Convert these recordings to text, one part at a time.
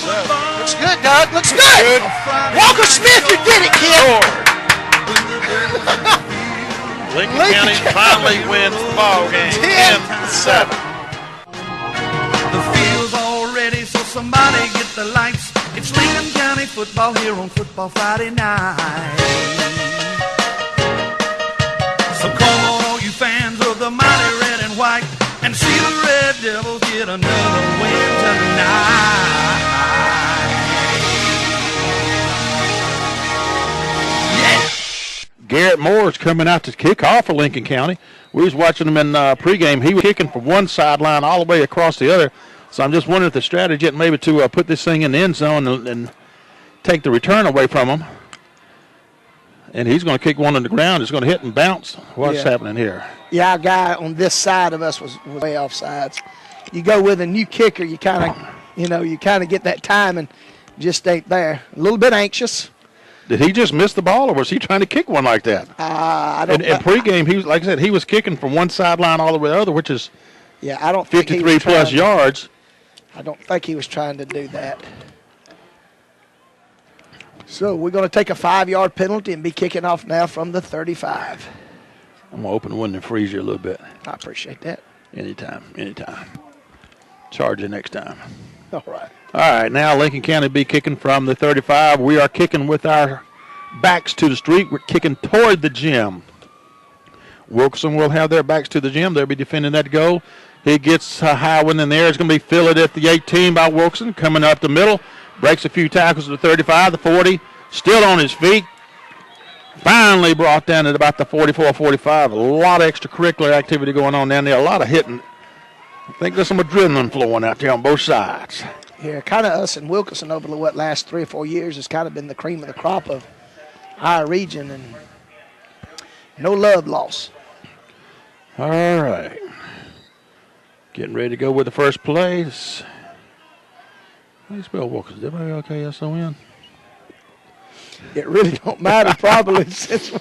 Looks good, Doug. Looks good. Walker Smith, you did it, kid. Lincoln County finally wins the ball game. 10-7. The field's all ready, so somebody get the lights. It's Lincoln County football here on Football Friday night. So come on, all you fans of the mighty red and white, and see the Red Devils get another win tonight. Yeah. Garrett Moore's coming out to kick off for Lincoln County. We was watching him in pregame. He was kicking from one sideline all the way across the other. So I'm just wondering if the strategy maybe to put this thing in the end zone and take the return away from him. And he's going to kick one on the ground. It's going to hit and bounce. What's happening here? Yeah, our guy on this side of us was way off sides. You go with a new kicker, you kind of, get that time and just ain't there. A little bit anxious. Did he just miss the ball, or was he trying to kick one like that? I don't know. In pregame, he was, like I said, he was kicking from one sideline all the way to the other, which is I don't think 53-plus yards. I don't think he was trying to do that. So we're going to take a 5-yard penalty and be kicking off now from the 35. I'm going to open the window and freeze you a little bit. I appreciate that. Anytime. Charge you next time. All right. All right, now Lincoln County be kicking from the 35. We are kicking with our backs to the street. We're kicking toward the gym. Wilkinson will have their backs to the gym. They'll be defending that goal. He gets a high one in there. It's going to be fielded at the 18 by Wilkinson. Coming up the middle. Breaks a few tackles to the 35, the 40. Still on his feet. Finally brought down at about the 44-45. A lot of extracurricular activity going on down there. A lot of hitting. I think there's some adrenaline flowing out there on both sides. Yeah, kind of us and Wilkinson over the last 3 or 4 years has kind of been the cream of the crop of our region, and no love lost. All right. Getting ready to go with the first plays. How do you spell Wilkinson? W-I-L-K-S-O-N? It really don't matter probably since we...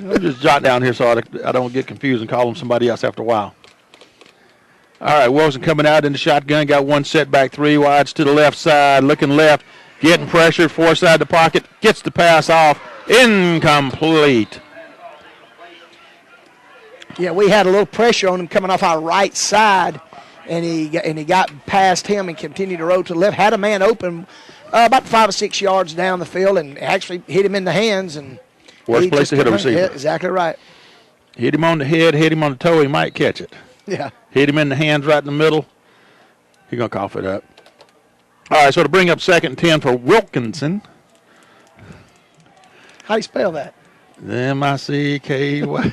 I'll just jot down here so I don't get confused and call them somebody else after a while. All right, Wilson coming out in the shotgun. Got one setback, 3 wides to the left side. Looking left, getting pressured, forced out the pocket. Gets the pass off. Incomplete. Yeah, we had a little pressure on him coming off our right side, and he got past him and continued to roll to the left. Had a man open about 5 or 6 yards down the field and actually hit him in the hands. And worst place to hit a receiver. Yeah, exactly right. Hit him on the head, hit him on the toe, he might catch it. Yeah. Hit him in the hands right in the middle. He's going to cough it up. All right, so to bring up 2nd and 10 for Wilkinson. How do you spell that? M-I-C-K-Y.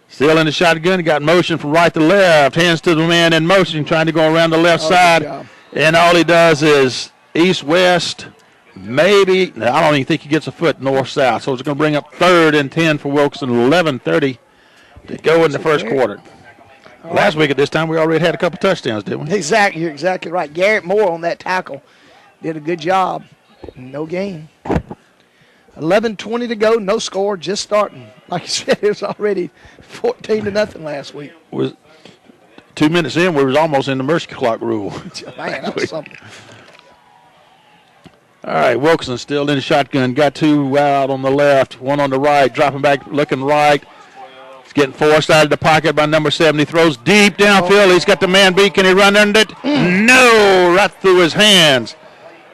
Still in the shotgun. He got motion from right to left. Hands to the man in motion, trying to go around the left side. And all he does is east-west, maybe. I don't even think he gets a foot north-south. So it's going to bring up 3rd and 10 for Wilkinson. 11:30 to go in the first quarter. Last week at this time, we already had a couple touchdowns, didn't we? Exactly. You're exactly right. Garrett Moore on that tackle did a good job. No gain. 11:20 to go. No score. Just starting. Like you said, it was already 14-0 last week. Was 2 minutes in, we was almost in the mercy clock rule. Man, that was something. All right, Wilkinson still in the shotgun. Got 2 out on the left, 1 on the right. Dropping back, looking right. Getting forced out of the pocket by number 7. He throws deep downfield. He's got the man beat. Can he run under it? No, right through his hands.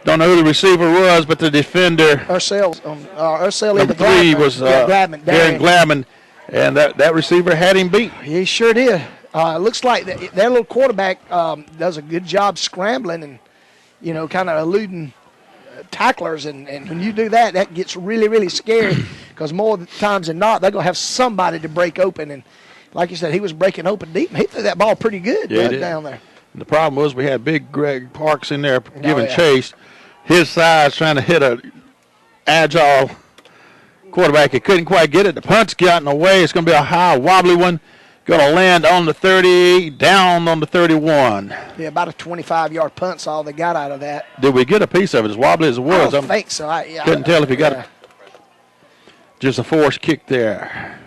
Don't know who the receiver was, but the defender. Ursel number 3 was Darren Gladman. And that receiver had him beat. He sure did. It looks like their little quarterback does a good job scrambling and, kind of eluding tacklers, and when you do that, that gets really, really scary because more times than not, they're going to have somebody to break open. And like you said, he was breaking open deep. He threw that ball pretty good down there. And the problem was we had big Greg Parks in there giving chase. His size trying to hit a agile quarterback. He couldn't quite get it. The punt's gotten away. It's going to be a high, wobbly one. Going to land on the 30, down on the 31. Yeah, about a 25-yard punt's all they got out of that. Did we get a piece of it as wobbly as it was? I don't think so. Couldn't tell if he got it. Just a forced kick there.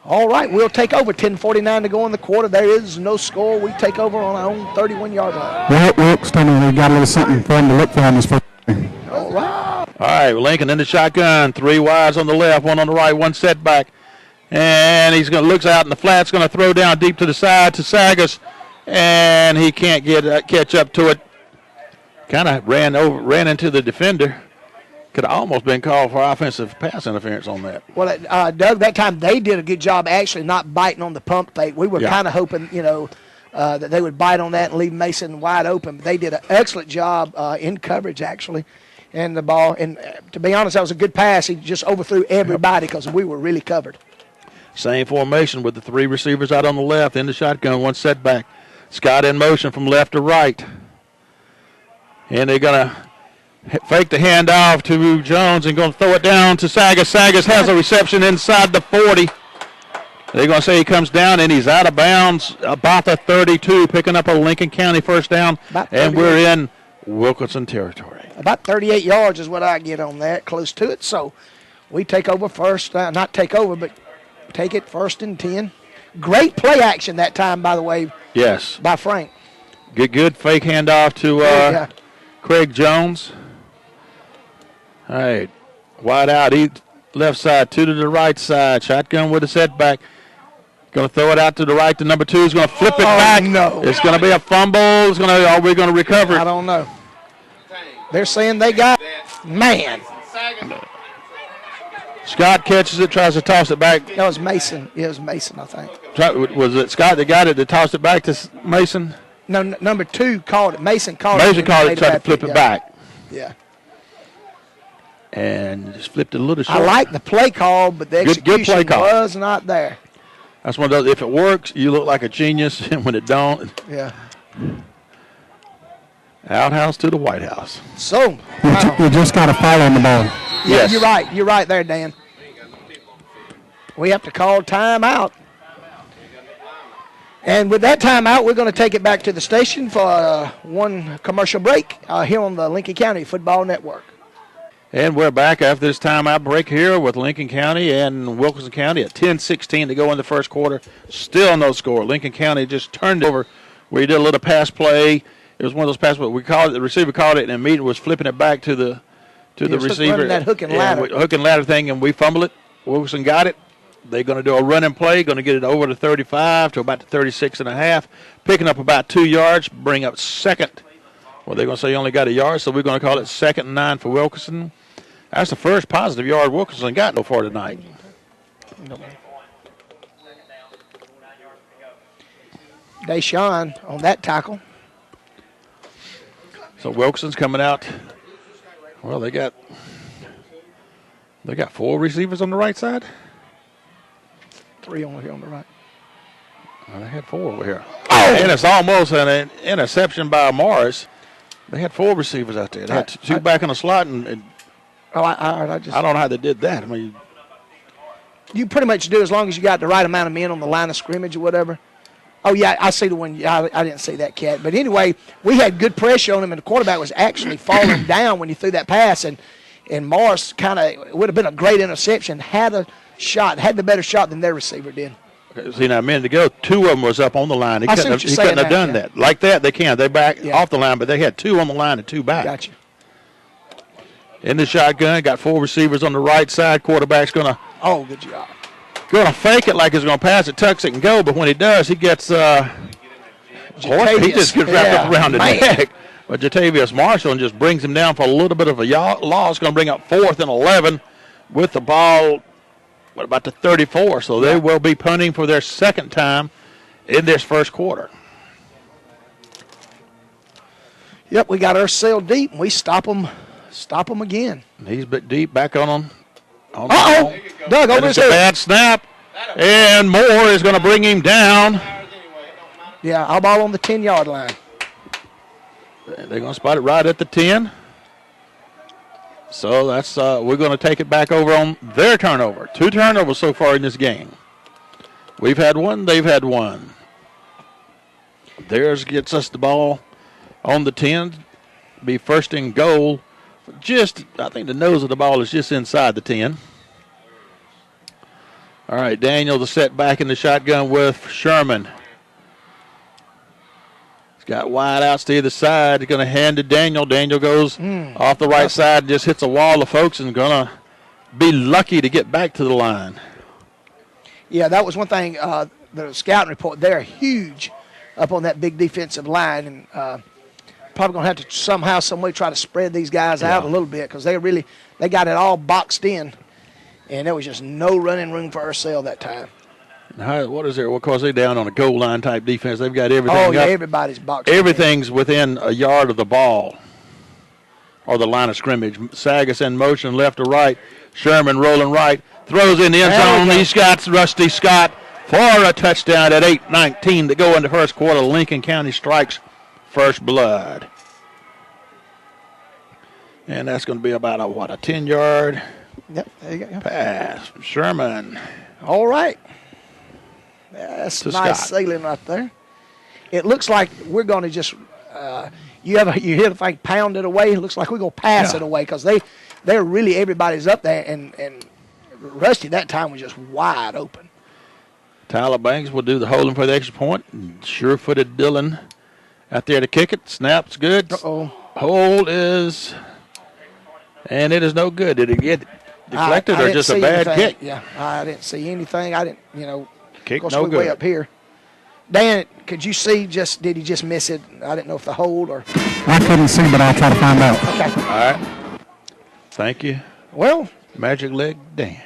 All right, we'll take over. 10:49 to go in the quarter. There is no score. We take over on our own 31-yard line. Well, Wilkeston, we got a little something for him to look for in this first. All right. All right, Lincoln in the shotgun. 3 wides on the left, 1 on the right, 1 setback. And he's going to looks out in the flat's going to throw down deep to the side to Sagas. And he can't get catch up to it. Kind of ran into the defender. Could have almost been called for offensive pass interference on that. Well, Doug, that time they did a good job actually not biting on the pump fake. We were kind of hoping, that they would bite on that and leave Mason wide open. But they did an excellent job in coverage, actually, and the ball. And to be honest, that was a good pass. He just overthrew everybody because we were really covered. Same formation with the 3 receivers out on the left in the shotgun, 1 setback. Scott in motion from left to right. And they're going to fake the handoff to Jones and going to throw it down to Sagas. Sagas has a reception inside the 40. They're going to say he comes down and he's out of bounds about the 32, picking up a Lincoln County first down. And we're in Wilkinson territory. About 38 yards is what I get on that, close to it. So we take over first, not take over, but take it 1st and 10. Great play action that time, by the way. Yes. By Frank. Good fake handoff to Craig Jones. All right, wide out, left side, 2 to the right side. Shotgun with a setback. Going to throw it out to the right. The number 2 is going to flip it back. No. It's going to be a fumble. Are we going to recover it? I don't know. They're saying they got man. Scott catches it, tries to toss it back. That was Mason. Yeah, it was Mason, I think. Was it Scott that got it that tossed it back to Mason? No, number 2 called it. Mason called it. Mason called it, tried to flip it back. Yeah. And just flipped it a little short. I like the play call, but the execution was not there. That's one of those, if it works, you look like a genius, and when it don't. Yeah. Outhouse to the White House. So. You just got to follow on the ball. Yeah, yes. You're right. You're right there, Dan. We have to call timeout. And with that timeout, we're going to take it back to the station for one commercial break here on the Lincoln County Football Network. And we're back after this timeout break here with Lincoln County and Wilkinson County at 10-16 to go in the first quarter. Still no score. Lincoln County just turned over. We did a little pass play. It was one of those passes, but the receiver called it, and immediately was flipping it back to the receiver. That hook and ladder. Hook and ladder thing, and we fumbled it. Wilkinson got it. They're going to do a running play, going to get it over to 35 to about the 36.5, picking up about 2 yards, bring up second. Well, they're going to say you only got a yard, so we're going to call it 2nd and 9 for Wilkinson. That's the first positive yard Wilkinson got so far tonight. Deshaun on that tackle. So Wilkinson's coming out. Well, they got 4 receivers on the right side. 3 on here on the right. Well, they had 4 over here. Oh! And it's almost an interception by Morris. They had 4 receivers out there. They had 2 back in the slot, and I don't know how they did that. I mean, you pretty much do as long as you got the right amount of men on the line of scrimmage or whatever. Oh, yeah, I see the one. I didn't see that, Cat. But anyway, we had good pressure on him, and the quarterback was actually falling down when he threw that pass. And Morris would have been a great interception, had the better shot than their receiver did. Okay, see, now a minute ago, 2 of them was up on the line. He couldn't have done that. Like that, they can. They back off the line, but they had 2 on the line and 2 back. Gotcha. In the shotgun, got 4 receivers on the right side. Quarterback's going to. Oh, good job. Going to fake it like he's going to pass it, tucks it, and go. But when he does, he gets. He just gets wrapped up around the neck. But Jatavius Marshall just brings him down for a little bit of a loss. Going to bring up 4th and 11 with the ball. What about the 34? So they will be punting for their 2nd time in this first quarter. Yep, we got our sail deep, and we stop them again. He's deep back on them. Uh-oh. Doug, over his head. It's a bad snap, and Moore is going to bring him down. Yeah, I'll ball on the 10-yard line. They're going to spot it right at the 10. So that's we're going to take it back over on their turnover. 2 turnovers so far in this game. We've had 1. They've had 1. Theirs gets us the ball on the 10. Be 1st and goal. I think the nose of the ball is just inside the 10. All right, Daniel the set back in the shotgun with Sherman. He's got wide outs to either side. He's going to hand to Daniel. Daniel goes off the right side and just hits a wall of folks and going to be lucky to get back to the line. Yeah, that was one thing. The scouting report, they're huge up on that big defensive line, and probably going to have to somehow, some way try to spread these guys out a little bit because they got it all boxed in, and there was just no running room for Ursell that time. What is there? Well, of course, they're down on a goal line type defense. They've got everything. Oh, yeah, everybody's boxed. Everything's within a yard of the ball or the line of scrimmage. Sagas in motion left to right. Sherman rolling right. Throws in the end zone. He's got Rusty Scott for a touchdown at 8:19 to go in the first quarter. Lincoln County strikes first blood. And that's going to be about a 10-yard pass from Sherman. All right. That's nice sailing right there. It looks like we're going to just you hear the thing pound it away. It looks like we're going to pass it away because they're really everybody's up there, and Rusty that time was just wide open. Tyler Banks will do the holding for the extra point. Sure-footed Dillon out there to kick it. Snap's good. Hold is, and it is no good. Did it get deflected or just a bad kick? Yeah, I didn't see anything. I didn't, kick of course no we're good. Way up here. Dan, could you see? Did he just miss it? I didn't know if the hold or. I couldn't see, but I'll try to find out. Okay. All right. Thank you. Well. Magic leg, Dan.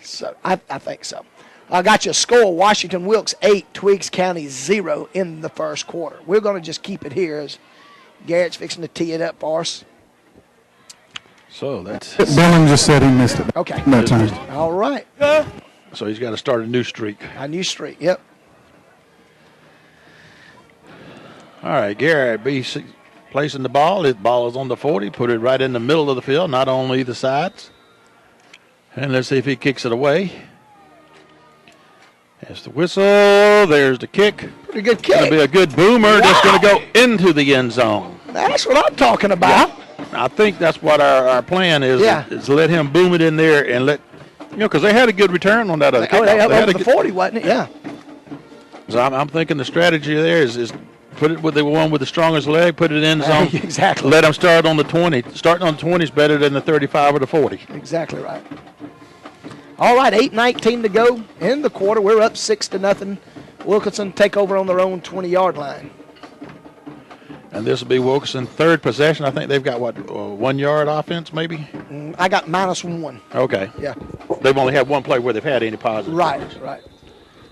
So I think so. I got you a score: Washington Wilkes 8, Twiggs County 0 in the first quarter. We're going to just keep it here as Garrett's fixing to tee it up for us. So that's. Dillon just said he missed it. Okay. No time. All right. So he's got to start a new streak. A new streak. Yep. All right, Garrett placing the ball. His ball is on the 40. Put it right in the middle of the field, not on either sides. And let's see if he kicks it away. There's the whistle. There's the kick. Pretty good kick. Going to be a good boomer. That's going to go into the end zone. That's what I'm talking about. Yeah. I think that's what our plan is. Yeah. Is let him boom it in there and let, because they had a good return on that other kick. They had the 40, wasn't it? Yeah. So I'm thinking the strategy there is put it with the one with the strongest leg, put it in the zone. Exactly. Let them start on the 20. Starting on the 20 is better than the 35 or the 40. Exactly right. All right, 8:19 to go in the quarter. We're up 6-0. Wilkinson take over on their own 20-yard line. And this will be Wilkinson's third possession. I think they've got, 1 yard offense maybe? I got -1. Okay. Yeah. They've only had one play where they've had any positive. Right.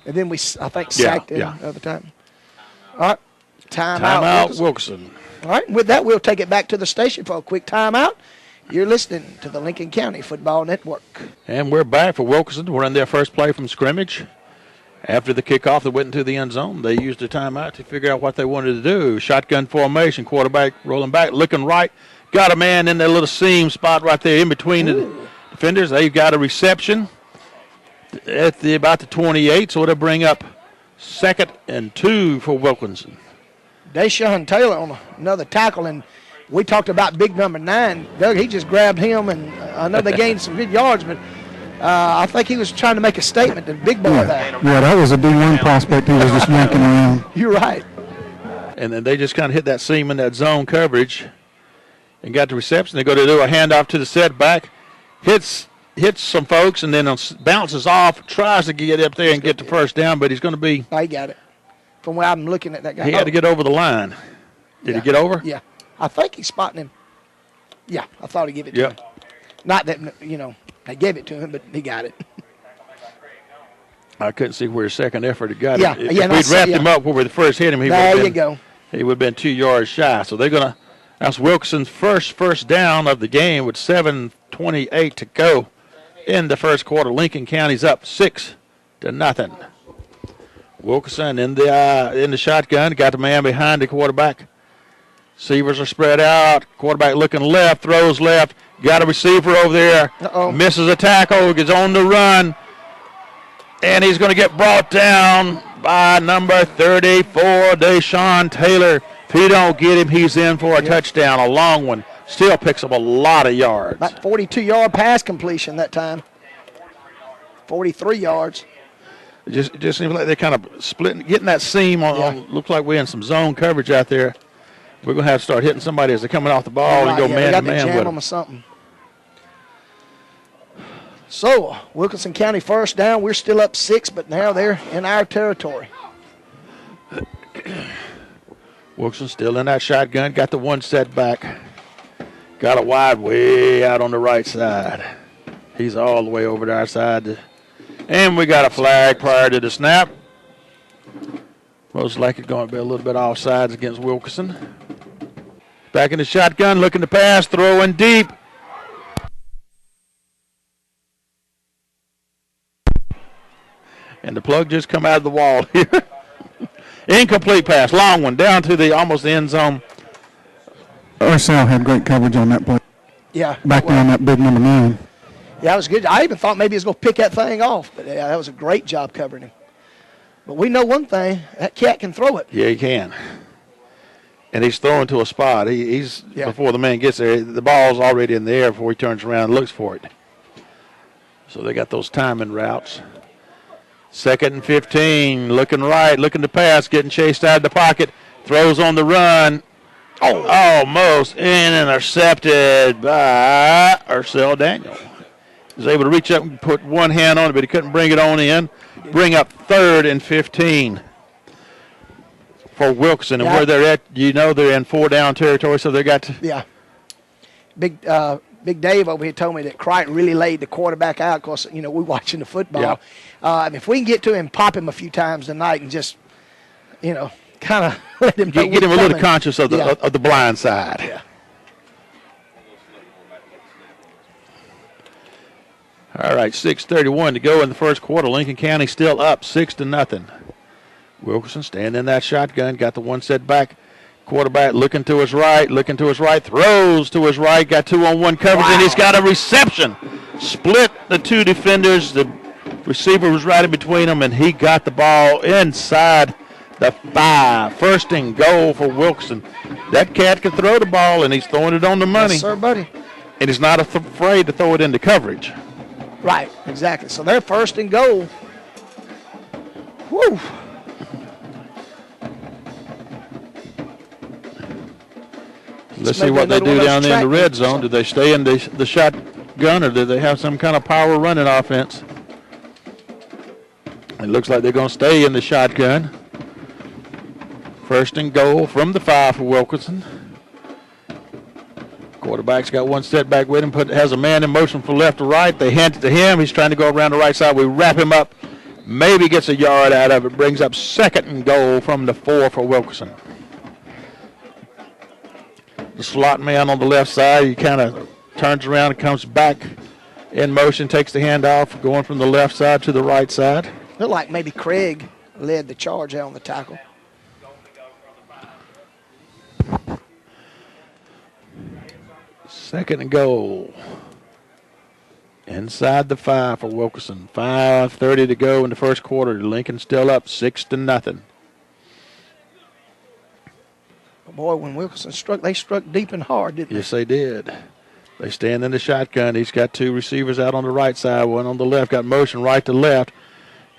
And then I think, sacked him the other time. All right, timeout Wilkinson. All right, with that, we'll take it back to the station for a quick timeout. You're listening to the Lincoln County Football Network. And we're back for Wilkinson. We're in their first play from scrimmage. After the kickoff that went into the end zone, they used the timeout to figure out what they wanted to do. Shotgun formation, quarterback rolling back, looking right. Got a man in that little seam spot right there in between the defenders. They've got a reception at about the 28, so it'll bring up 2nd and 2 for Wilkinson. Deshaun Taylor on another tackle, and we talked about big number 9. Doug, he just grabbed him, and I know they gained some good yards, but I think he was trying to make a statement to the big boy there. Yeah, that was a D1 prospect he was just yanking around. You're right. And then they just kind of hit that seam in that zone coverage and got the reception. They go to do a handoff to the setback, hits some folks, and then bounces off, tries to get up there and get the first down, but he's going to be. I got it. From where I'm looking at that guy. He had to get over the line. Did he get over? Yeah. I think he's spotting him. Yeah, I thought he'd give it to him. Not that, they gave it to him, but he got it. I couldn't see where his second effort had got it. If we'd wrapped him up where we first hit him, he would have been 2 yards shy. So that's Wilkinson's first down of the game with 7:28 to go in the first quarter. Lincoln County's up 6-0. Wilkinson in the shotgun, got the man behind the quarterback. Receivers are spread out. Quarterback looking left, throws left. Got a receiver over there. Misses a tackle, gets on the run. And he's going to get brought down by number 34, Deshaun Taylor. If he don't get him, he's in for a touchdown, a long one. Still picks up a lot of yards. About 42-yard pass completion that time. 43 yards. It just seems like they're kind of splitting, getting that seam on. Looks like we're in some zone coverage out there. We're going to have to start hitting somebody as they're coming off the ball and go man-to-man with them. Or something. So, Wilkinson County first down. We're still up 6, but now they're in our territory. Wilson still in that shotgun. Got the one set back. Got it wide way out on the right side. He's all the way over to our side. And we got a flag prior to the snap. Most likely going to be a little bit offsides against Wilkinson. Back in the shotgun, looking to pass, throwing deep. And the plug just come out of the wall here. Incomplete pass, long one, down to the almost end zone. Ursel had great coverage on that play. Yeah. Back there on that big number 9. Yeah, that was good. I even thought maybe he was going to pick that thing off, but yeah, that was a great job covering him. But we know one thing, that cat can throw it. Yeah, he can. And he's throwing to a spot. He's before the man gets there, the ball's already in the air before he turns around and looks for it. So they got those timing routes. 2nd and 15, looking right, looking to pass, getting chased out of the pocket, throws on the run. Oh, almost intercepted by Ursel Daniel. He was able to reach up and put one hand on it, but he couldn't bring it on in. Bring up 3rd and 15 for Wilkinson. And where they're at, they're in 4-down territory, so they got to. Yeah. Big Dave over here told me that Crichton really laid the quarterback out because, we're watching the football. Yeah. If we can get to him, pop him a few times tonight and just, kind of let him get him a little conscious of the blind side. Yeah. All right, 6:31 to go in the first quarter. Lincoln County still up 6-0. Wilkinson standing in that shotgun, got the one set back. Quarterback looking to his right, throws to his right, got 2-on-1 coverage, and he's got a reception. Split the two defenders. The receiver was right in between them, and he got the ball inside the 5. 1st and goal for Wilkinson. That cat can throw the ball, and he's throwing it on the money. Yes, sir, buddy. And he's not afraid to throw it into coverage. Right, exactly. So they're 1st and goal. Woo. Let's see what they do down there in the red zone. Do they stay in the shotgun, or do they have some kind of power running offense? It looks like they're going to stay in the shotgun. 1st and goal from the 5 for Wilkinson. Quarterback's got one setback with him, has a man in motion from left to right. They hand it to him. He's trying to go around the right side. We wrap him up. Maybe gets a yard out of it. Brings up 2nd and goal from the 4 for Wilkinson. The slot man on the left side, he kind of turns around and comes back in motion, takes the handoff, going from the left side to the right side. Looked like maybe Craig led the charge out on the tackle. Second and goal. Inside the 5 for Wilkinson. 5:30 to go in the first quarter. Lincoln still up 6-0. Boy, when Wilkinson struck, they struck deep and hard, didn't they? Yes, they did. They stand in the shotgun. He's got 2 receivers out on the right side, one on the left. Got motion right to left.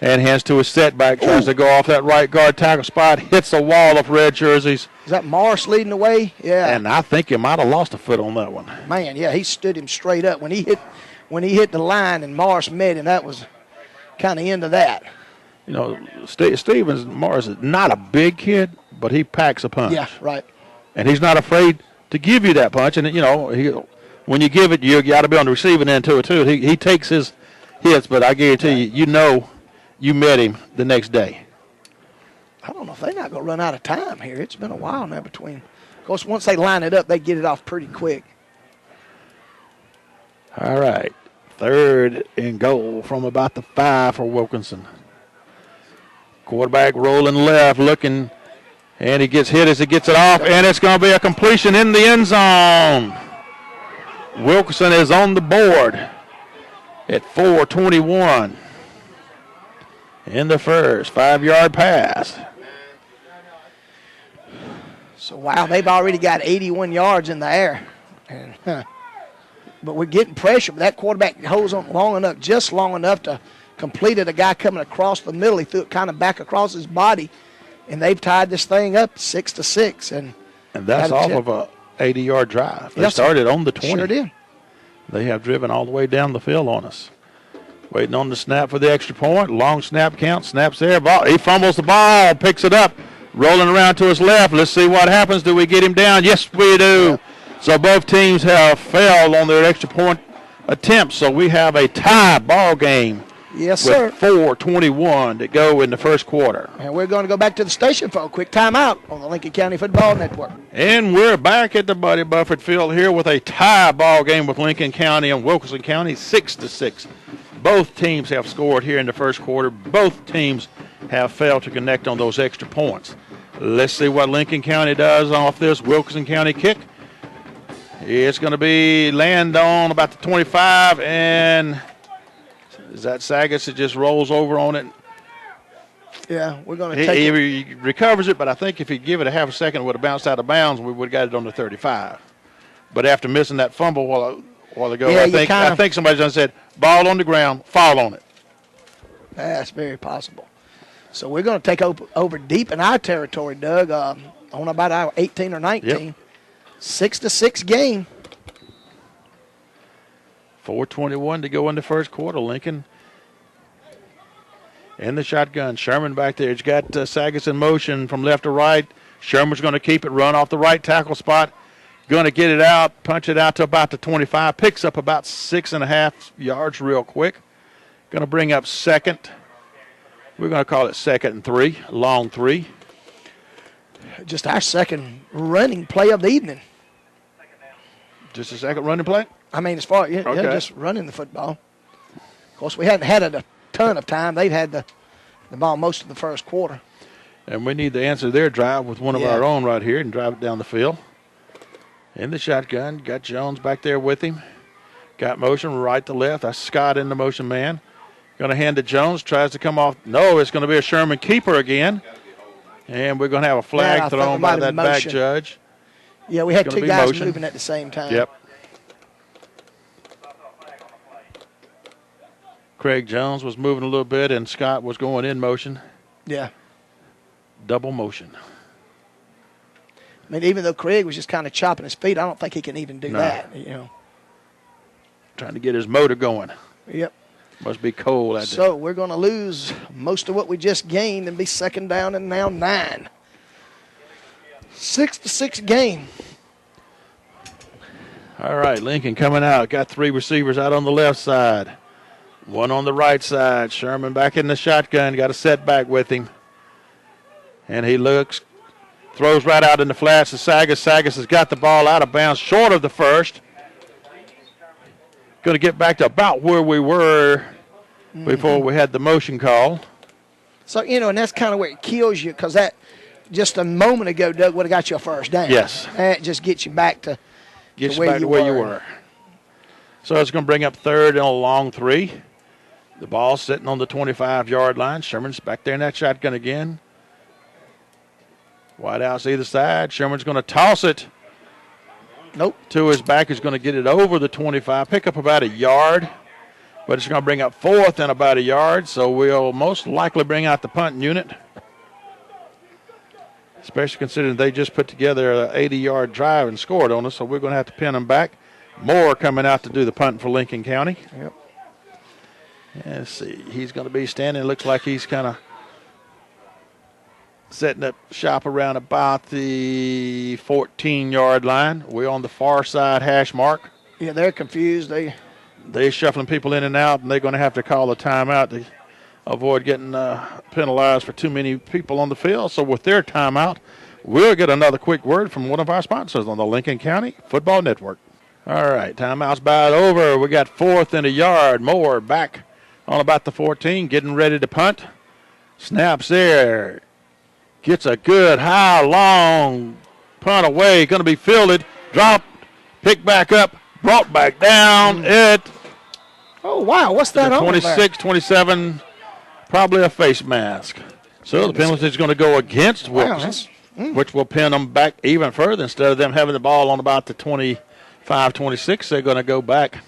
And hands to his setback. Tries to go off that right guard tackle spot. Hits a wall of red jerseys. Is that Morris leading the way? Yeah. And I think he might have lost a foot on that one. Man, yeah, he stood him straight up. When he hit the line and Morris met him, that was kind of end of that. Stevens Morris is not a big kid, but he packs a punch. Yeah, right. And he's not afraid to give you that punch. And, when you give it, you got to be on the receiving end to it, too. He takes his hits, but I guarantee you met him the next day. I don't know if they're not going to run out of time here. It's been a while now between. Of course, once they line it up, they get it off pretty quick. All right. 3rd and goal from about the 5 for Wilkinson. Quarterback rolling left, looking, and he gets hit as he gets it off, and it's going to be a completion in the end zone. Wilkinson is on the board at 4:21 in the first 5-yard pass. So, wow, they've already got 81 yards in the air. But we're getting pressure, but that quarterback holds on just long enough to completed a guy coming across the middle. He threw it kind of back across his body, and they've tied this thing up 6-6. And that's off of a 80-yard drive. They Yes, sir. started on the 20. Sure did. They have driven all the way down the field on us. Waiting on the snap for the extra point. Long snap count. Snaps there. Ball. He fumbles the ball. Picks it up. Rolling around to his left. Let's see what happens. Do we get him down? Yes, we do. So both teams have failed on their extra point attempts. So we have a tie ball game. Yes, sir. With 4:21 to go in the first quarter. And we're going to go back to the station for a quick timeout on the Lincoln County Football Network. And we're back at the Buddy Buffett Field here with a tie ball game with Lincoln County and Wilkinson County, 6-6. Both teams have scored here in the first quarter. Both teams have failed to connect on those extra points. Let's see what Lincoln County does off this Wilkinson County kick. It's going to be land on about the 25, and is that Sagas that just rolls over on it? Yeah, we're going to take it. He recovers it, but I think if he'd give it a half a second, it would have bounced out of bounds. We would have got it on the 35. But after missing that fumble a while ago, Yeah, I think somebody done said, ball on the ground, fall on it. That's very possible. So we're going to take over deep in our territory, Doug, on about our 18 or 19. Yep. 6-6 game. 4:21 to go in the first quarter. Lincoln in the shotgun. Sherman back there. He's got Sagas in motion from left to right. Sherman's going to keep it, run off the right tackle spot. Going to get it out, punch it out to about the 25. Picks up about 6.5 yards real quick. Going to bring up second. We're going to call it 2nd and 3, long 3. Just our second running play of the evening. Just a second running play? I mean, as far as just running the football. Of course, we hadn't had it a ton of time. They'd had the ball most of the first quarter. And we need to answer their drive with one of our own right here and drive it down the field. In the shotgun, got Jones back there with him. Got motion right to left. That's Scott in the motion man. Going to hand to Jones. Tries to come off. No, it's going to be a Sherman keeper again. And we're going to have a flag thrown by that back judge. Yeah, we had two guys moving at the same time. Yep. Craig Jones was moving a little bit, and Scott was going in motion. Yeah. Double motion. I mean, even though Craig was just kind of chopping his feet, I don't think he can even do that. Trying to get his motor going. Yep. Must be cold out there. So we're going to lose most of what we just gained and be second down and now 9. 6-6 game. All right, Lincoln coming out. Got 3 receivers out on the left side. 1 on the right side. Sherman back in the shotgun. Got a setback with him. And he looks, throws right out in the flats to Sagas. Sagas has got the ball out of bounds short of the first. Going to get back to about where we were before we had the motion call. So, and that's kind of where it kills you, because that just a moment ago, Doug, would have got you a first down. Yes. That just gets you back to where you were. So it's going to bring up 3rd and a long 3. The ball sitting on the 25-yard line. Sherman's back there in that shotgun again. Wide outs either side. Sherman's going to toss it. Nope. To his back. He's going to get it over the 25. Pick up about a yard. But it's going to bring up 4th and about a yard. So we'll most likely bring out the punting unit. Especially considering they just put together an 80-yard drive and scored on us. So we're going to have to pin them back. Moore coming out to do the punting for Lincoln County. Yep. Let's see. He's going to be standing. Looks like he's kind of setting up shop around about the 14-yard line. We're on the far side hash mark. Yeah, they're confused. They're shuffling people in and out, and they're going to have to call a timeout to avoid getting penalized for too many people on the field. So with their timeout, we'll get another quick word from one of our sponsors on the Lincoln County Football Network. All right, timeout's about over. We got 4th and a yard. Moore back on about the 14, getting ready to punt. Snaps there. Gets a good, high, long punt away. Going to be fielded, dropped, picked back up, brought back down. Oh, wow. What's that on 26, 27, probably a face mask. So the penalty is going to go against Wilkinson, which will pin them back even further. Instead of them having the ball on about the 25, 26, they're going to go back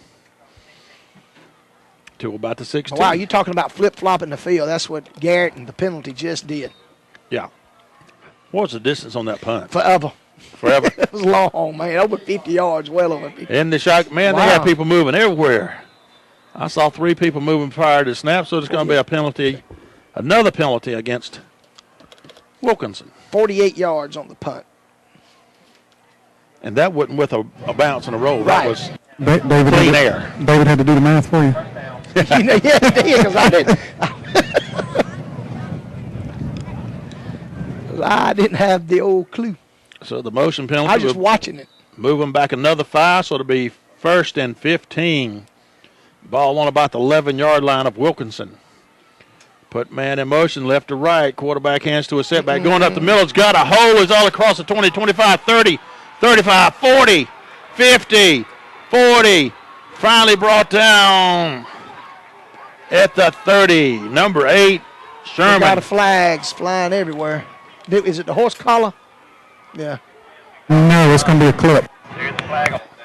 To about the 16. Wow, you're talking about flip-flopping the field. That's what Garrett and the penalty just did. Yeah. What was the distance on that punt? Forever. Forever. It was long, man. Over 50 yards, well over 50. In the shot, man, Wow. they have people moving everywhere. I saw 3 people moving prior to the snap, so there's going to be a penalty, another penalty against Wilkinson. 48 yards on the punt. And that wasn't with a bounce and a roll. Right. That was David clean air. David had to do the math for you. You know, yeah, he did, 'cause I didn't have the old clue. So the motion penalty. I was just watching it. Move them back another 5, so it'll be 1st and 15. Ball on about the 11-yard line of Wilkinson. Put man in motion, left to right. Quarterback hands to a setback. Going up the middle. It's got a hole. It's all across the 20, 25, 30, 35, 40, 50, 40. Finally brought down at the 30. Number 8, We Sherman. got flags flying everywhere. Is it the horse collar? Yeah. No, it's going to be a clip.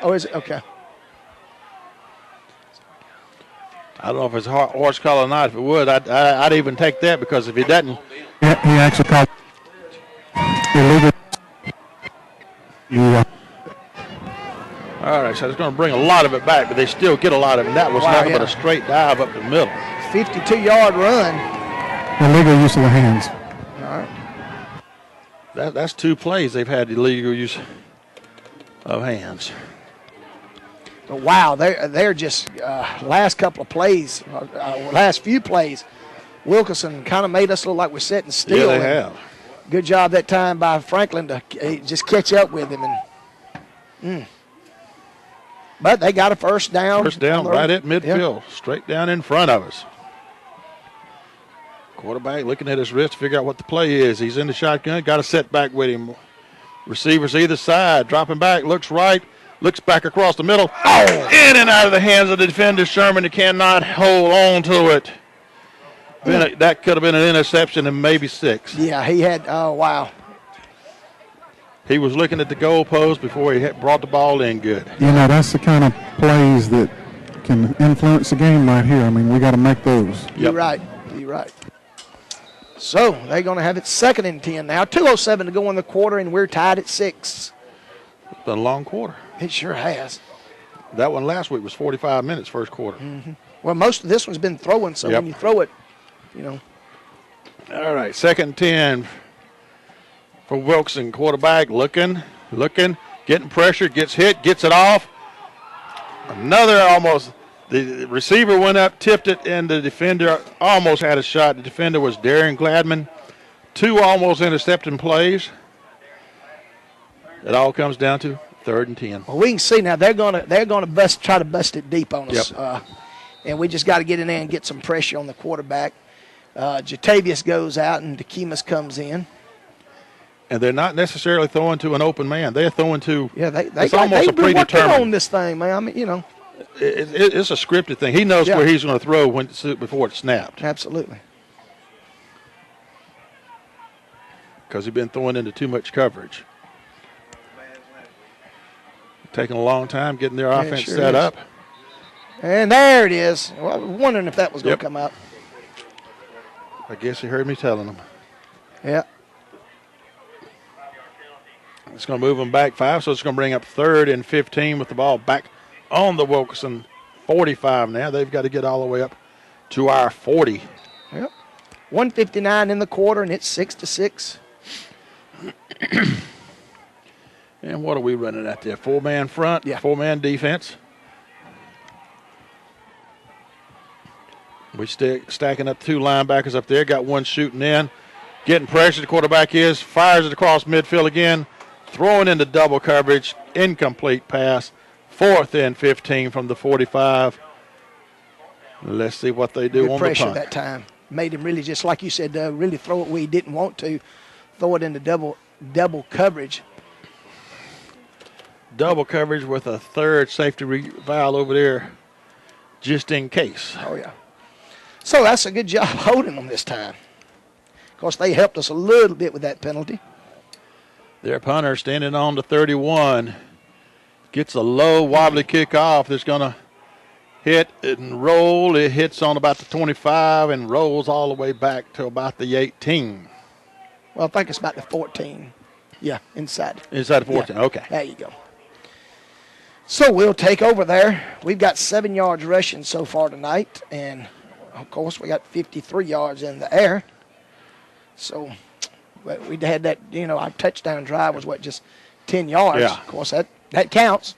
Oh, is it? Okay. I don't know if it's horse collar or not. If it would, I'd even take that, because if he doesn't, Yeah, he actually called illegal. Yeah. all right, so it's going to bring a lot of it back, but they still get a lot of it. And that was Wow, nothing but yeah. a straight dive up the middle. 52-yard run. Illegal use of the hands. All right. That's 2 plays they've had illegal use of hands. But wow, they're just last couple of plays, last few plays. Wilkinson kind of made us look like we're sitting still. Yeah, they have. Good job that time by Franklin to just catch up with him. But they got a first down. First down right at midfield, Yeah. straight down in front of us. Quarterback looking at his wrist to figure out what the play is. He's in the shotgun, got a setback with him. Receivers either side, dropping back, looks right, looks back across the middle. Oh! In and out of the hands of the defender, Sherman. He cannot hold on to it. That could have been an interception and maybe 6. Yeah, he had, oh, wow. He was looking at the goalpost before he brought the ball in good. You know, that's the kind of plays that can influence the game right here. I mean, we got to make those. You're right. You're right. So they're going to have it 2nd and 10 now. 2:07 to go in the quarter, and we're tied at 6. It's been a long quarter. It sure has. That one last week was 45 minutes first quarter. Well, most of this one's been throwing, so Yep. when you throw it, you know. All right, 2nd and 10 for Wilkinson. Quarterback looking, getting pressure, gets hit, gets it off. Another almost. The receiver went up, tipped it, and the defender almost had a shot. The defender was Darren Gladman. 2 almost intercepting plays. It all comes down to 3rd and 10. Well, we can see now they're gonna try to bust it deep on us, and we just got to get in there and get some pressure on the quarterback. Jatavius goes out and Dekimas comes in. And they're not necessarily throwing to an open man. They're throwing to It's almost a been working predetermined. on this thing, man. I mean, you know, It's a scripted thing. He knows Yeah. where he's going to throw before it's snapped, absolutely. because he's been throwing into too much coverage. Taking a long time getting their Yeah, it offense sure set is. up. And there it is. Well, I was wondering if that was going Yep. to come out. I guess he heard me telling him. Yeah. It's going to move them back 5, so it's going to bring up 3rd and 15 with the ball back on the Wilkinson 45 now. They've got to get all the way up to our 40. Yep. 1:59 in the quarter, and it's 6-6. And what are we running at there? 4-man front, Yeah. 4-man defense. We stacking up 2 linebackers up there. Got 1 shooting in. Getting pressure. The quarterback fires it across midfield again. Throwing into double coverage. Incomplete pass. 4th and 15 from the 45. Let's see what they do Good on the pressure punt. that time. Made him really, just like you said, really throw it where he didn't want to. Throw it into double coverage. Double coverage with a 3rd safety valve over there just in case. Oh, yeah. So that's a good job holding them this time. Of course, they helped us a little bit with that penalty. Their punter standing on the 31. Gets a low, wobbly kickoff that's going to hit and roll. It hits on about the 25 and rolls all the way back to about the 18. Well, I think it's about the 14. Yeah, inside. Inside the 14, yeah. okay. There you go. So we'll take over there. We've got 7 yards rushing so far tonight, and, of course, we got 53 yards in the air. So we had that, our touchdown drive was, just 10 yards. Yeah. Of course, that counts.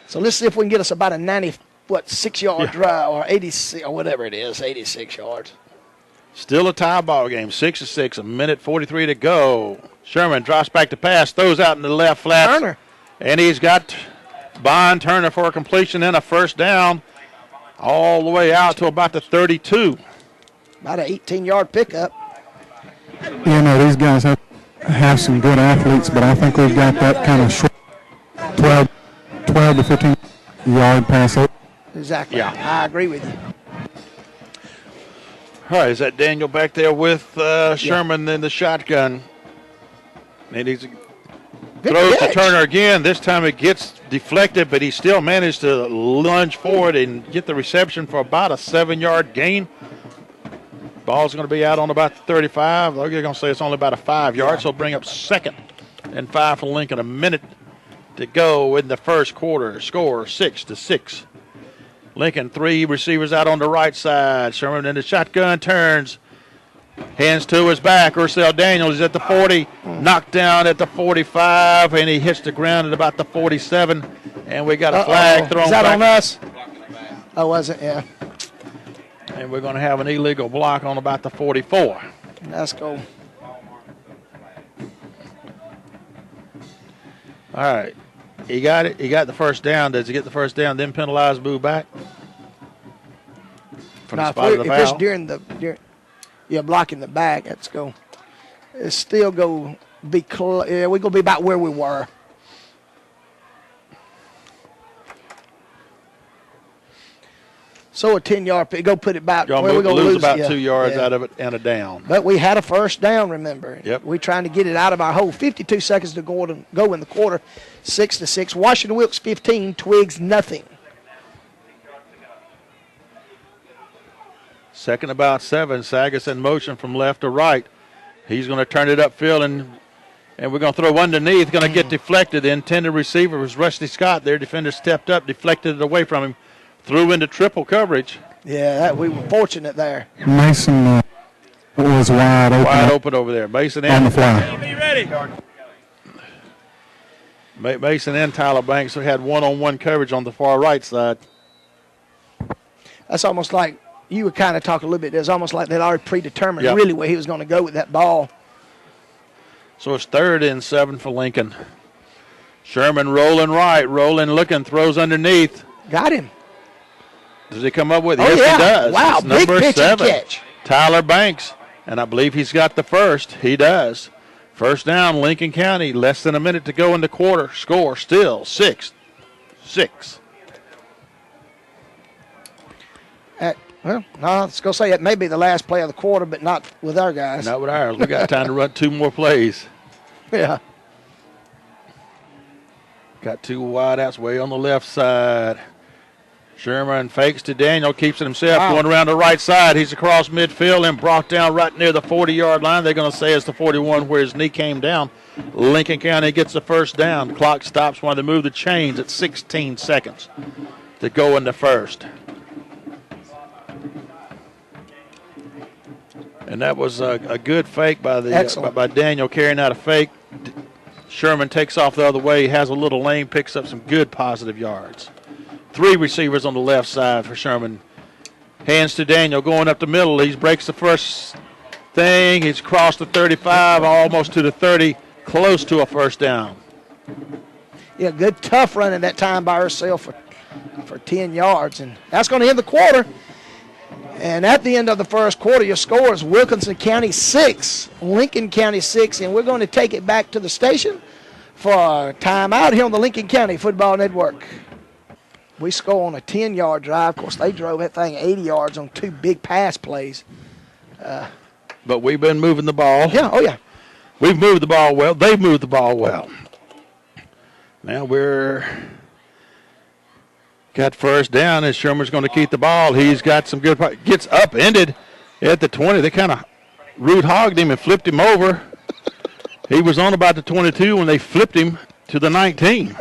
So let's see if we can get us about a 6-yard drive or 86 or whatever it is, 86 yards. Still a tie ball game, 6-6, a minute 43 to go. Sherman drops back to pass, throws out in the left flat. Turner. And he's got Bond Turner for a completion and a first down all the way out to about the 32. About an 18-yard pickup. These guys have some good athletes, but I think we've got that kind of short 12 to 15-yard pass. Exactly. Yeah. I agree with you. All right, is that Daniel back there with Sherman in the shotgun? And he's throws to Turner again. This time it gets deflected, but he still managed to lunge forward and get the reception for about a 7-yard gain. Ball's going to be out on about the 35. They're going to say it's only about a 5 yard, so bring up 2nd and 5 for Lincoln. A minute to go in the first quarter. Score 6-6. Lincoln, 3 receivers out on the right side. Sherman in the shotgun turns. Hands to his back. Ursel Daniels is at the 40. Knocked down at the 45, and he hits the ground at about the 47. And we got a flag thrown back. Is that on us? Oh, was it? Yeah. And we're going to have an illegal block on about the 44. Let's go. All right. He got it. He got the first down. Does he get the first down, then penalize, move back? From the spot of the if it's foul? during blocking the back, let's go. It's still go be close. Yeah, we're going to be about where we were. So a 10-yard pick, go put it back. You're where we're going to lose lose about 2 yards out of it and a down. But we had a first down, remember. Yep. We're trying to get it out of our hole. 52 seconds to go in the quarter, 6-6. Washington Wilkes 15, Twigs nothing. Second about 7. Sagas in motion from left to right. He's going to turn it upfield, and we're going to throw underneath. Going to get deflected. The intended receiver was Rusty Scott. Their defender stepped up, deflected it away from him, threw into triple coverage. Yeah, we were fortunate there. Mason was wide open. Wide open over there. Mason on the fly. Be ready. Mason and Tyler Banks had one-on-one coverage on the far right side. That's almost like you were kind of talking a little bit. It's almost like they'd already predetermined Yep. really where he was going to go with that ball. So it's 3rd and 7 for Lincoln. Sherman rolling right, rolling, looking, throws underneath. Got him. Does he come up with it? Oh, Yes, yeah. he does. Wow, It's big number pitch 7, and catch. Tyler Banks. And I believe he's got the first. He does. First down, Lincoln County. Less than a minute to go in the quarter. Score still 6-6. Well, no, I was going to say it may be the last play of the quarter, but not with our guys. Not with ours. We got time to run 2 more plays. Yeah. Got 2 wideouts way on the left side. Sherman fakes to Daniel, keeps it himself, going around the right side. He's across midfield and brought down right near the 40-yard line. They're going to say it's the 41 where his knee came down. Lincoln County gets the first down. Clock stops while they move the chains at 16 seconds to go in the first. And that was a good fake by by Daniel carrying out a fake. Sherman takes off the other way, has a little lane, picks up some good positive yards. 3 receivers on the left side for Sherman. Hands to Daniel going up the middle. He breaks the first thing. He's crossed the 35, almost to the 30, close to a first down. Yeah, good tough running that time by herself for 10 yards. And that's going to end the quarter. And at the end of the first quarter, your score is Wilkinson County 6, Lincoln County 6. And we're going to take it back to the station for a timeout here on the Lincoln County Football Network. We score on a 10-yard drive. Of course, they drove that thing 80 yards on 2 big pass plays. But we've been moving the ball. Yeah, oh, yeah. We've moved the ball well. They've moved the ball well. Now we're Got first down, and Sherman's going to keep the ball. He's got some good. Gets upended at the 20. They kind of root hogged him and flipped him over. He was on about the 22 when they flipped him to the 19.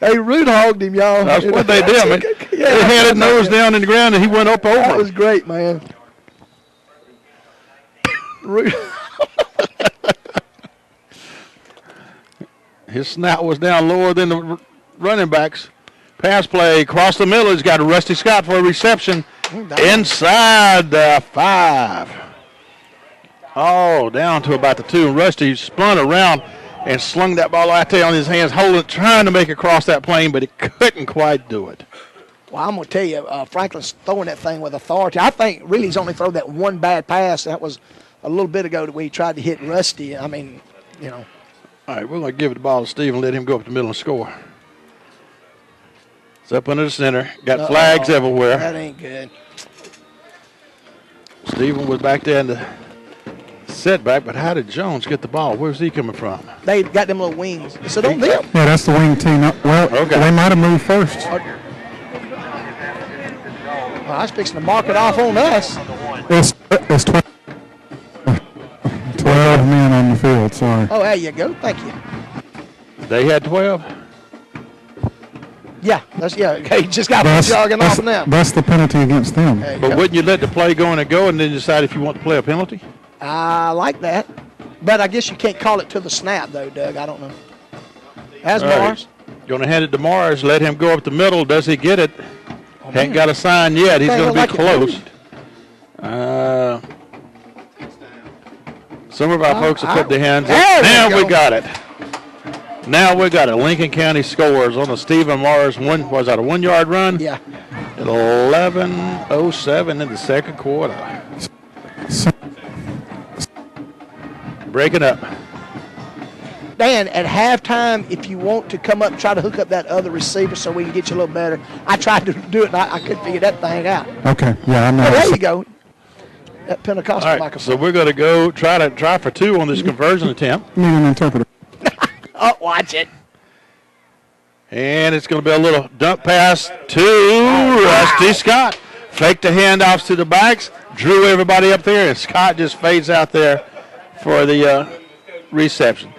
They root hogged him, y'all. That's what they did, man. Yeah, they had his nose down in the ground, and he went up over. That was great, man. His snout was down lower than the running backs. Pass play across the middle. He's got a Rusty Scott for a reception inside the 5. Oh, down to about the 2. And Rusty spun around and slung that ball out there on his hands, holding it, trying to make it across that plane, but he couldn't quite do it. Well, I'm going to tell you, Franklin's throwing that thing with authority. I think really he's only thrown that one bad pass. That was a little bit ago that we tried to hit Rusty. I mean, you know. All right, we're going to give the ball to Steve and let him go up the middle and score. It's up under the center. Got flags everywhere. That ain't good. Steven was back there in the setback, but how did Jones get the ball? Where's he coming from? They got them little wings. So don't them. Yeah, that's the wing team. Well, okay. They might have moved first. Well, I was fixing to mark it off on us. It's 12 men on the field, sorry. Oh, there you go. Thank you. They had 12? Yeah, okay, just got jogging off now. That's the penalty against them. But wouldn't you let the play go and then decide if you want to play a penalty? I like that. But I guess you can't call it to the snap, though, Doug. I don't know. As Mars. Going to hand it to Mars. Let him go up the middle. Does he get it? Ain't got a sign yet. He's going to be close. Some of our folks have put their hands up. Now we got it. Now we got it. Lincoln County scores on a Stephen Mars a 1-yard run? Yeah. At 11:07 in the second quarter. Breaking up. Dan, at halftime, if you want to come up, try to hook up that other receiver so we can get you a little better. I tried to do it, and I couldn't figure that thing out. Okay, yeah, I know. Oh, there you go. That Pentecostal microphone. So we're going to go try for 2 on this conversion attempt. Need an interpreter. Oh, watch it. And it's going to be a little dump pass to Rusty Scott. Fake the handoffs to the backs. Drew everybody up there, and Scott just fades out there for the reception.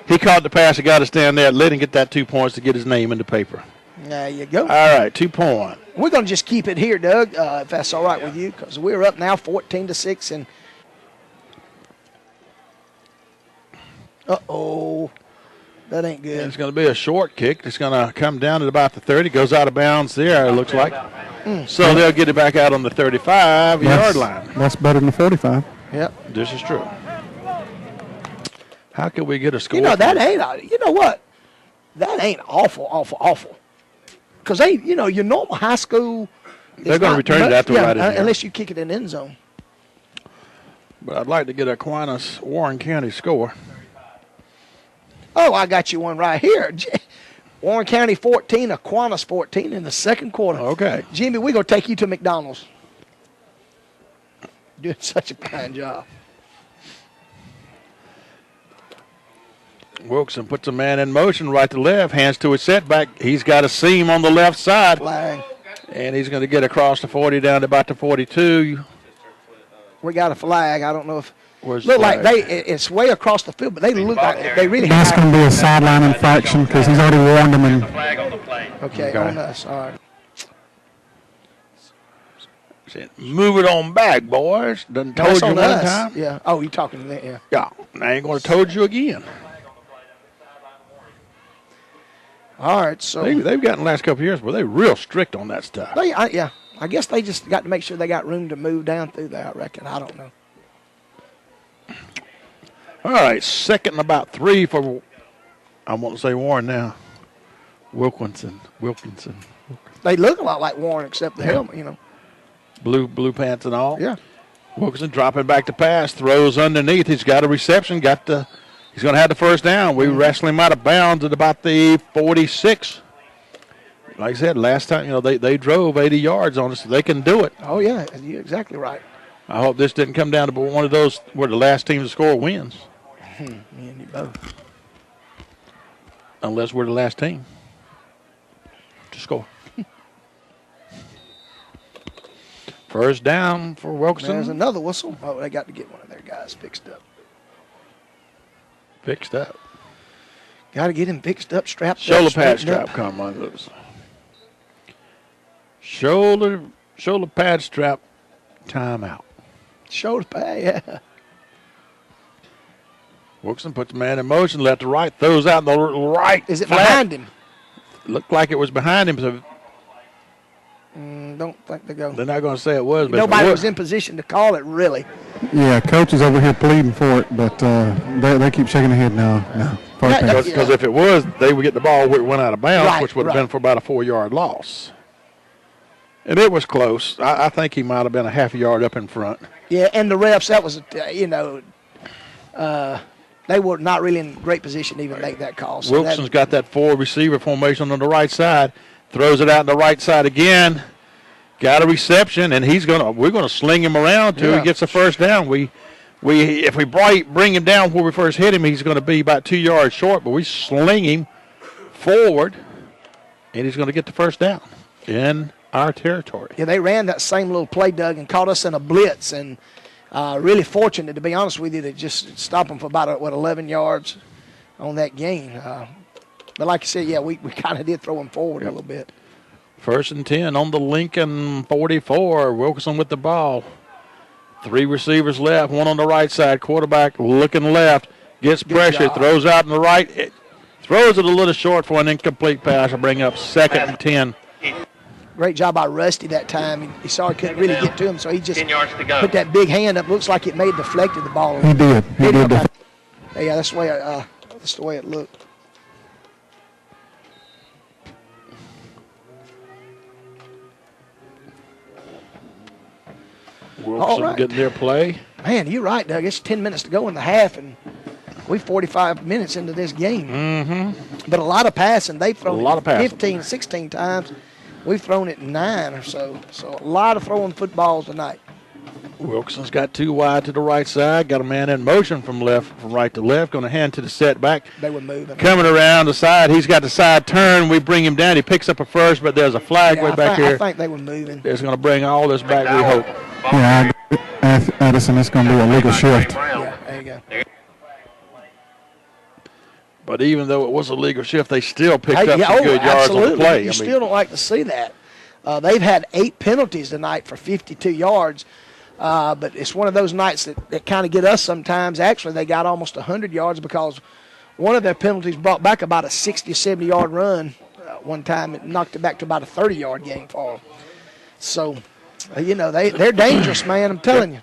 He caught the pass and got us down there. Let him get that 2 points to get his name in the paper. There you go. All right, 2 point. We're going to just keep it here, Doug, if that's all right with you, because we're up now 14-6. And uh-oh. That ain't good. It's going to be a short kick. It's going to come down at about the 30. Goes out of bounds there, it looks like. So they'll get it back out on the 35-yard line. That's better than the 45. Yep. This is true. How can we get a score? You know, you know what? That ain't awful. Because your normal high school. They're going to return it after right in here. Unless you kick it in the end zone. But I'd like to get Aquinas Warren County score. Oh, I got you one right here. Warren County 14, Aquinas 14 in the second quarter. Okay. Jimmy, we're going to take you to McDonald's. Doing such a fine job. Wilkinson puts a man in motion right to left, hands to his setback. He's got a seam on the left side. Flag. And he's going to get across the 40 down to about the 42. We got a flag. I don't know if. Look like it's way across the field, but they look like they really. That's going to be a sideline infraction because he's already warned them. Okay, on us. All right. Move it on back, boys. Done told you one time. Yeah. Oh, you talking to that? Yeah. Yeah. I ain't going to told you again. All right. So they've gotten the last couple of years, but they're real strict on that stuff. Yeah. I guess they just got to make sure they got room to move down through there. I reckon. I don't know. All right, second and about 3 for, I want to say Warren now. Wilkinson. They look a lot like Warren except the helmet, Blue pants and all. Yeah. Wilkinson dropping back to pass, throws underneath. He's got a reception, he's going to have the first down. We wrestle him out of bounds at about the 46. Like I said, last time, they drove 80 yards on us, so they can do it. Oh, yeah, you're exactly right. I hope this didn't come down to one of those where the last team to score wins. Me and you both. unless we're the last team to score. First down for Wilkinson. There's another whistle. Oh, they got to get one of their guys fixed up. Fixed up. Got to get him fixed up, strapped Shoulder up. pad straightened strap up. come on those. Shoulder pad strap timeout. Shoulder pad, yeah. Wilkinson puts the man in motion, left to right, throws out in the right. Is it flat. behind him? Looked like it was behind him, so Don't think they go. they're not going to say it was. But Nobody if it was in position to call it, really. Yeah, coach is over here pleading for it, but they keep shaking their head no. First down. Because if it was, they would get the ball where it went out of bounds, Right, which would have right. been for about a 4-yard loss. And it was close. I think he might have been a half a yard up in front. Yeah, and the refs, that was, they were not really in great position to even make that call. So Wilkinson's got that 4-receiver formation on the right side, throws it out on the right side again, got a reception, and we're gonna sling him around till he gets the first down. If we bring him down where we first hit him, he's going to be about 2 yards short, but we sling him forward, and he's going to get the first down in our territory. Yeah, they ran that same little play, Doug, and caught us in a blitz, and really fortunate, to be honest with you, to just stop them for about, 11 yards on that gain. But like you said, yeah, we kind of did throw him forward a little bit. 1st and 10 on the Lincoln 44. Wilkinson with the ball. 3 receivers left, one on the right side. Quarterback looking left, gets pressure, throws out in the right. Throws it a little short for an incomplete pass. I'll bring up 2nd and 10. Great job by Rusty that time. He saw he couldn't really get to him, so he just put that big hand up. Looks like it may have deflected the ball. He did. He did. Okay. Yeah, that's the way it looked. Wilkinson getting their play. Man, you're right, Doug. It's 10 minutes to go in the half, and we're 45 minutes into this game. Mm-hmm. But a lot of passing. They've thrown A lot of passing. 15, 16 times. We've thrown it 9 or so. So a lot of throwing footballs tonight. Wilkinson's got 2 wide to the right side. Got a man in motion from right to left. Going to hand to the setback. They were moving. Coming around the side. He's got the side turn. We bring him down. He picks up a first, but there's a flag way back here. I think they were moving. It's going to bring all this back, we hope. Yeah, Addison, it's going to be a legal shift. Yeah, there you go. But even though it was a legal shift, they still picked up Yeah, some good yards absolutely. on the play. You still don't like to see that. They've had 8 penalties tonight for 52 yards. But it's one of those nights that kind of get us sometimes. Actually, they got almost 100 yards because one of their penalties brought back about a 60, 70-yard run one time. It knocked it back to about a 30-yard gain for them. So, they're dangerous, man. I'm telling you.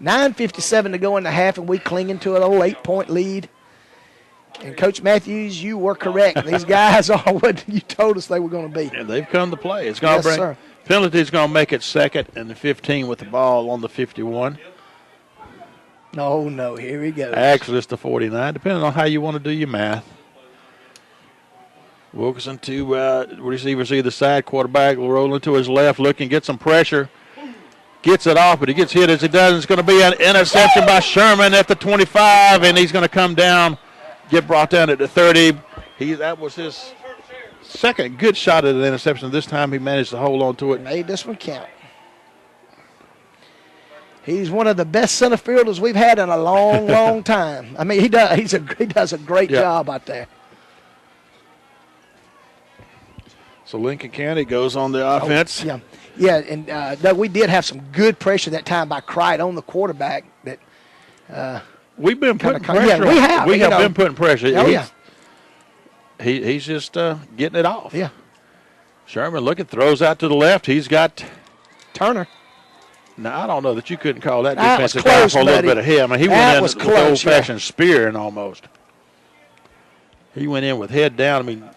9:57 to go in the half, and we clinging to an old 8-point lead. And, Coach Matthews, you were correct. These guys are what you told us they were going to be. And they've come to play. It's going to bring sir. penalty is going to make it 2nd and 15 with the ball on the 51. No, here we go. Actually, it's the 49, depending on how you want to do your math. Wilkinson, 2 receivers either side. Quarterback will roll into his left, looking, get some pressure. Gets it off, but he gets hit as he does. It's going to be an interception by Sherman at the 25, and he's going to come down, get brought down at the 30. That was his second good shot at an interception. This time he managed to hold on to it. Made this one count. He's one of the best center fielders we've had in a long, long time. I mean, he does a great job out there. So Lincoln County goes on the offense. Yeah, and Doug, we did have some good pressure that time by Crichton on the quarterback. We've been putting pressure. Yeah, we have. We have been putting pressure. Oh, yeah. He's just getting it off. Yeah. Sherman throws out to the left. He's got Turner. Now, I don't know that you couldn't call that That was defensive guy close, for a little buddy. bit ahead. I mean, he That went in was with close, old-fashioned spearing almost. He went in with head down. I mean,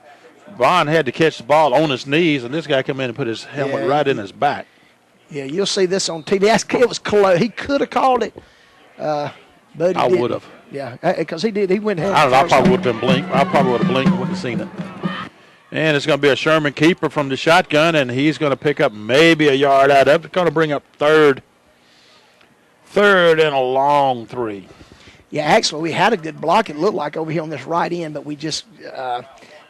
Vaughn had to catch the ball on his knees, and this guy come in and put his helmet right in his back. Yeah, you'll see this on TV. It was close. He could have called it, but he didn't. I would have. Yeah, because he did. He went ahead. I don't know. I probably would have been blinked. I probably would have blinked and wouldn't have seen it. And it's going to be a Sherman keeper from the shotgun, and he's going to pick up maybe a yard out of it. It's going to bring up third and a long 3. Yeah, actually, we had a good block, it looked like, over here on this right end, but we just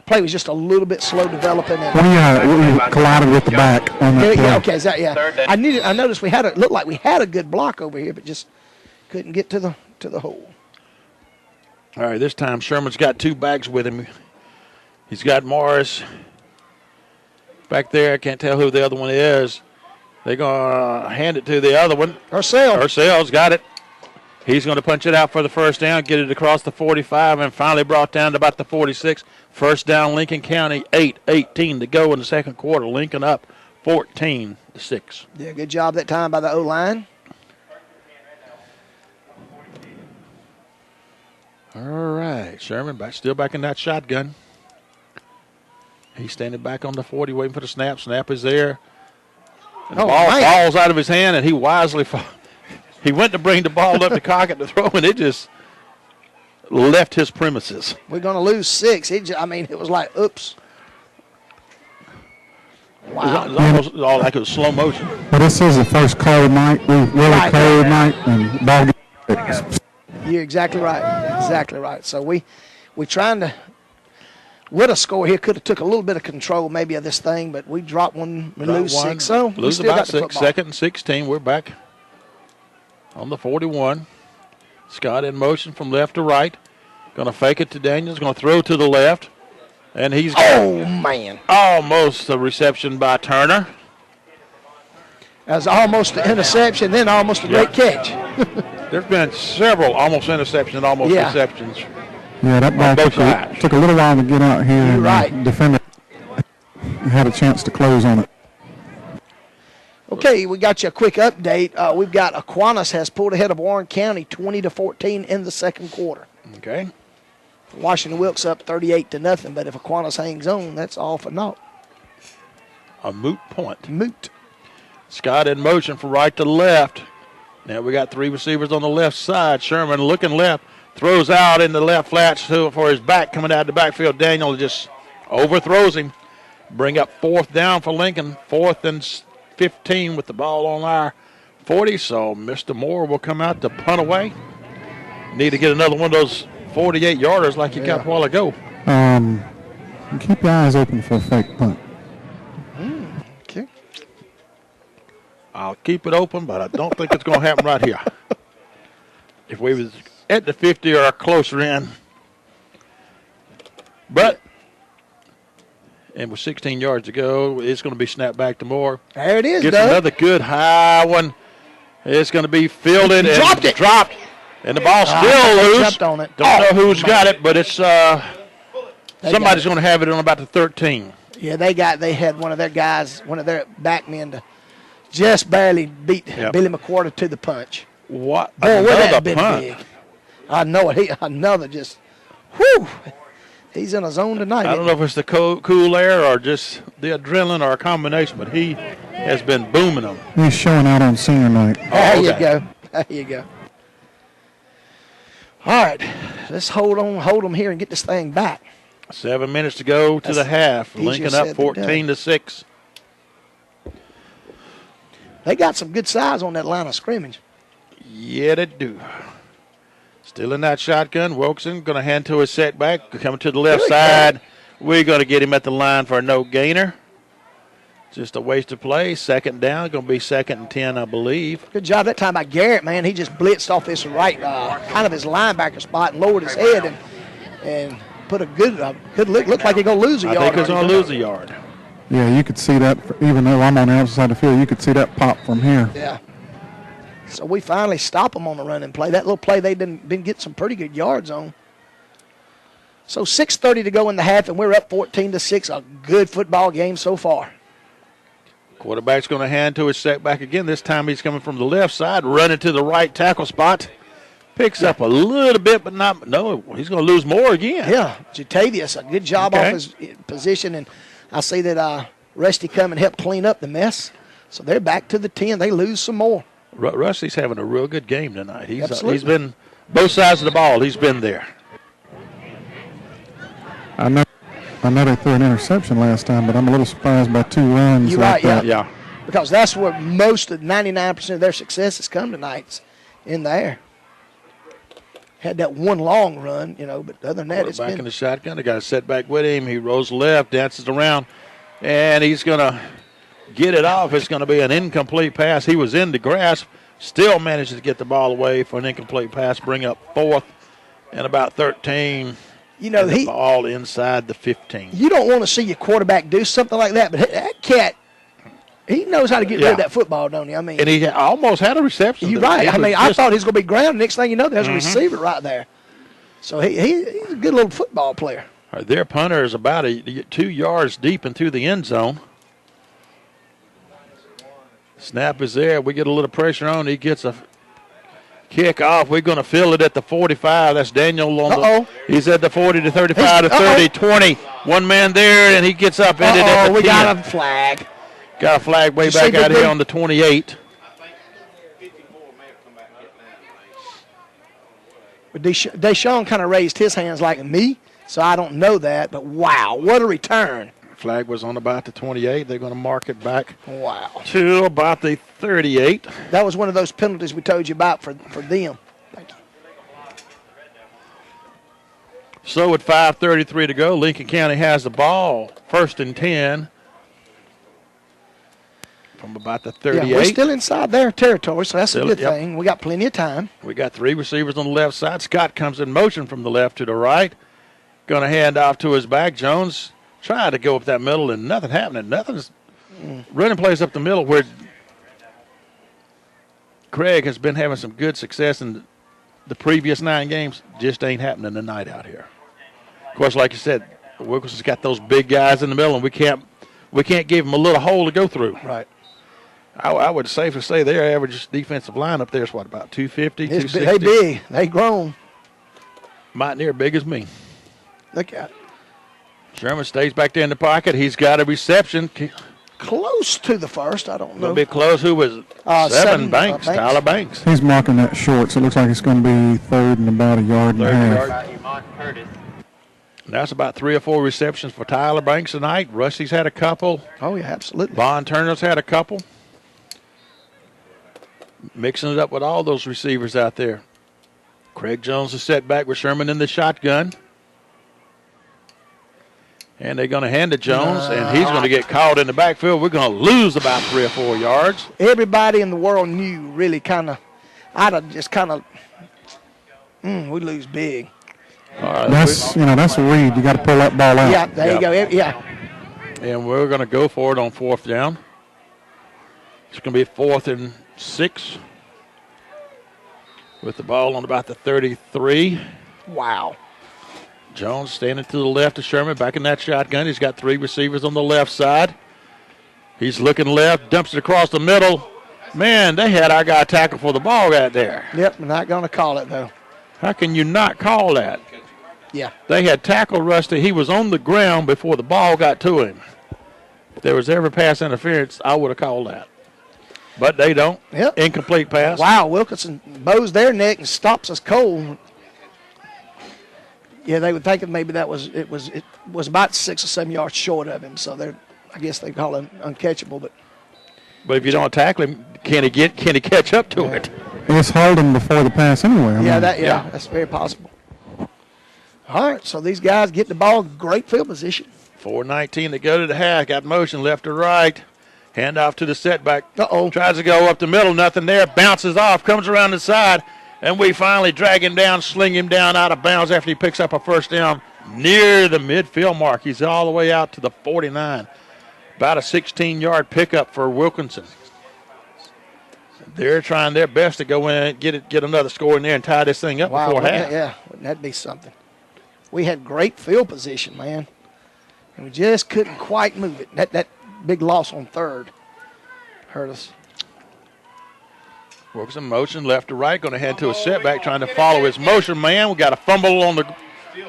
play was just a little bit slow developing. And We collided with the back on that play. yeah, okay, is that, yeah. I noticed it looked like we had a good block over here, but just couldn't get to the hole. All right, this time Sherman's got 2 backs with him. He's got Morris back there. I can't tell who the other one is. They're going to hand it to the other one. Ursel's got it. He's going to punch it out for the first down, get it across the 45, and finally brought down to about the 46. First down, Lincoln County, 8:18 to go in the second quarter. Lincoln up 14-6. Yeah, good job that time by the O-line. All right, Sherman still back in that shotgun. He's standing back on the 40, waiting for the snap. Snap is there. And the ball falls out of his hand, and he wisely he went to bring the ball up to cock it to throw, and it just left his premises. We're going to lose 6. It was like, oops. Wow. It was almost all like it was slow motion. Well, this is the first cold night. Really cold night, and ball gets. You're exactly right. Exactly right. So we trying to, with a score here, could have took a little bit of control maybe of this thing, but we dropped one, we lose 6. So we lose still about got the 6. football. 2nd and 16. We're back on the 41. Scott in motion from left to right. Going to fake it to Daniels. Going to throw to the left. And he's got man. Almost a reception by Turner. That was almost an interception, then almost a great catch. There's been several almost interceptions, almost receptions. Yeah, that ball took a little while to get out here. You're right. The defender had a chance to close on it. Okay, we got you a quick update. We've got Aquinas has pulled ahead of Warren County 20-14 in the second quarter. Okay. Washington Wilkes up 38-0, but if Aquinas hangs on, that's all for naught. A moot point. Moot. Scott in motion from right to left. Now we got 3 receivers on the left side. Sherman looking left, throws out in the left flats for his back coming out of the backfield. Daniel just overthrows him. Bring up 4th down for Lincoln. 4th and 15 with the ball on our 40. So Mr. Moore will come out to punt away. Need to get another one of those 48-yarders like you got a while ago. Keep your eyes open for a fake punt. Okay. I'll keep it open, but I don't think it's going to happen right here. If we was at the 50 or closer in. But, and with 16 yards to go, it's going to be snapped back to Moore. There it is, Gets Doug. another good high one. It's going to be fielded and dropped. And the ball's still loose. Jumped on it. Don't know who's got it, but it's somebody's going to have it on about the 13. Yeah, they had one of their guys, one of their backmen to just barely beat Billy McWhorter to the punch. What? Boy, would that Another have been punt. big. I know it. Another just, whew. He's in a zone tonight. I don't know if it's the cool air or just the adrenaline or a combination, but he has been booming them. He's showing out on senior night. There you go. There you go. All right, let's hold them here and get this thing back. 7 minutes to go to the half. easier Lincoln up said than done. 14-6. They got some good size on that line of scrimmage. Yeah, they do. Still in that shotgun. Wilkinson going to hand to his setback. Coming to the left side. We're going to get him at the line for a no gainer. Just a waste of play. Second down. Going to be 2nd and 10, I believe. Good job that time by Garrett, man. He just blitzed off this right, kind of his linebacker spot and lowered his head and put a good look. Looked like he's going to lose a yard. I think he's going to lose a yard. Yeah, you could see that. Even though I'm on the outside of the field, you could see that pop from here. Yeah. So we finally stop them on the running play. That little play they've been getting some pretty good yards on. So 6:30 to go in the half, and we're up 14-6. A good football game so far. Quarterback's going to hand to his setback again. This time he's coming from the left side, running to the right tackle spot. Picks up a little bit, but no, he's going to lose more again. Yeah, Jatavius, a good job off his position, and I see that Rusty come and help clean up the mess. So they're back to the 10. They lose some more. Rusty's having a real good game tonight. Absolutely. He's been both sides of the ball. He's been there. I know they threw an interception last time, but I'm a little surprised by 2 runs. You're like right, that. Yeah. Because that's where most of 99% of their success has come tonight, in the air. had that one long run, but other than that, it's back been. in the shotgun. They got a setback with him. He rolls left, dances around, and he's going to get it off. It's going to be an incomplete pass. He was in the grasp, still manages to get the ball away for an incomplete pass, bring up 4th and about 13. The ball inside the 15. You don't want to see your quarterback do something like that, but that cat, he knows how to get rid of that football, don't he? I mean, and he almost had a reception. You're right. I mean, I thought he was going to be grounded. Next thing you know, there's a receiver right there. So he's a good little football player. Their punter is about 2 yards deep into the end zone. Snap is there. We get a little pressure on. He gets a kick off. We're going to fill it at the 45. That's Daniel on he's at the 40 to 35 to 30, 20. One man there, and he gets up. Ended at the 10. We got a flag. Got a flag way back out here on the 28. But Deshaun kind of raised his hands like me, so I don't know that. But, wow, what a return. Flag was on about the 28. They're going to mark it back to about the 38. That was one of those penalties we told you about for them. Thank you. So with 5:33 to go, Lincoln County has the ball. 1st and 10 from about the 38. Yeah, we're still inside their territory, so that's a good thing. We got plenty of time. We got 3 receivers on the left side. Scott comes in motion from the left to the right. Going to hand off to his back. Jones trying to go up that middle, and nothing happening. Nothing's running plays up the middle where Craig has been having some good success in the previous 9 games. Just ain't happening tonight out here. Of course, like you said, Wilkinson's got those big guys in the middle, and we can't give them a little hole to go through. Right. I would safely say their average defensive line up there is, about 250, 260? They big. They grown. Might near big as me. Look at it. Sherman stays back there in the pocket. He's got a reception. Close to the first. I don't know. A little bit close. Who was it? 7 Banks. Tyler Banks. He's marking that short, so it looks like it's going to be 3rd and about a yard and a half. That's about 3 or 4 receptions for Tyler Banks tonight. Rusty's had a couple. Oh, yeah, absolutely. Vaughn Turner's had a couple. Mixing it up with all those receivers out there. Craig Jones is set back with Sherman in the shotgun. And they're going to hand it Jones, and he's going to get caught in the backfield. We're going to lose about 3 or 4 yards. Everybody in the world knew really kind of, I'd have just kind of, we lose big. All right, that's a read. You got to pull that ball out. Yeah, there you go. Yeah. And we're going to go for it on 4th down. It's going to be 4th and 6 with the ball on about the 33. Wow. Jones standing to the left of Sherman, back in that shotgun. He's got 3 receivers on the left side. He's looking left, dumps it across the middle. Man, they had our guy tackle for the ball right there. Yep, not going to call it, though. How can you not call that? Yeah. They had tackled Rusty. He was on the ground before the ball got to him. If there was ever pass interference, I would have called that. But they don't. Yep. Incomplete pass. Wow, Wilkinson bows their neck and stops us cold. Yeah, they would think that maybe it was about 6 or 7 yards short of him, so I guess they call him uncatchable. But if you don't tackle him, can he catch up to it? It's holding before the pass anyway. That's very possible. All right, so these guys get the ball, great field position. 4:19 to go to the half. Got motion left to right. Hand off to the setback. Uh-oh. Tries to go up the middle. Nothing there. Bounces off. Comes around the side. And we finally drag him down, sling him down out of bounds after he picks up a first down near the midfield mark. He's all the way out to the 49. About a 16-yard pickup for Wilkinson. They're trying their best to go in and get another score in there and tie this thing up before half. Yeah, wouldn't that be something? We had great field position, man. And we just couldn't quite move it. That big loss on 3rd hurt us. Wilkinson motion left to right, going to head to a setback, trying to follow his motion man. We got a fumble on the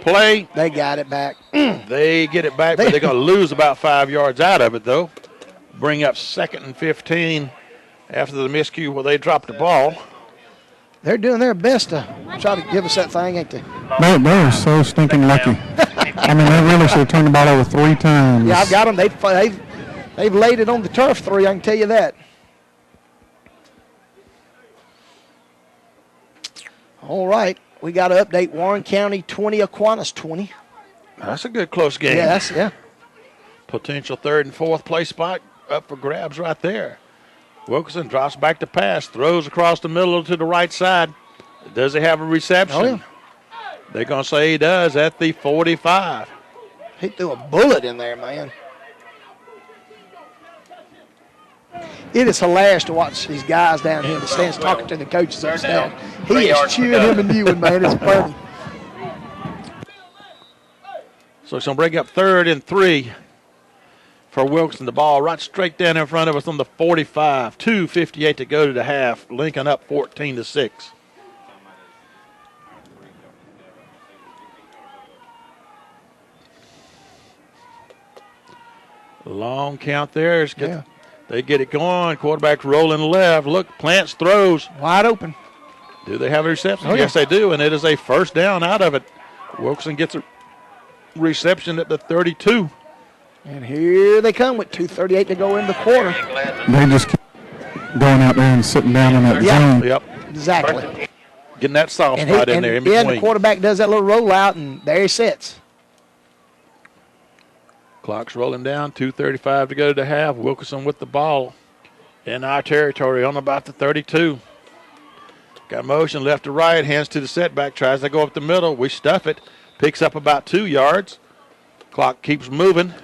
play. They got it back. They get it back, but they're going to lose about 5 yards out of it, though. Bring up 2nd and 15 after the miscue where they dropped the ball. They're doing their best to try to give us that thing, ain't they? They're so stinking lucky. I mean, they really should have turned the ball over 3 times. Yeah, I've got them. They've laid it on the turf 3, I can tell you that. All right. we got to update Warren County 20, Aquinas 20. That's a good close game. Yeah. Potential third and fourth place spot up for grabs right there. Wilkinson drops back to pass, throws across the middle to the right side. Does he have a reception? Oh, yeah. They're going to say he does at the 45. He threw a bullet in there, man. It is hilarious to watch these guys down here in the stands talking to the coaches and staff. He is cheering him and you, man. It's funny. So it's going to bring up 3rd and 3 for Wilkinson. The ball right straight down in front of us on the 45. 2:58 to go to the half. Lincoln up 14-6. Long count there. They get it going. Quarterback rolling left. Look, Plants throws. Wide open. Do they have a reception? Oh, yes, they do, and it is a first down out of it. Wilkinson gets a reception at the 32. And here they come with 2:38 to go in the quarter. They just keep going out there and sitting down in that zone. Yep. Exactly. Getting that soft spot in there in and between. the quarterback does that little rollout, and there he sits. Clock's rolling down. 2:35 to go to the half. Wilkinson with the ball in our territory on about the 32. Got motion left to right. Hands to the setback. Tries to go up the middle. We stuff it. Picks up about 2 yards. Clock keeps moving.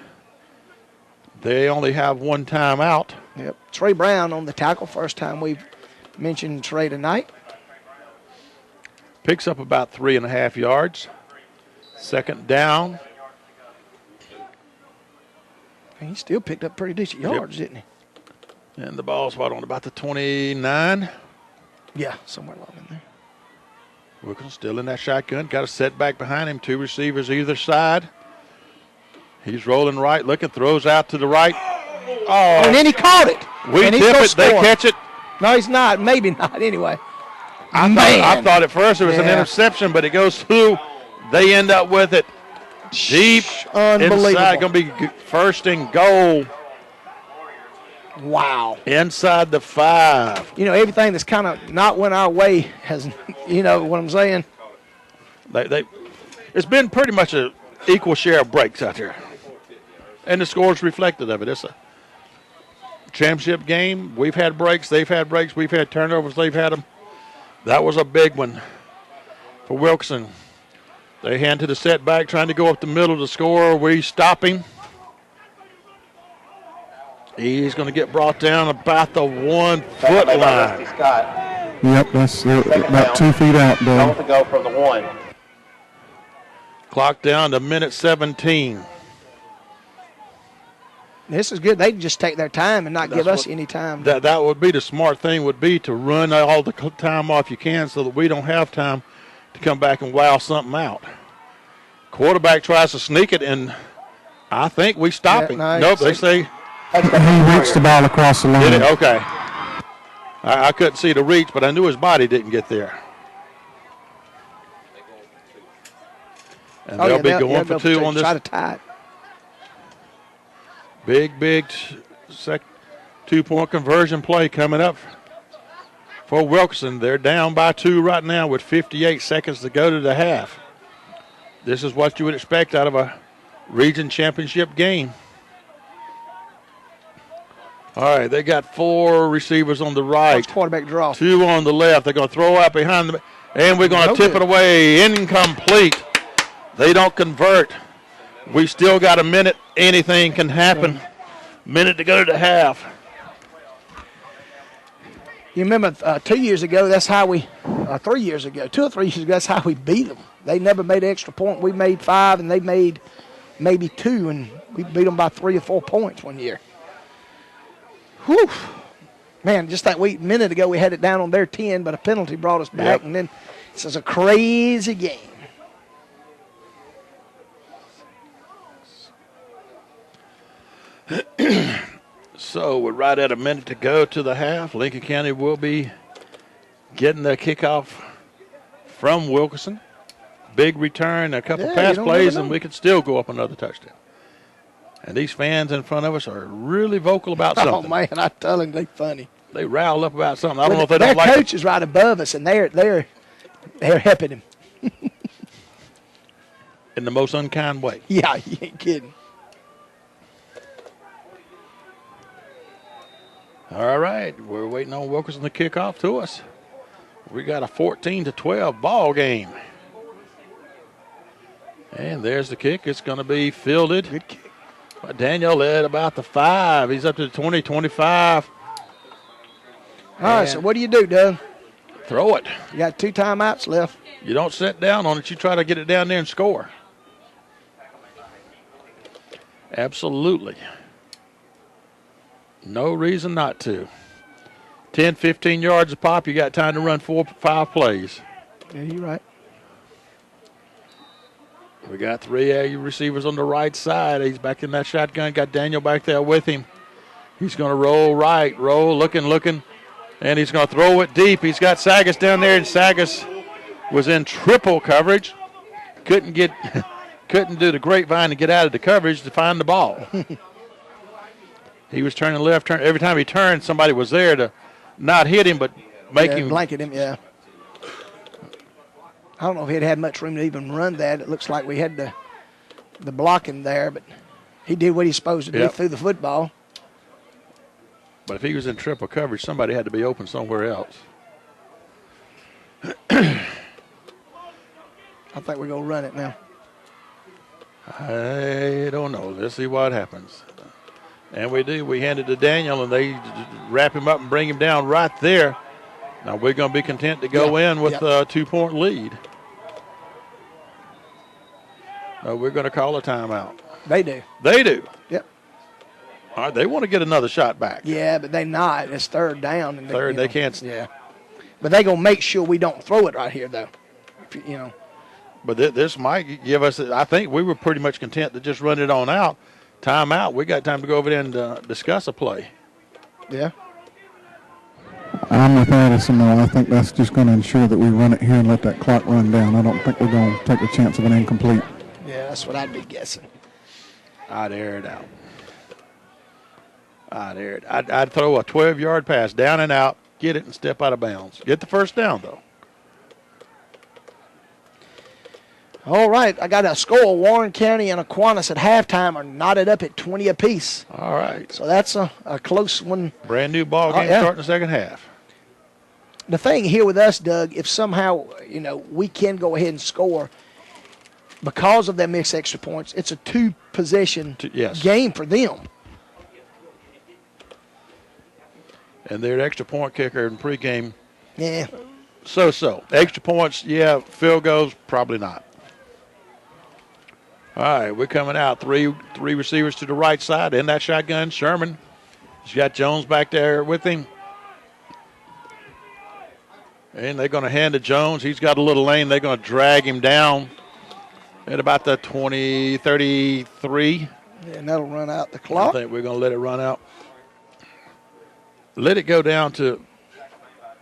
They only have one timeout. Yep. Trey Brown on the tackle. First time we've mentioned Trey tonight. Picks up about 3.5 yards. Second down. He still picked up pretty decent yards, didn't he? And the ball's on about the 29. Yeah, somewhere along in there. Wilkinson still in that shotgun. Got a setback behind him. 2 receivers either side. He's rolling right, looking, throws out to the right. Oh, and then he caught it. We and tip it, they catch it. No, he's not. Maybe not. Anyway. I thought at first it was an interception, but it goes through. They end up with it deep inside. Going to be first and goal. Wow. Inside the 5. You know, everything that's kind of not went our way has, you know what I'm saying? It's been pretty much an equal share of breaks out there. And the score's reflected of it. It's a championship game. We've had breaks. They've had breaks. We've had turnovers. They've had them. That was a big one for Wilkinson. They hand to the setback, trying to go up the middle to score. We stop him. He's going to get brought down about the 1 foot line. Yep, that's about 2 feet out there. I want to go from the 1. Clock down to minute 17. This is good. They just take their time and not give us any time. That would be the smart thing, would be to run all the time off you can so that we don't have time to come back and wow something out. Quarterback tries to sneak it, and I think we stop him. No, nope, they say. He reached the ball across the line. Did it? Okay. I couldn't see the reach, but I knew his body didn't get there. And they'll be going for 2 on this. Try to tie it. Big 2-point conversion play coming up for Wilkinson. They're down by 2 right now with 58 seconds to go to the half. This is what you would expect out of a region championship game. All right, they got 4 receivers on the right. Quarterback draw. 2 on the left. They're going to throw out behind them, and we're going to tip it away. Incomplete. They don't convert. We still got a minute. Anything can happen. Minute to go to the half. You remember 2 years ago, that's how we, 3 years ago, 2 or 3 years ago, that's how we beat them. They never made an extra point. We made 5, and they made maybe 2, and we beat them by 3 or 4 points one year. Whew. Man, just that minute ago, we had it down on their 10, but a penalty brought us back, and then this is a crazy game. So we're right at a minute to go to the half. Lincoln County will be getting the kickoff from Wilkinson. Big return, a couple pass plays, and we could still go up another touchdown. And these fans in front of us are really vocal about something. Oh, man, I tell them they funny. They rile up about something. I don't know if they don't like it. Their coach is right above us, and they're helping him. In the most unkind way. Yeah, you ain't kidding. All right, we're waiting on Wilkinson to kick off to us. We got a 14-12 ball game. And there's the kick. It's going to be fielded. Good kick. Daniel led about the 5. He's up to the 20, 25. All right, so what do you do, Doug? Throw it. You got 2 timeouts left. You don't sit down on it. You try to get it down there and score. Absolutely. No reason not to. 10, 15 yards a pop. You got time to run 4, 5 plays. Yeah, you're right. We got 3 receivers on the right side. He's back in that shotgun. Got Daniel back there with him. He's going to roll right, looking. And he's going to throw it deep. He's got Sagas down there, and Sagas was in triple coverage. Couldn't do the grapevine to get out of the coverage to find the ball. He was turning left. Every time he turned, somebody was there to not hit him, but make him. Blanket him, yeah. I don't know if he'd had much room to even run that. It looks like we had the blocking there, but he did what he's supposed to do through the football. But if he was in triple coverage, somebody had to be open somewhere else. I think we're going to run it now. I don't know. Let's see what happens. And we do. We hand it to Daniel, and they wrap him up and bring him down right there. Now we're going to be content to go in with a 2-point lead. No, we're going to call a timeout. They do. They do. Yep. All right, they want to get another shot back. Yeah, but they not. It's 3rd down. And they can't. Yeah. But they're going to make sure we don't throw it right here, though. But this might give us, I think we were pretty much content to just run it on out. Timeout. We got time to go over there and discuss a play. Yeah. I'm with Addison, though. I think that's just going to ensure that we run it here and let that clock run down. I don't think we're going to take a chance of an incomplete. Yeah, that's what I'd be guessing. I'd air it out. I'd throw a 12-yard pass down and out, get it, and step out of bounds. Get the first down, though. All right, I got a score. Warren County and Aquinas at halftime are knotted up at 20 apiece. All right. So that's a close one. Brand new ball game starting the second half. The thing here with us, Doug, if somehow, we can go ahead and score because of them mixed extra points, it's a 2-possession game for them. And their extra point kicker in pregame. Yeah. So. Extra points, field goals, probably not. All right, we're coming out. Three receivers to the right side in that shotgun. Sherman. He's got Jones back there with him. And they're going to hand to Jones. He's got a little lane. They're going to drag him down at about the 20, 33. And that'll run out the clock. I think we're going to let it run out. Let it go down to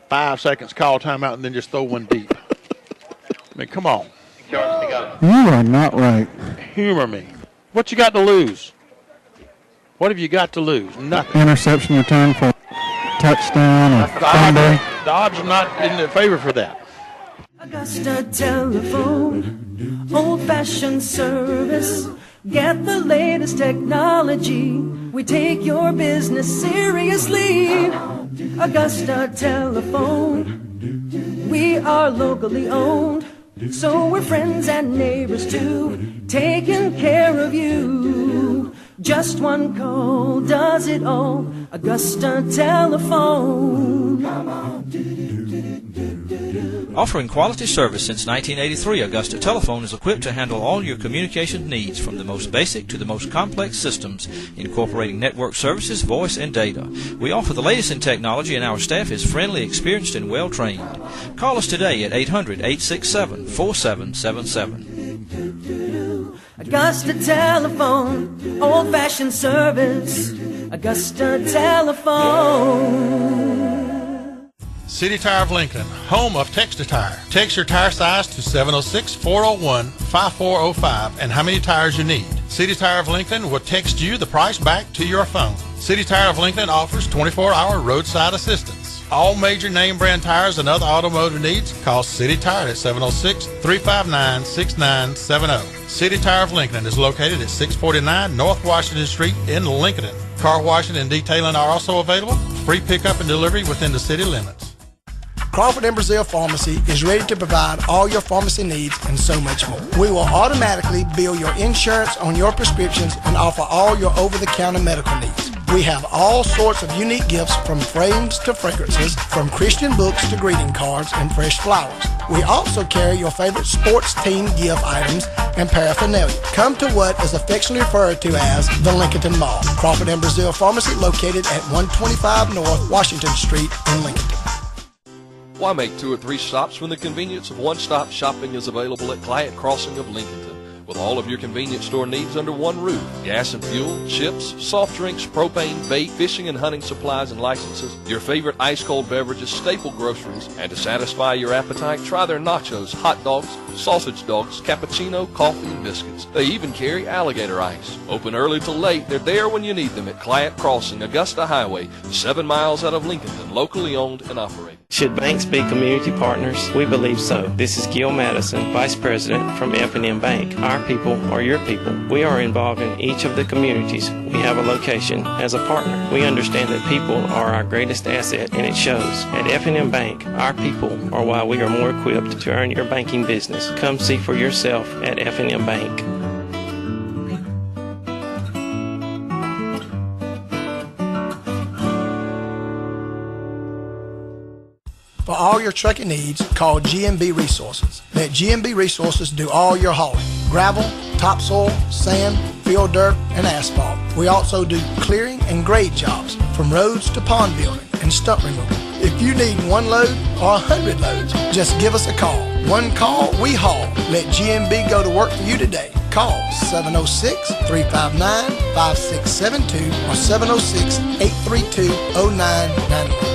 5 seconds, call timeout, and then just throw one deep. I mean, come on. You are not right. Humor me. What you got to lose? What have you got to lose? Nothing. Interception return for touchdown or fumble. The odds are not in their favor for that. Augusta Telephone, old-fashioned service. Get the latest technology. We take your business seriously. Augusta Telephone, we are locally owned. So we're friends and neighbors too, taking care of you. Just one call does it all. Augusta Telephone. Offering quality service since 1983, Augusta Telephone is equipped to handle all your communication needs, from the most basic to the most complex systems, incorporating network services, voice, and data. We offer the latest in technology, and our staff is friendly, experienced, and well-trained. Call us today at 800-867-4777. Augusta Telephone, old-fashioned service. Augusta Telephone. City Tire of Lincoln, home of Text-A-Tire. Text your tire size to 706-401-5405 and how many tires you need. City Tire of Lincoln will text you the price back to your phone. City Tire of Lincoln offers 24-hour roadside assistance. all major name brand tires and other automotive needs, call City Tire at 706-359-6970. City Tire of Lincoln is located at 649 North Washington Street in Lincoln. Car washing and detailing are also available. Free pickup and delivery within the city limits. Crawford and Brazil Pharmacy is ready to provide all your pharmacy needs and so much more. We will automatically bill your insurance on your prescriptions and offer all your over-the-counter medical needs. We have all sorts of unique gifts from frames to fragrances, from Christian books to greeting cards and fresh flowers. We also carry your favorite sports team gift items and paraphernalia. Come to what is affectionately referred to as the Lincoln Mall. Crawford and Brazil Pharmacy located at 125 North Washington Street in Lincoln. Why make 2 or 3 stops when the convenience of one-stop shopping is available at Client Crossing of Lincolnton? With all of your convenience store needs under one roof, gas and fuel, chips, soft drinks, propane, bait, fishing and hunting supplies and licenses, your favorite ice-cold beverages, staple groceries, and to satisfy your appetite, try their nachos, hot dogs, sausage dogs, cappuccino, coffee, and biscuits. They even carry alligator ice. Open early till late, they're there when you need them at Client Crossing, Augusta Highway, 7 miles out of Lincolnton, locally owned and operated. Should banks be community partners? We believe so. This is Gil Madison, Vice President from F&M Bank. Our people are your people. We are involved in each of the communities. We have a location as a partner. We understand that people are our greatest asset, and it shows. At F&M Bank, our people are why we are more equipped to earn your banking business. Come see for yourself at F&M Bank. For all your trucking needs, call G&B Resources. Let G&B Resources do all your hauling. Gravel, topsoil, sand, field dirt, and asphalt. We also do clearing and grade jobs, from roads to pond building and stump removal. If you need 1 load or 100 loads, just give us a call. 1 call, we haul. Let G&B go to work for you today. Call 706-359-5672 or 706-832-0991.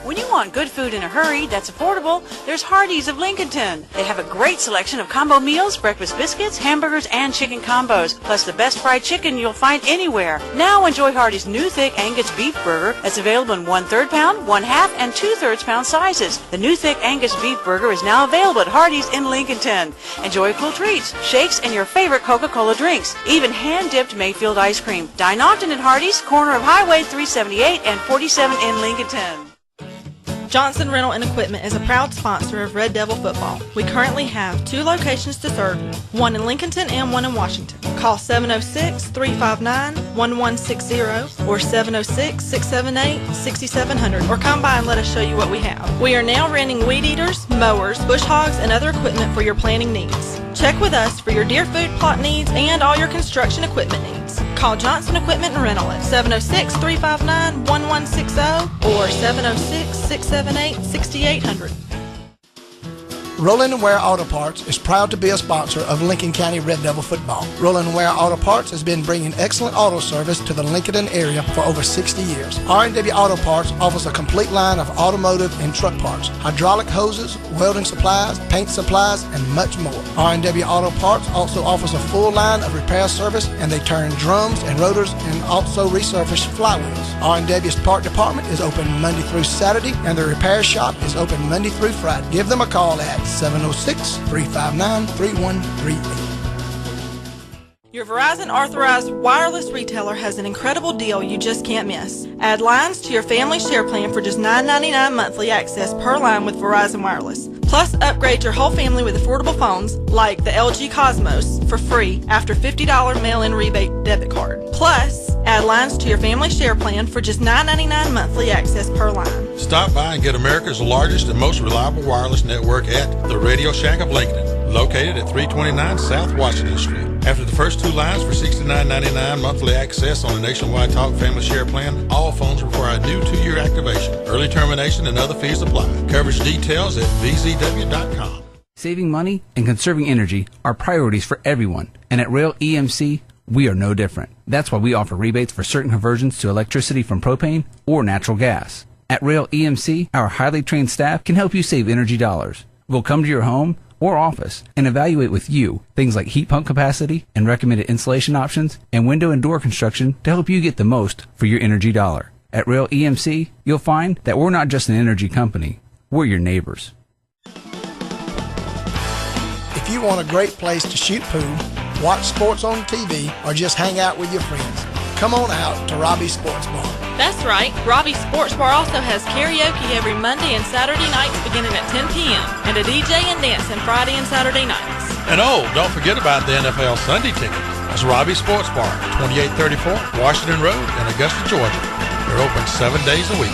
When you want good food in a hurry that's affordable, there's Hardee's of Lincolnton. They have a great selection of combo meals, breakfast biscuits, hamburgers, and chicken combos, plus the best fried chicken you'll find anywhere. Now enjoy Hardee's new thick Angus beef burger that's available in 1/3 pound, 1/2, and 2/3 pound sizes. The new thick Angus beef burger is now available at Hardee's in Lincolnton. Enjoy cool treats, shakes, and your favorite Coca-Cola drinks, even hand-dipped Mayfield ice cream. Dine often at Hardee's, corner of Highway 378 and 47 in Lincolnton. Johnson Rental and Equipment is a proud sponsor of Red Devil football. We currently have 2 locations to serve you, one in Lincolnton and one in Washington. Call 706-359-1160 or 706-678-6700 or come by and let us show you what we have. We are now renting weed eaters, mowers, bush hogs, and other equipment for your planting needs. Check with us for your deer food plot needs and all your construction equipment needs. Call Johnson Equipment and Rental at 706-359-1160 or 706-678-6800. Roland & Ware Auto Parts is proud to be a sponsor of Lincoln County Red Devil football. Roland & Ware Auto Parts has been bringing excellent auto service to the Lincoln area for over 60 years. R&W Auto Parts offers a complete line of automotive and truck parts, hydraulic hoses, welding supplies, paint supplies, and much more. R&W Auto Parts also offers a full line of repair service, and they turn drums and rotors and also resurface flywheels. R&W's part department is open Monday through Saturday, and the repair shop is open Monday through Friday. Give them a call at 706-359-3138. Your Verizon authorized wireless retailer has an incredible deal you just can't miss. Add lines to your family share plan for just $9.99 monthly access per line with Verizon Wireless. Plus, upgrade your whole family with affordable phones like the LG Cosmos for free after $50 mail-in rebate debit card. Plus, add lines to your family share plan for just $9.99 monthly access per line. Stop by and get America's largest and most reliable wireless network at the Radio Shack of Lincoln, located at 329 South Washington Street. After the first 2 lines for $69.99 monthly access on a nationwide talk family share plan, all phones require a new 2-year activation. Early termination and other fees apply. Coverage details at vzw.com. Saving money and conserving energy are priorities for everyone, and at Rail EMC, we are no different. That's why we offer rebates for certain conversions to electricity from propane or natural gas. At Rail EMC, our highly trained staff can help you save energy dollars. We'll come to your home or office and evaluate with you things like heat pump capacity and recommended insulation options and window and door construction to help you get the most for your energy dollar. At Rail EMC, you'll find that we're not just an energy company, we're your neighbors. If you want a great place to shoot pool, watch sports on TV, or just hang out with your friends, come on out to Robbie's Sports Bar. That's right. Robbie's Sports Bar also has karaoke every Monday and Saturday nights beginning at 10 p.m. and a DJ and dancing Friday and Saturday nights. And don't forget about the NFL Sunday ticket. That's Robbie's Sports Bar, 2834 Washington Road in Augusta, Georgia. They're open 7 days a week.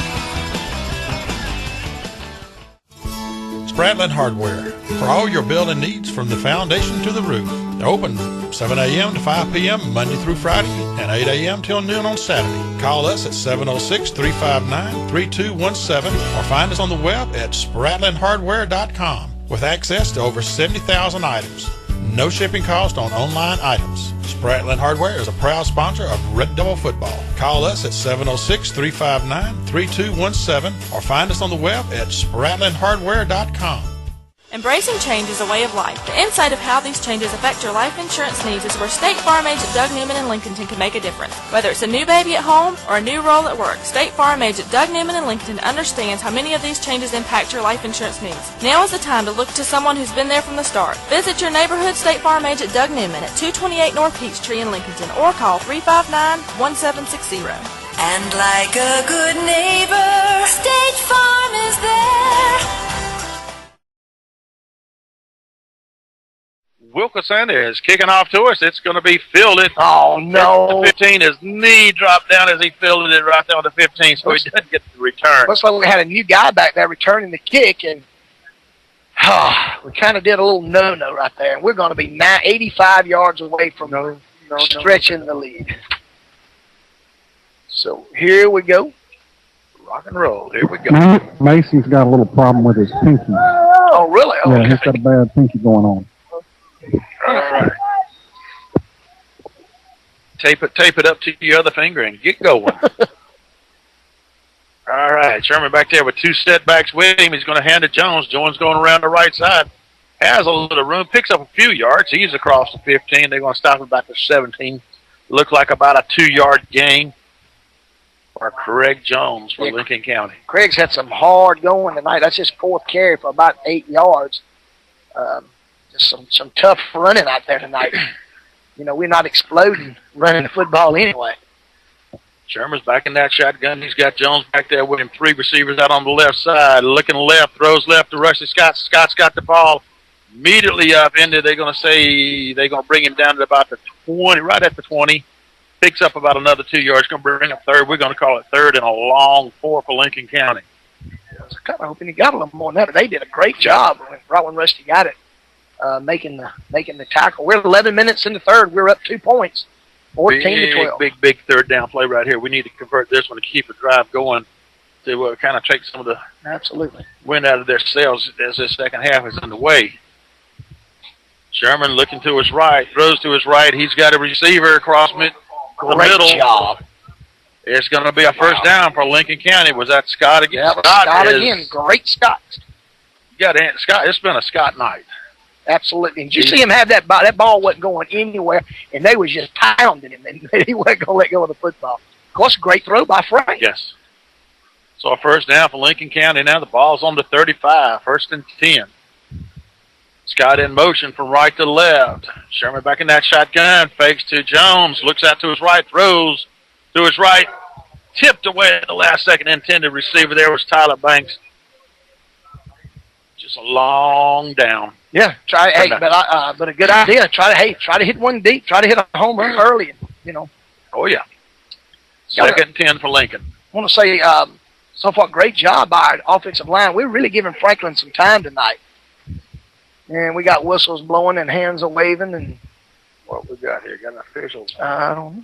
Spratland Hardware, for all your building needs from the foundation to the roof. They're open 7 a.m. to 5 p.m. Monday through Friday and 8 a.m. till noon on Saturday. Call us at 706-359-3217 or find us on the web at spratlandhardware.com with access to over 70,000 items. No shipping cost on online items. Spratland Hardware is a proud sponsor of Red Devil Football. Call us at 706-359-3217 or find us on the web at spratlandhardware.com. Embracing change is a way of life. The insight of how these changes affect your life insurance needs is where State Farm agent Doug Newman in Lincolnton can make a difference. Whether it's a new baby at home or a new role at work, State Farm agent Doug Newman in Lincolnton understands how many of these changes impact your life insurance needs. Now is the time to look to someone who's been there from the start. Visit your neighborhood State Farm agent Doug Newman at 228 North Peachtree in Lincolnton or call 359-1760. And like a good neighbor, State Farm is there. Wilkinson is kicking off to us. It's going to be fielded. Oh, no. The 15, his knee dropped down as he fielded it right there on the 15, so he didn't get the return. Looks like we had a new guy back there returning the kick, and we kind of did a little no-no right there. And we're going to be 85 yards away from stretching the lead. So here we go. Rock and roll. Here we go. Mason's got a little problem with his pinky. Oh, really? Yeah, Okay. he's got a bad pinky going on. All right. Tape it up to your other finger and get going. All right, Sherman back there with two setbacks with him. He's going to hand it to Jones. Jones going around the right side. Has a little room. Picks up a few yards. He's across the 15. They're going to stop about the 17. Look like about a 2-yard gain for Craig Jones for Lincoln County. Craig's had some hard going tonight. That's his fourth carry for about 8 yards. Just some tough running out there tonight. We're not exploding running the football anyway. Sherman's back in that shotgun. He's got Jones back there with him. 3 receivers out on the left side. Looking left, throws left to Rusty Scott. Scott's got the ball immediately up into. They're going to bring him down to about the 20, right at the 20. Picks up about another 2 yards. Going to bring up third. We're going to call it third and a long 4 for Lincoln County. I was kind of hoping he got a little more than that, but they did a great job right when Rusty got it, making the tackle. We're 11 minutes in the third. We're up 2 points, 14 to 12. Big third down play right here. We need to convert this one to keep the drive going to kind of take some of the wind out of their sails as this second half is underway. Sherman looking to his right, throws to his right. He's got a receiver across the middle. Great job. It's going to be a first down for Lincoln County. Was that Scott again? Yeah, Scott again. Great Scott. Scott. It's been a Scott night. Absolutely. And did you see him have that ball? That ball wasn't going anywhere, and they was just pounding him, and he wasn't going to let go of the football. Of course, great throw by Frank. Yes. So a first down for Lincoln County. Now the ball's on the 35, 1st and 10. Scott in motion from right to left. Sherman back in that shotgun. Fakes to Jones. Looks out to his right. Throws to his right. Tipped away at the last second. Intended receiver there was Tyler Banks. Just a long down. Yeah. But a good idea. Try to hit one deep. Try to hit a home run early. Oh yeah. 2nd and 10 for Lincoln. I want to say so far great job by our offensive line. We're really giving Franklin some time tonight. And we got whistles blowing and hands are waving. And what we got here? Got an official? I don't know.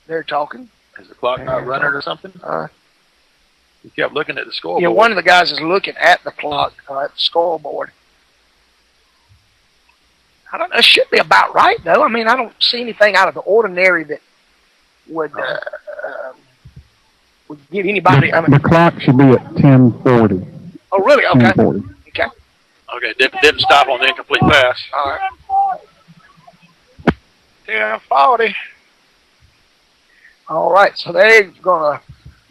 They're talking. Is the clock not running or something? He kept looking at the scoreboard. Yeah, one of the guys is looking at the clock, at the scoreboard. I don't know. It should be about right, though. I mean, I don't see anything out of the ordinary that would give anybody. The clock should be at 10:40. Oh, really? Okay. 10:40. Okay, didn't stop on the incomplete pass. All right. 10:40. All right, so they're going to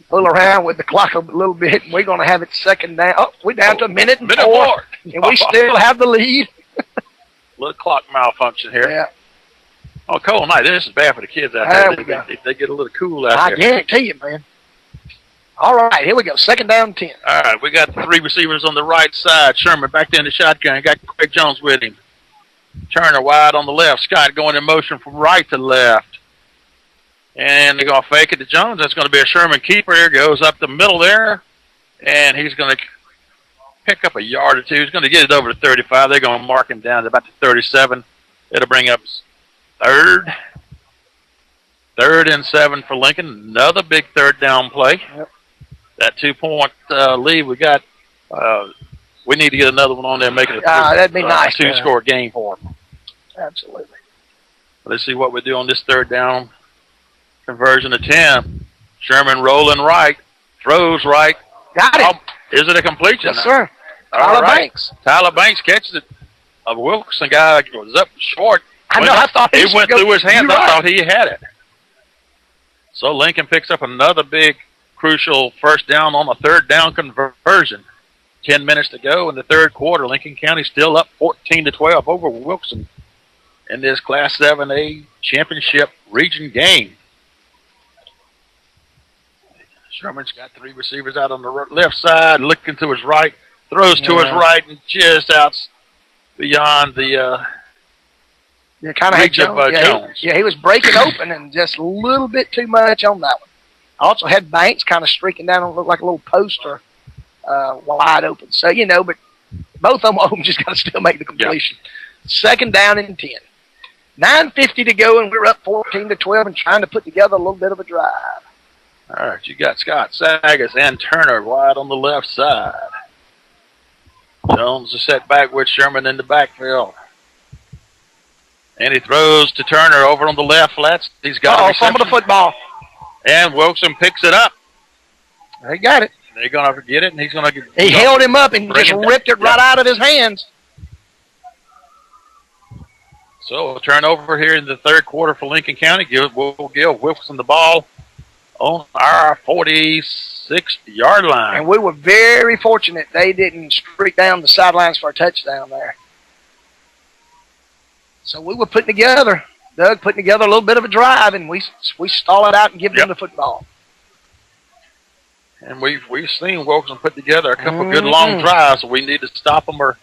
fool around with the clock a little bit, and we're going to have it second down. Oh, we're down to a minute and four, and we still have the lead. Little clock malfunction here. Yeah. Oh, cold night. This is bad for the kids out there. If they get a little cool out there. I guarantee you, man. All right, here we go. Second down, 10. All right, we got the three receivers on the right side. Sherman back there in the shotgun. Got Craig Jones with him. Turner wide on the left. Scott going in motion from right to left. And they're going to fake it to Jones. That's going to be a Sherman keeper. Here goes up the middle there. And he's going to pick up a yard or two. He's going to get it over to 35. They're going to mark him down to about the 37. It'll bring up third. 3rd and 7 for Lincoln. Another big third down play. Yep. That 2-point lead we got. We need to get another one on there, make it that'd be nice. 2-score game for them. Absolutely. Let's see what we do on this third down conversion to 10. Sherman rolling right, throws right. Got it. Is it a completion? Yes, sir. Tyler Banks. Tyler Banks catches it. A Wilkinson guy was up short. I know. I thought it went through his hands. I thought he had it. So Lincoln picks up another big, crucial first down on a third down conversion. 10 minutes to go in the third quarter. Lincoln County still up 14-12 over Wilkinson in this Class 7A championship region game. Sherman's got three receivers out on the left side, looking to his right, throws to his right, and just out beyond the kind of reach of Jones. He was breaking open and just a little bit too much on that one. Also had Banks kind of streaking down, looked like a little poster, wide open. So, but both of them just got to still make the completion. Yeah. Second down and 10. 9:50 to go, and we're up 14-12 and trying to put together a little bit of a drive. All right, you got Scott Sagas and Turner wide on the left side. Jones is set back with Sherman in the backfield. And he throws to Turner over on the left flats. He's got fumble the football. And Wilson picks it up. They got it. They're going to get it, and he's going to get He held him up and just ripped it right out of his hands. So a turnover here in the third quarter for Lincoln County. We'll give Wilson the ball on our 46-yard line. And we were very fortunate they didn't streak down the sidelines for a touchdown there. So we were putting together a little bit of a drive, and we stall it out and give them the football. And we've seen Wilkinson put together a couple good long drives, so we need to stop them or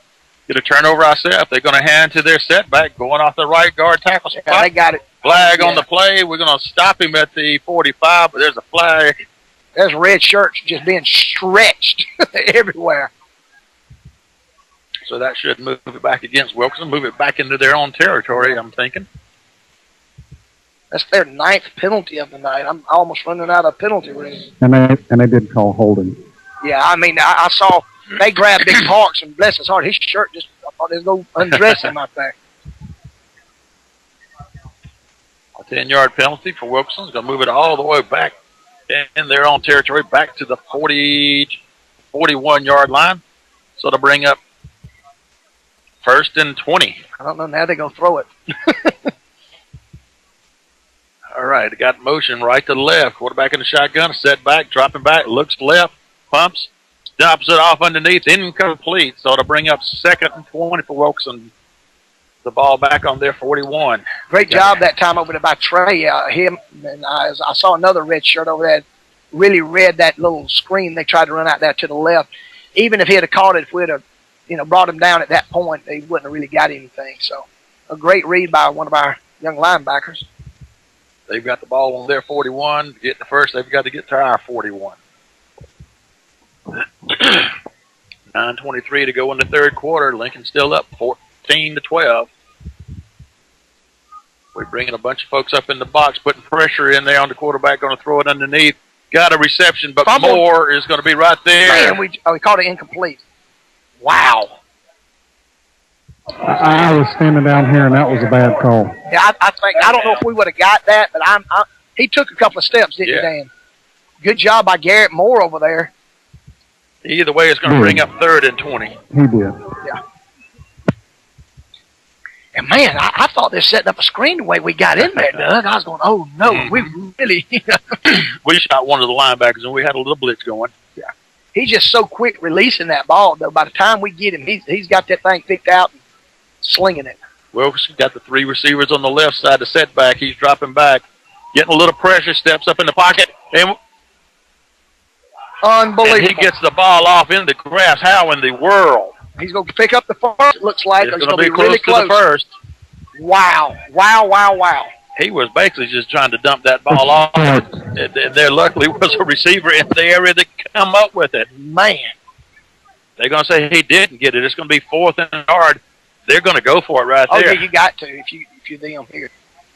get a turnover ourselves. They're going to hand to their setback, going off the right guard tackle spot. Yeah, they got it. Flag on the play. We're going to stop him at the 45, but there's a flag. There's red shirts just being stretched everywhere. So that should move it back against Wilkinson, move it back into their own territory, I'm thinking. That's their 9th penalty of the night. I'm almost running out of penalty room. And they did call holding. Yeah, I mean, I saw they grabbed Big Parks, and bless his heart, his shirt I thought there's no undress him out there. A 10-yard penalty for Wilkinson. Going to move it all the way back in their own territory, back to the 41-yard line. So to bring up 1st and 20. I don't know. Now they're going to throw it. All right. They got motion right to left. Quarterback in the shotgun. Set back. Dropping back. Looks left. Pumps. Stops it off underneath. Incomplete. So to bring up 2nd and 20 for Wilkinson. The ball back on their 41. Great job that time over there by Trey. Him and I saw another red shirt over there. Really read that little screen they tried to run out there to the left. Even if he had caught it, if we'd have, brought him down at that point, they wouldn't have really got anything. So a great read by one of our young linebackers. They've got the ball on their 41. To get the first, they've got to get to our 41. 9:23 to go in the third quarter. Lincoln still up 14-12. We're bringing a bunch of folks up in the box, putting pressure in there on the quarterback, going to throw it underneath. Got a reception, but Fumble. Moore is going to be right there. Man, we called it incomplete. Wow. I was standing down here, and that was a bad call. Yeah, I don't know if we would have got that, but he took a couple of steps, didn't he, Dan? Good job by Garrett Moore over there. Either way, it's going to bring up 3rd and 20. He did. Yeah. And, man, I thought they were setting up a screen the way we got in there, Doug. I was going, oh, no, we really We shot one of the linebackers, and we had a little blitz going. Yeah. He's just so quick releasing that ball, though. By the time we get him, he's got that thing picked out and slinging it. Wilkinson got the 3 receivers on the left side, the setback. He's dropping back, getting a little pressure, steps up in the pocket, and unbelievable. And he gets the ball off into the grass. How in the world? He's going to pick up the first, it looks like. It's He's going to be close really to the first. Wow. He was basically just trying to dump that ball off. There luckily was a receiver in the area that come up with it. Man. They're going to say he didn't get it. It's going to be 4th and yard. They're going to go for it right there. Oh, yeah, you got to if you're them here.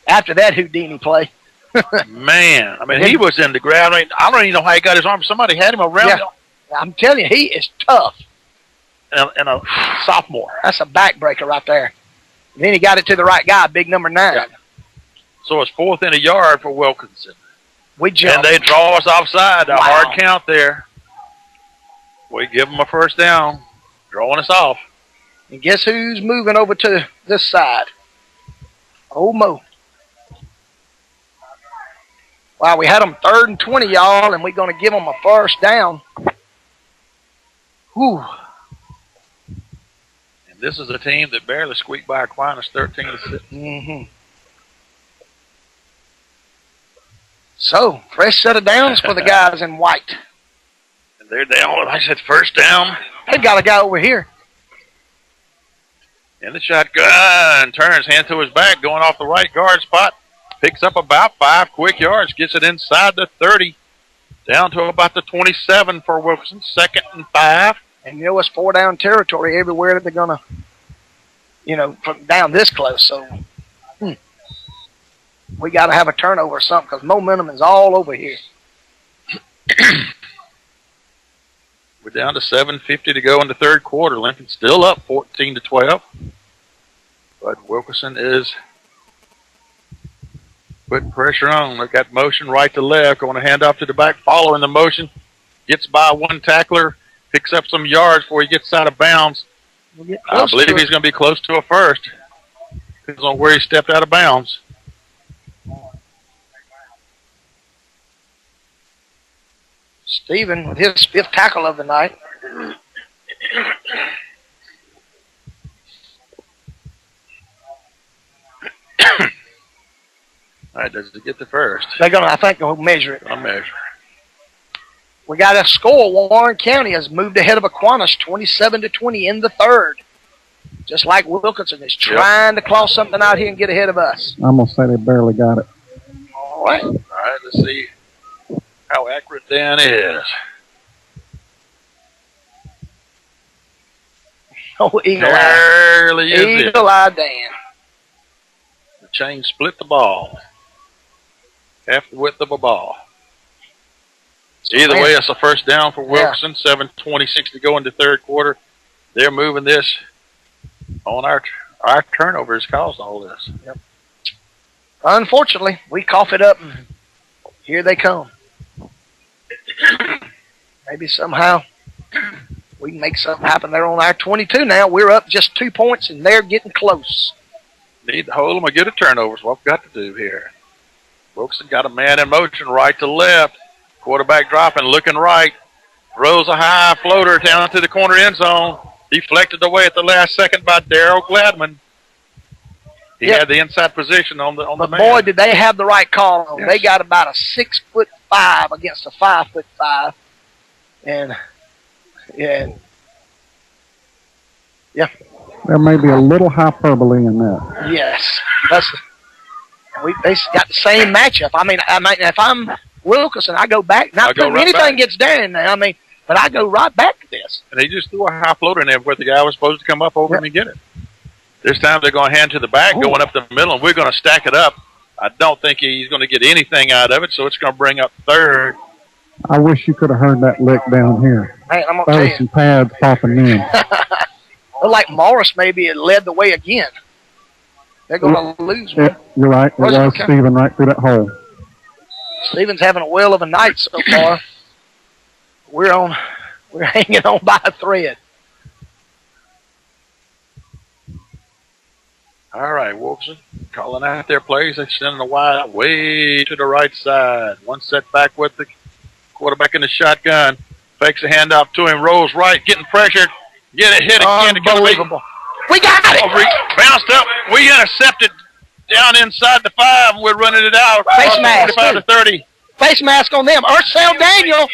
After that Houdini play. Man, I mean, he was in the ground. I don't even know how he got his arm. Somebody had him around him. I'm telling you, he is tough. And a sophomore. That's a backbreaker right there. And then he got it to the right guy, big number 9. Yeah. So it's 4th and a yard for Wilkinson. We jump. And they draw us offside. A hard count there. We give them a first down, drawing us off. And guess who's moving over to this side? Old Mo. Wow, we had them 3rd and 20, y'all, and we're going to give them a first down. Whew. And this is a team that barely squeaked by Aquinas 13-6. Mm-hmm. So, fresh set of downs for the guys in white. And they're down, like I said, first down. They got a guy over here. In the shotgun, turns, hand to his back, going off the right guard spot. Picks up about 5 quick yards, gets it inside the 30, down to about the 27 for Wilkinson, 2nd and 5. And you know it's 4-down territory everywhere that they're going to, from down this close. So we got to have a turnover or something because momentum is all over here. We're down to 7:50 to go in the 3rd quarter. Lincoln's still up 14-12. But Wilkinson is putting pressure on. Look at motion right to left. Going to hand off to the back. Following the motion. Gets by one tackler. Picks up some yards before he gets out of bounds. I believe he's going to be close to a first. Depends on where he stepped out of bounds. Steven with his 5th tackle of the night. All right, does it get the first? They're going to, I think, go measure it. I'll measure. We got a score. Warren County has moved ahead of Aquinas 27-20 in the 3rd. Just like Wilkinson is trying to claw something out here and get ahead of us. I'm going to say they barely got it. All right. All right, let's see how accurate Dan is. Oh, Eagle Barely is it. Eagle Eye Dan. The chain split the ball. Half the width of a ball. Either way, it's a first down for Wilkinson. 7:26 to go in the 3rd quarter. They're moving this on our turnovers caused all this. Yep. Unfortunately, we cough it up, and here they come. Maybe somehow we can make something happen. They're on our 22 now. We're up just 2 points, and they're getting close. Need to hold them or get a turnover is what we've got to do here. Wilkinson got a man in motion right to left. Quarterback dropping, looking right. Throws a high floater down to the corner end zone. Deflected away at the last second by Darryl Gladman. He had the inside position on the man. Boy, did they have the right call on. Yes. They got about a 6'5" against a 5'5", and There may be a little hyperbole in that. Yes, they got the same matchup. I mean, if I'm Wilkinson, I go back. Not that anything gets done now. I mean, but I go right back to this. And he just threw a high floater in there where the guy was supposed to come up over him and get it. This time they're going to hand to the back, going up the middle, and we're going to stack it up. I don't think he's going to get anything out of it, so it's going to bring up 3rd. I wish you could have heard that lick down here. Man, I'm going to tell you. Some pads popping in. Looked like Morris maybe led the way again. They're going to lose one. You're right. It was Steven right through that hole. Steven's having a whale of a night so far. We're hanging on by a thread. All right, Wilson calling out their plays. They're sending the wide out way to the right side. One set back with the quarterback in the shotgun. Fakes a handoff to him, rolls right, getting pressured. Get it, hit again. Unbelievable. We got it. Bounced up. We intercepted down inside the 5. We're running it out. Face mask. 45 to 30. Face mask on them. Ursel Daniel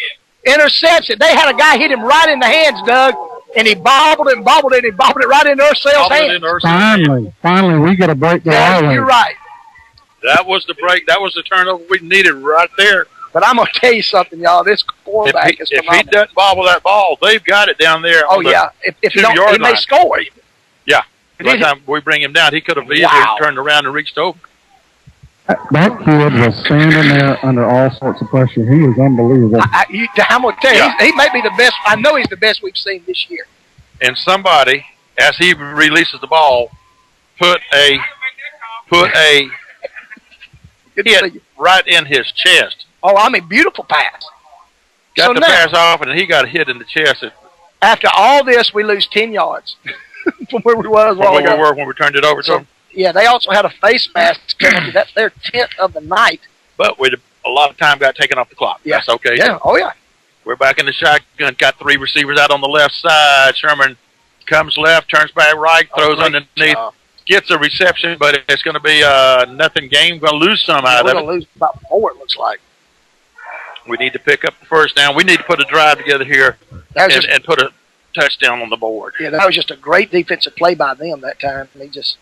intercepts it. They had a guy hit him right in the hands, Doug, and he bobbled it and bobbled it and he bobbled it right into Ursel's hands. Finally, we got a break there. Yeah, you're right. That was the break. That was the turnover we needed right there. But I'm going to tell you something, y'all. This quarterback is phenomenal. If he doesn't bobble that ball, they've got it down there. Oh, yeah. If you don't, he may score. Yeah. By the time we bring him down, he could have easily turned around and reached over. That kid was standing there under all sorts of pressure. He was unbelievable. I'm going to tell you, he may be the best. I know he's the best we've seen this year. And somebody, as he releases the ball, put a hit right in his chest. Oh, I mean, beautiful pass. Got the pass off, and he got hit in the chest. After all this, we lose 10 yards from where we was when we turned it over to him. Yeah, they also had a face mask penalty. That's their 10th of the night. But a lot of time got taken off the clock. Yeah. That's okay. Yeah, oh, yeah. We're back in the shotgun. Got 3 receivers out on the left side. Sherman comes left, turns back right, throws underneath. Gets a reception, but it's going to be a nothing game. We're going to lose some out of it. We're going to lose about 4, it looks like. We need to pick up the first down. We need to put a drive together here and put a touchdown on the board. Yeah, that was just a great defensive play by them that time. They just...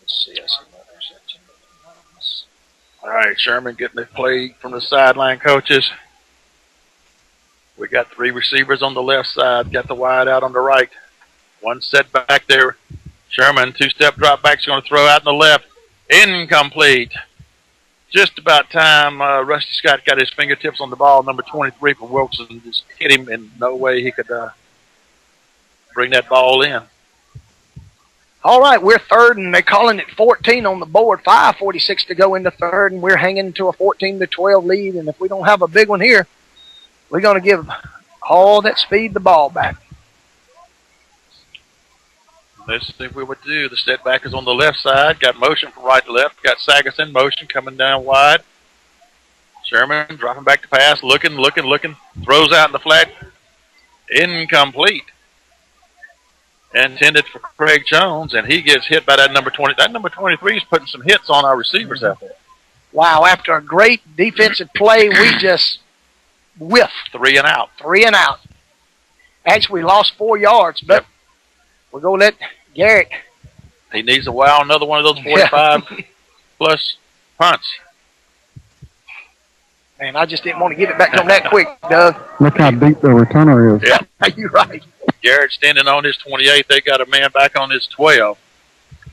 Let's see. All right, Sherman getting the play from the sideline coaches. We got 3 receivers on the left side. Got the wide out on the right. One set back there. Sherman, 2-step drop back. He's going to throw out in the left. Incomplete. Just about time Rusty Scott got his fingertips on the ball. Number 23 from Wilkinson just hit him in no way he could bring that ball in. All right, we're third, and they're calling it 14 on the board. 5:46 to go in the third, and we're hanging to a 14-12 lead. And if we don't have a big one here, we're going to give all that speed the ball back. Let's see what we do. The step back is on the left side. Got motion from right to left. Got Sagas in motion coming down wide. Sherman dropping back to pass. Looking. Throws out in the flat. Incomplete. Intended for Craig Jones, and he gets hit by that number 20. That number 23 is putting some hits on our receivers out there. Wow, after a great defensive play, we just whiffed. 3 and out. 3 and out. Actually, we lost 4 yards, but we're going to let Garrett. He needs a wow, another one of those 45-plus punts. Man, I just didn't want to get it back to him that quick, Doug. Look how deep the returner is. Yeah. You're right. Garrett standing on his 28. They got a man back on his 12.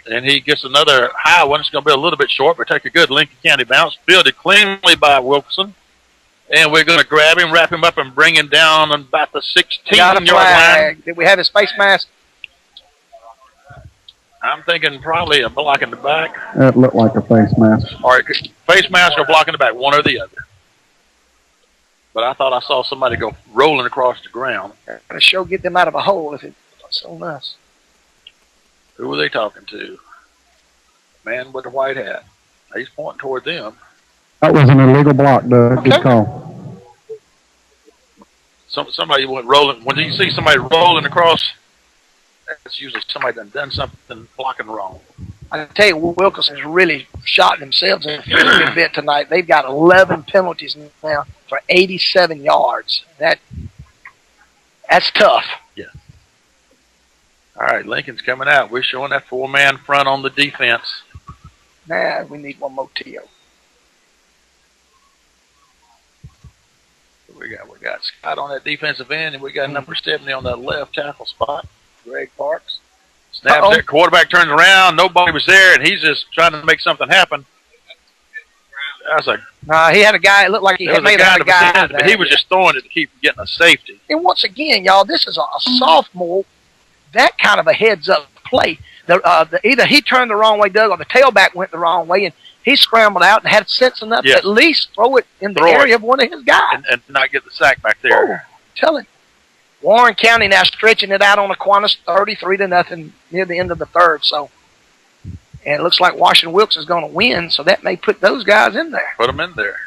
And he gets another high one. It's going to be a little bit short, but take a good Lincoln County bounce. Fielded cleanly by Wilkinson. And we're going to grab him, wrap him up, and bring him down on about the 16-yard line. Did we have his face mask? I'm thinking probably a block in the back. That looked like a face mask. Or face mask or block in the back, one or the other. But I thought I saw somebody go rolling across the ground. Gonna sure get them out of a hole if it's on us. Who were they talking to? Man with the white hat. He's pointing toward them. That was an illegal block, Doug. Good call. Somebody went rolling. When you see somebody rolling across, that's usually somebody done something blocking wrong. I tell you, Wilkinson's really shot themselves in the foot a bit tonight. They've got 11 penalties now for 87 yards. That's tough. Yeah. All right, Lincoln's coming out. We're showing that 4-man front on the defense. Nah, we need one more TO. We got Scott on that defensive end, and we got number 70 on that left tackle spot, Greg Parks. Snaps there, quarterback turns around, nobody was there, and he's just trying to make something happen. He had a guy, it looked like he had made a guy. But he was just throwing it to keep getting a safety. And once again, y'all, this is a sophomore, that kind of a heads-up play. Either he turned the wrong way, Doug, or the tailback went the wrong way, and he scrambled out and had sense enough to at least throw it in the area of one of his guys. And not get the sack back there. Tell him. Warren County now stretching it out on Aquinas 33-0 near the end of the third. So, and it looks like Washington Wilkes is going to win, so that may put those guys in there. Put them in there.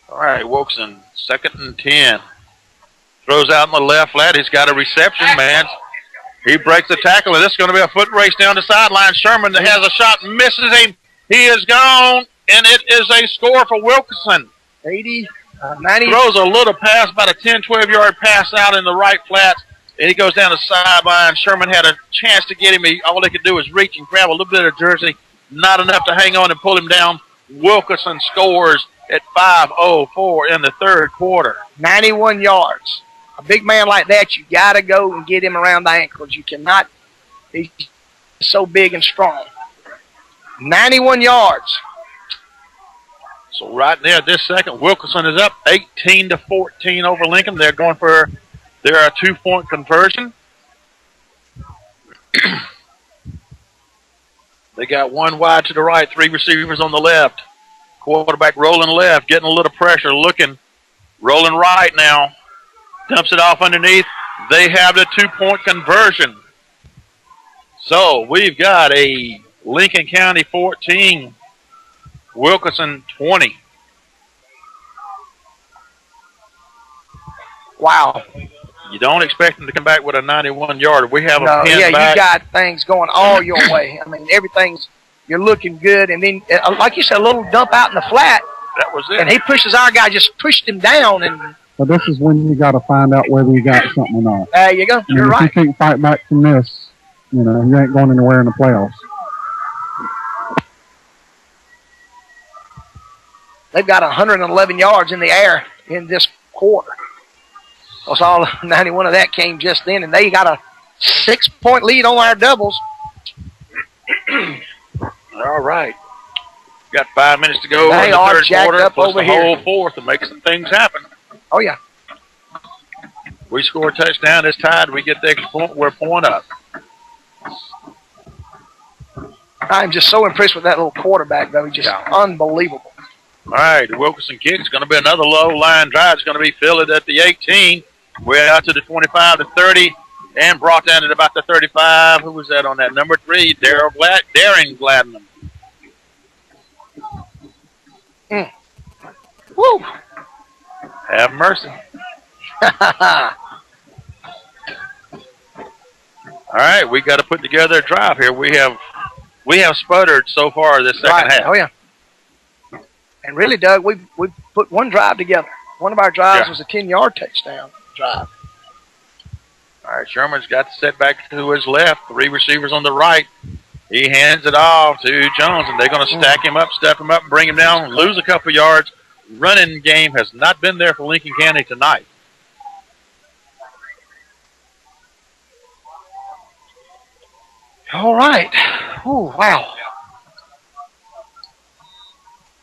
All right, Wilkinson, 2nd and 10. Throws out in the left flat. He's got a reception, man. He breaks the tackle, and this is going to be a foot race down the sideline. Sherman has a shot, misses him. He is gone, and it is a score for Wilkinson. 90. Throws a little pass, about a 10, 12-yard pass out in the right flat, and he goes down the sideline. Sherman had a chance to get him. All they could do was reach and grab a little bit of jersey. Not enough to hang on and pull him down. Wilkinson scores at 5:04 in the third quarter. 91 yards. A big man like that, you got to go and get him around the ankles. You cannot be so big and strong. 91 yards. So right there at this second, Wilkinson is up 18-14 over Lincoln. They're going for their 2-point conversion. They got one wide to the right, 3 receivers on the left. Quarterback rolling left, getting a little pressure, looking, rolling right now. Dumps it off underneath. They have the 2-point conversion. So we've got a Lincoln County 14, Wilkinson 20. Wow. You don't expect them to come back with a 91-yarder. We have a pin yeah, back. You got things going all your way. I mean, everything's, you're looking good. And then, like you said, a little dump out in the flat. That was it. And he pushes our guy, just pushed him down. And So this is when you got to find out whether you got something or not. there you go. You're right. If you can't fight back from this, you know, you ain't going anywhere in the playoffs. They've got 111 yards in the air in this quarter. That's all 91 of that came just then, and they got a 6-point lead on our doubles. All right. Got 5 minutes to go They in the are third jacked quarter, up plus over the here. whole fourth to make some things happen. Oh, yeah. We score a touchdown, it's tied. We get the extra point, we're point up. I'm just so impressed with that little quarterback, though. He's just unbelievable. All right, the Wilkinson kick is going to be another low line drive. It's going to be fielded at the 18. We're out to the 25 to 30 and brought down at about the 35. Who was that on that? Number 3, Darren Gladman. Woo! Have mercy. All right, we got to put together a drive here. We have sputtered so far this second half. Oh, yeah. And really, Doug, we put one drive together. One of our drives was a 10-yard touchdown drive. All right, Sherman's got the setback to his left. 3 receivers on the right. He hands it off to Jones, and they're going to stack him up, step him up, and bring him down, lose a couple yards. Running game has not been there for Lincoln County tonight. All right. Oh, wow.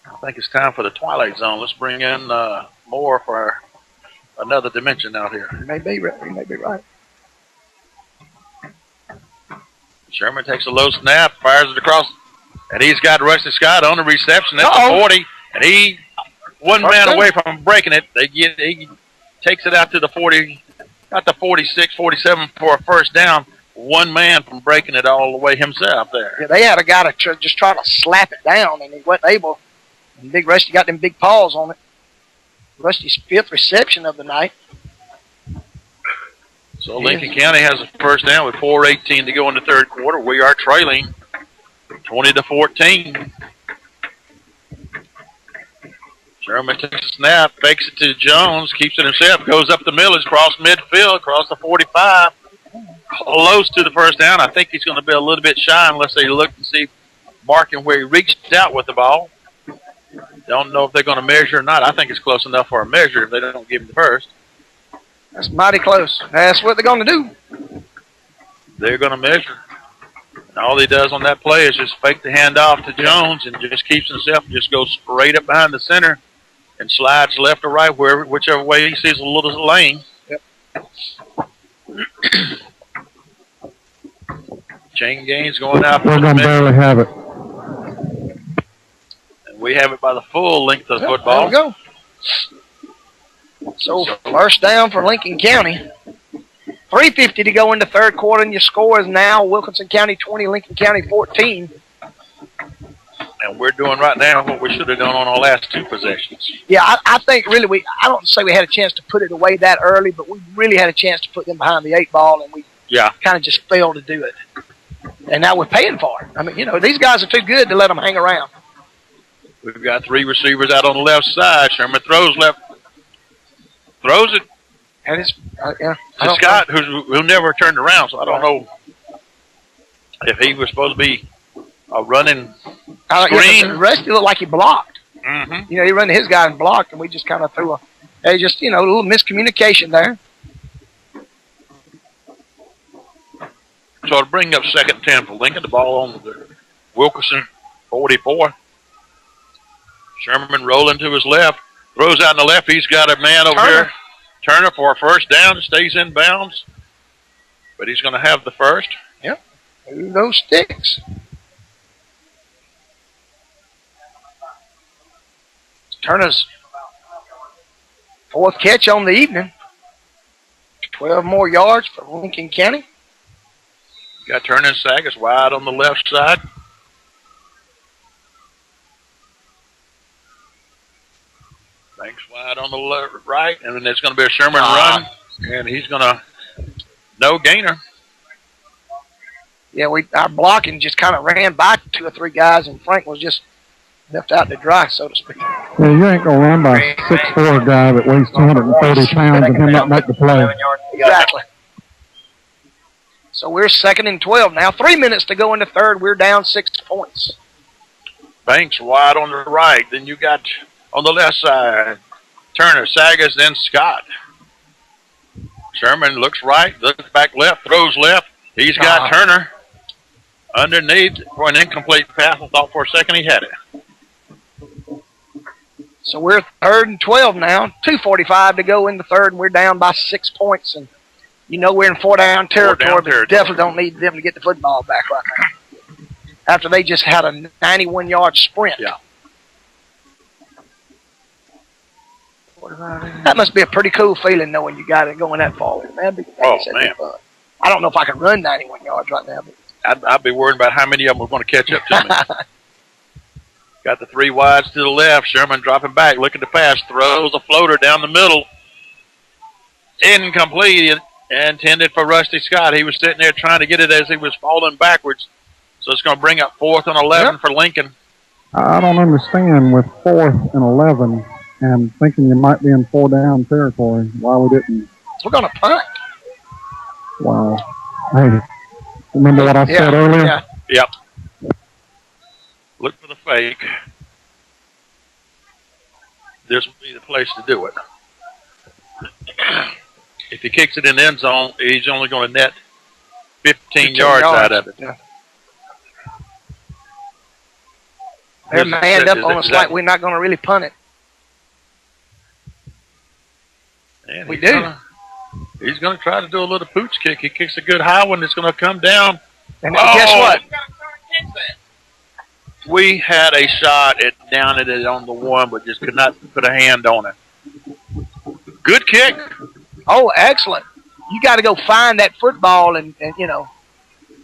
I think it's time for the Twilight Zone. Let's bring in more for another dimension out here. You may be right. Sherman takes a low snap, fires it across, and he's got Rusty Scott on the reception at the 40, and he one man away from breaking it. He takes it out to the 40, got the 46, 47 for a first down. One man from breaking it all the way himself there. Yeah, they had a guy to just try to slap it down, and he wasn't able. And Big Rusty got them big paws on it. Rusty's 5th reception of the night. So Lincoln County has a first down with 4:18 to go in the third quarter. We are trailing 20-14. Sherman takes a snap, fakes it to Jones, keeps it himself, goes up the middle, across midfield, across the 45. Close to the first down. I think he's going to be a little bit shy unless they look and see marking where he reached out with the ball. Don't know if they're going to measure or not. I think it's close enough for a measure if they don't give him the first. That's mighty close. That's what they're going to do. They're going to measure. And all he does on that play is just fake the handoff to Jones and just keeps himself, just goes straight up behind the center and slides left or right, whichever way he sees a little lane. Yep. Chain gains going out. We're going to barely have it. And we have it by the full length of the football. There we go. So first down for Lincoln County. 3:50 to go in the third quarter, and your score is now Wilkinson County 20, Lincoln County 14. And we're doing right now what we should have done on our last two possessions. Yeah, I think really I don't say we had a chance to put it away that early, but we really had a chance to put them behind the 8 ball, and we kind of just failed to do it. And now we're paying for it. I mean, these guys are too good to let them hang around. We've got 3 receivers out on the left side. Sherman throws it. And it's Scott, who never turned around, so I don't know if he was supposed to be a running screen. The rest looked like he blocked. Mm-hmm. He ran to his guy and blocked, and we just kind of threw a little miscommunication there. So to bring up 2nd and 10 for Lincoln, the ball on the Wilkinson 44. Sherman rolling to his left, throws out in the left. He's got a man over here. Turner for a first down, stays in bounds, but he's going to have the first. Yep. Those sticks. Turner's 4th catch on the evening. 12 more yards for Lincoln County. Got Turner and Sagas wide on the left side. Banks wide on the left, right, and then there's going to be a Sherman run, and he's going to no gainer. Yeah, our blocking just kind of ran by 2 or 3 guys, and Frank was just left out to dry, so to speak. Yeah, you ain't going to run by a 6'4" guy that weighs 230 pounds and him not make the play. Exactly. So we're 2nd and 12 now. 3 minutes to go in the third. We're down 6 points. Banks wide on the right. Then you got on the left side Turner, Sagas, then Scott. Sherman looks right, looks back left, throws left. He's got Turner underneath for an incomplete pass. I thought for a second he had it. So we're 3rd and 12 now. 2:45 to go in the third, and we're down by 6 points. And we're in 4-down territory, but definitely don't need them to get the football back right now. After they just had a 91-yard sprint. Yeah. That must be a pretty cool feeling knowing you got it going that far. Man. I don't know if I can run 91 yards right now. But I'd be worried about how many of them were going to catch up to me. Got the 3 wides to the left. Sherman dropping back, looking to pass, throws a floater down the middle. Incomplete, intended for Rusty Scott. He was sitting there trying to get it as he was falling backwards. So it's going to bring up 4th and 11 for Lincoln. I don't understand with 4th and 11 and thinking you might be in 4-down territory why we didn't. We're going to punt. Wow. Hey, remember what I said earlier? Yeah. Yep. Look for the fake. This will be the place to do it. If he kicks it in the end zone, he's only going to net 15 yards out of it. Yeah. They're manned up on us like we're not going to really punt it. And we do. He's going to try to do a little pooch kick. He kicks a good high one. It's going to come down. And guess what? We had a shot at down at it on the 1, but just could not put a hand on it. Good kick. Oh, excellent. You got to go find that football and.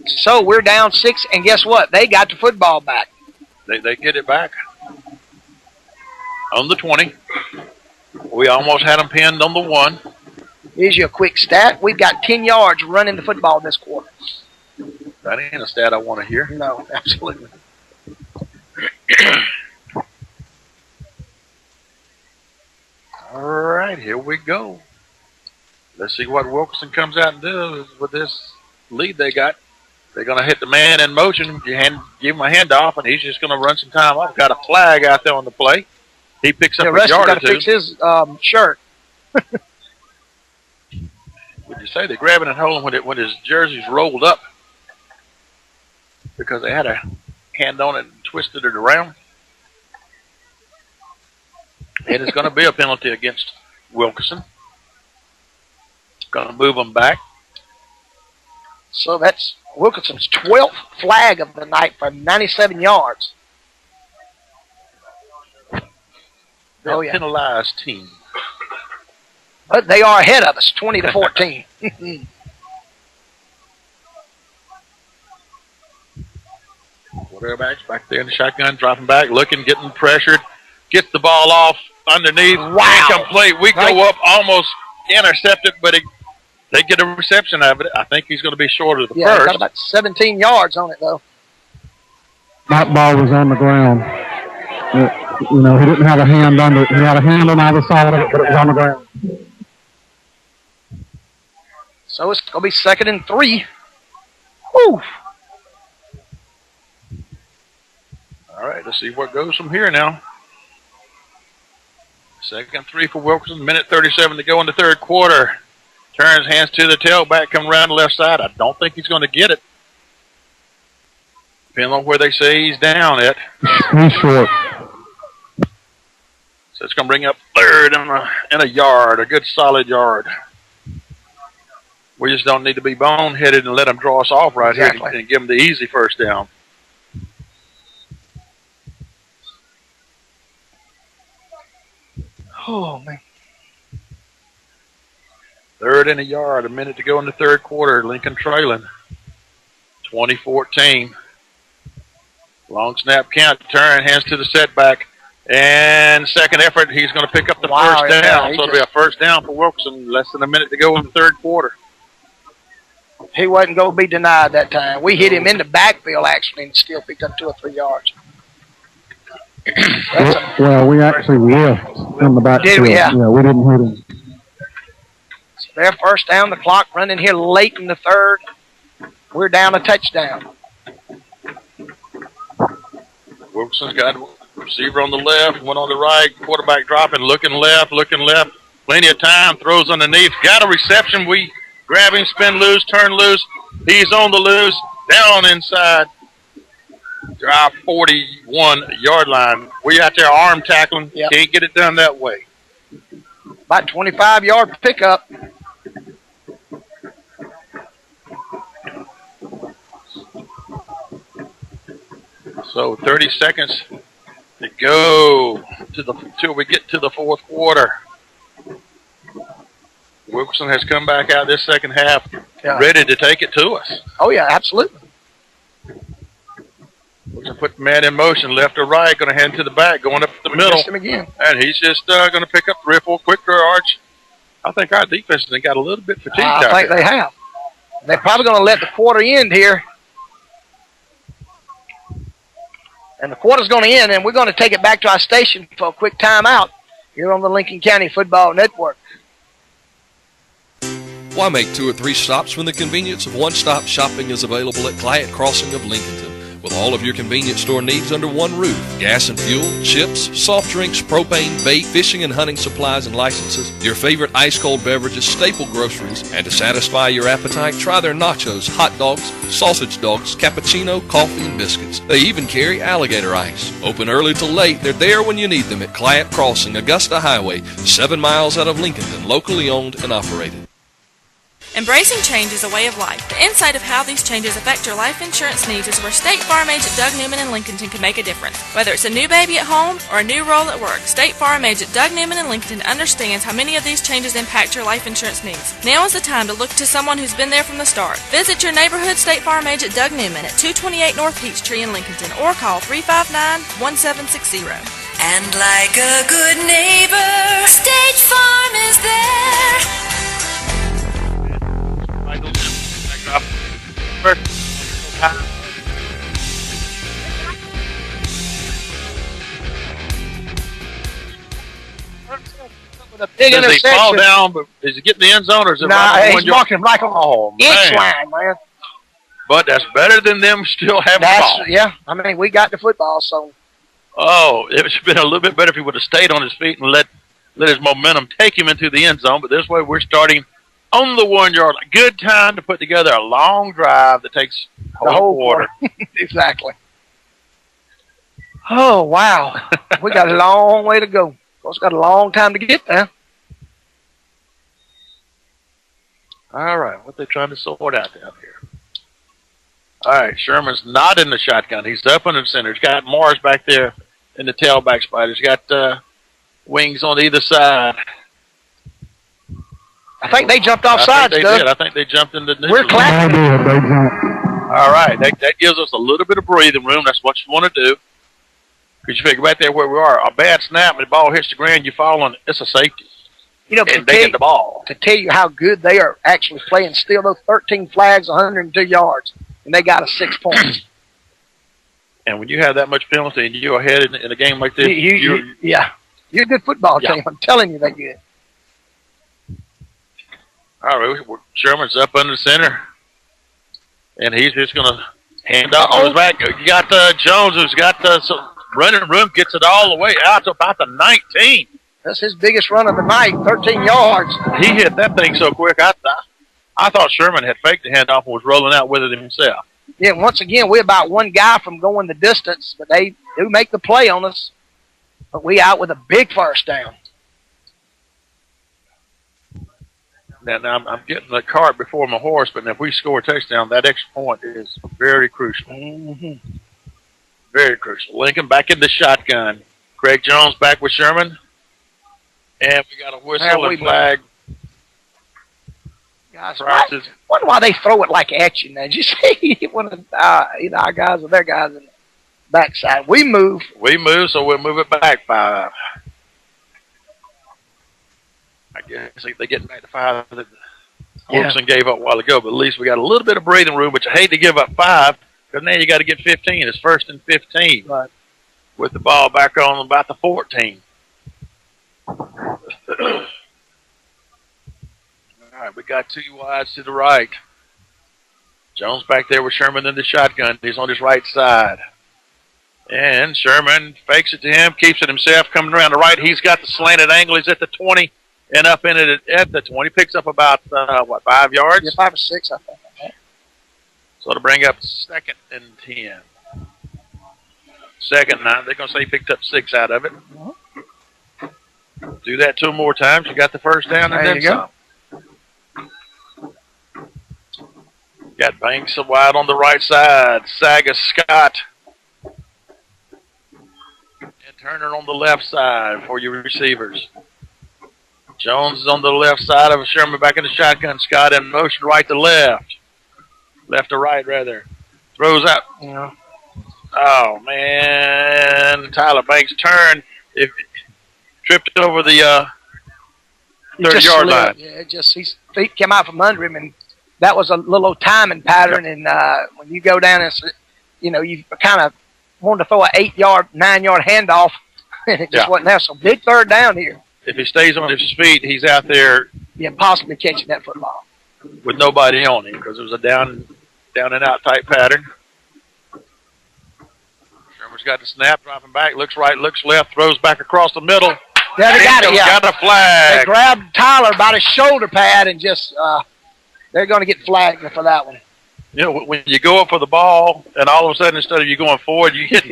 So we're down 6, and guess what? They got the football back. They get it back. On the 20. We almost had them pinned on the 1. Here's your quick stat. We've got 10 yards running the football this quarter. That ain't a stat I want to hear. No, absolutely. All right, here we go. Let's see what Wilkinson comes out and does with this lead they got. They're going to hit the man in motion. Give him a handoff, and he's just going to run some time off. Got a flag out there on the play. He picks up a yard or 2. Got to fix his shirt. Would you say they're grabbing and holding when his jersey's rolled up because they had a hand on it and twisted it around? And it's going to be a penalty against Wilkinson. Going to move them back. So that's Wilkinson's 12th flag of the night for 97 yards. Penalized team. But they are ahead of us, 20-14. Quarterback's back there in the shotgun, dropping back, looking, getting pressured, gets the ball off underneath. Wow. Incomplete. We go up, almost intercepted, but they get a reception of it. I think he's going to be short of the Yeah, he first. got about 17 yards on it, though. That ball was on the ground. You know, he didn't have a hand under it. He had a hand on either side of it, but it was on the ground. So it's going to be 2nd and 3. Whew. All right, let's see what goes from here now. 2nd and 3 for Wilkinson. Minute 37 to go in the third quarter. Turns, hands to the tailback, come around the left side. I don't think he's going to get it. Depending on where they say he's down at. He's short. So it's going to bring up 3rd and a yard, a good solid yard. We just don't need to be boneheaded and let them draw us off right here and give them the easy first down. Oh, man. 3rd and a yard, a minute to go in the third quarter. Lincoln trailing 20-14. Long snap count, turn, hands to the setback. And second effort, he's going to pick up the first down. So it'll be a first down for Wilkinson. Less than a minute to go in the third quarter. He wasn't going to be denied that time. We hit him in the backfield, actually, and still picked up 2 or 3 yards. Well, we actually left in the backfield. Did we? Yeah. Yeah, we didn't hit him. So their first down, the clock running here late in the third. We're down a touchdown. Wilkinson's got a receiver on the left, one on the right, quarterback dropping, looking left. Plenty of time, throws underneath. Got a reception. We grab him, spin loose, turn loose. He's on the loose, down inside our 41-yard line. We out there arm tackling. Yep. Can't get it done that way. About 25-yard pickup. So 30 seconds to go till we get to the fourth quarter. Wilkinson has come back out this second half ready to take it to us. Oh, yeah, absolutely. Wilkinson put the man in motion, left or right, going to hand to the back, going up the middle. Missed him again. And he's just going to pick up 3 or 4 quick arch. I think our defense has got a little bit fatigued out there. I think they have. They're probably going to let the quarter end here. And the quarter's going to end, and we're going to take it back to our station for a quick timeout here on the Lincoln County Football Network. Why make 2 or 3 stops when the convenience of one-stop shopping is available at Client Crossing of Lincolnton? With all of your convenience store needs under one roof, gas and fuel, chips, soft drinks, propane, bait, fishing and hunting supplies and licenses, your favorite ice-cold beverages, staple groceries, and to satisfy your appetite, try their nachos, hot dogs, sausage dogs, cappuccino, coffee, and biscuits. They even carry alligator ice. Open early till late, they're there when you need them at Client Crossing, Augusta Highway, 7 miles out of Lincolnton, locally owned and operated. Embracing change is a way of life. The insight of how these changes affect your life insurance needs is where State Farm agent Doug Newman in Lincolnton can make a difference. Whether it's a new baby at home or a new role at work, State Farm agent Doug Newman in Lincolnton understands how many of these changes impact your life insurance needs. Now is the time to look to someone who's been there from the start. Visit your neighborhood State Farm agent Doug Newman at 228 North Peachtree in Lincolnton or call 359-1760. And like a good neighbor, State Farm is there. Does he fall down, but is he getting the end zone, or is it right he's marking him like on inch line, man. But that's better than them still having the ball. Yeah, I mean, we got the football, so. Oh, it would have been a little bit better if he would have stayed on his feet and let his momentum take him into the end zone, but this way we're starting on the 1 yard line. Good time to put together a long drive that takes the whole quarter. Exactly. Oh, wow. We got a long way to go. Of course, got a long time to get there. All right, what they trying to sort out down here? All right, Sherman's not in the shotgun. He's up in the center. He's got Morris back there in the tailback spot. He's got wings on either side. I think they jumped off I sides, think they Doug. did. I think they jumped into the We're clapping. They jumped. All right, that gives us a little bit of breathing room. That's what you want to do. Because you figure right there where we are, a bad snap and the ball hits the ground, you fall on it. It's a safety. You know, and they get the ball. To tell you how good they are actually playing, still those 13 flags, 102 yards, and they got us 6 points. And when you have that much penalty and you're ahead in a game like this, you're a good football team. I'm telling you, they're good. All right, Sherman's up under the center, and he's just going to hand off on his back. You got Jones, who's got some running room, gets it all the way out to about the 19. That's his biggest run of the night, 13 yards. He hit that thing so quick, I thought Sherman had faked the handoff and was rolling out with it himself. Yeah, once again, we're about one guy from going the distance, but they do make the play on us. But we out with a big first down. Now I'm getting the cart before my horse, but if we score a touchdown, that extra point is very crucial. Mm-hmm. Very crucial. Lincoln back in the shotgun. Craig Jones back with Sherman. And we got a whistle and flag. Guys, wonder why they throw it like at you now. Did you see one of our guys or their guys in the backside? We move, so we'll move it back 5. I guess they're getting back to 5 that Wilkinson gave up a while ago, but at least we got a little bit of breathing room, but you hate to give up 5 because now you got to get 15. It's 1st and 15 with the ball back on about the 14. All right, we got 2 wides to the right. Jones back there with Sherman in the shotgun. He's on his right side. And Sherman fakes it to him, keeps it himself, coming around the right. He's got the slanted angle. He's at the 20 and up in it at the 20. Picks up about, 5 yards? Yeah, 5 or 6, I think. So to bring up 2nd and 10. 2nd 9. They're going to say he picked up 6 out of it. Do that 2 more times. You got the first down and then some. Got Banks wide on the right side. Saga Scott. And Turner on the left side for your receivers. Jones is on the left side of Sherman back in the shotgun. Scott in motion right to left. Left to right, rather. Throws out. Yeah. Oh, man. Tyler Banks turned. Tripped over the 30-yard line. Yeah, his feet came out from under him, and that was a little timing pattern. And when you go down and, you kind of wanted to throw an 8-yard, 9-yard handoff, and it just wasn't there. So big third down here. If he stays on his feet, he's out there. Yeah, possibly catching that football. With nobody on him because it was a down and out type pattern. Sherman's got the snap, dropping back, looks right, looks left, throws back across the middle. Yeah, they got it. Yeah. Got a flag. They grabbed Tyler by the shoulder pad and just they're going to get flagged for that one. You know, when you go up for the ball and all of a sudden instead of you going forward, you get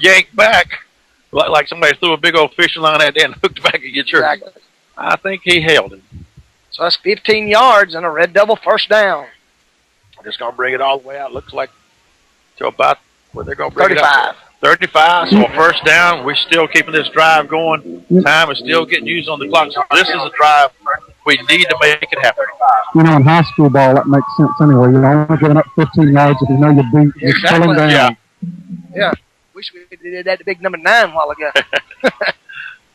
yanked back like somebody threw a big old fishing line at there and hooked back and get your. Exactly. I think he held him. So that's 15 yards and a Red Devil first down. Just going to bring it all the way out. Looks like to about where they're going to bring 35. it up. 35, so a first down. We're still keeping this drive going. Time is still getting used on the clock. So this is a drive we need to make it happen. In high school ball, that makes sense anyway. You're only giving up 15 yards if you know you beat. You're pulling down. Yeah. Wish we did that to big number 9 a while ago.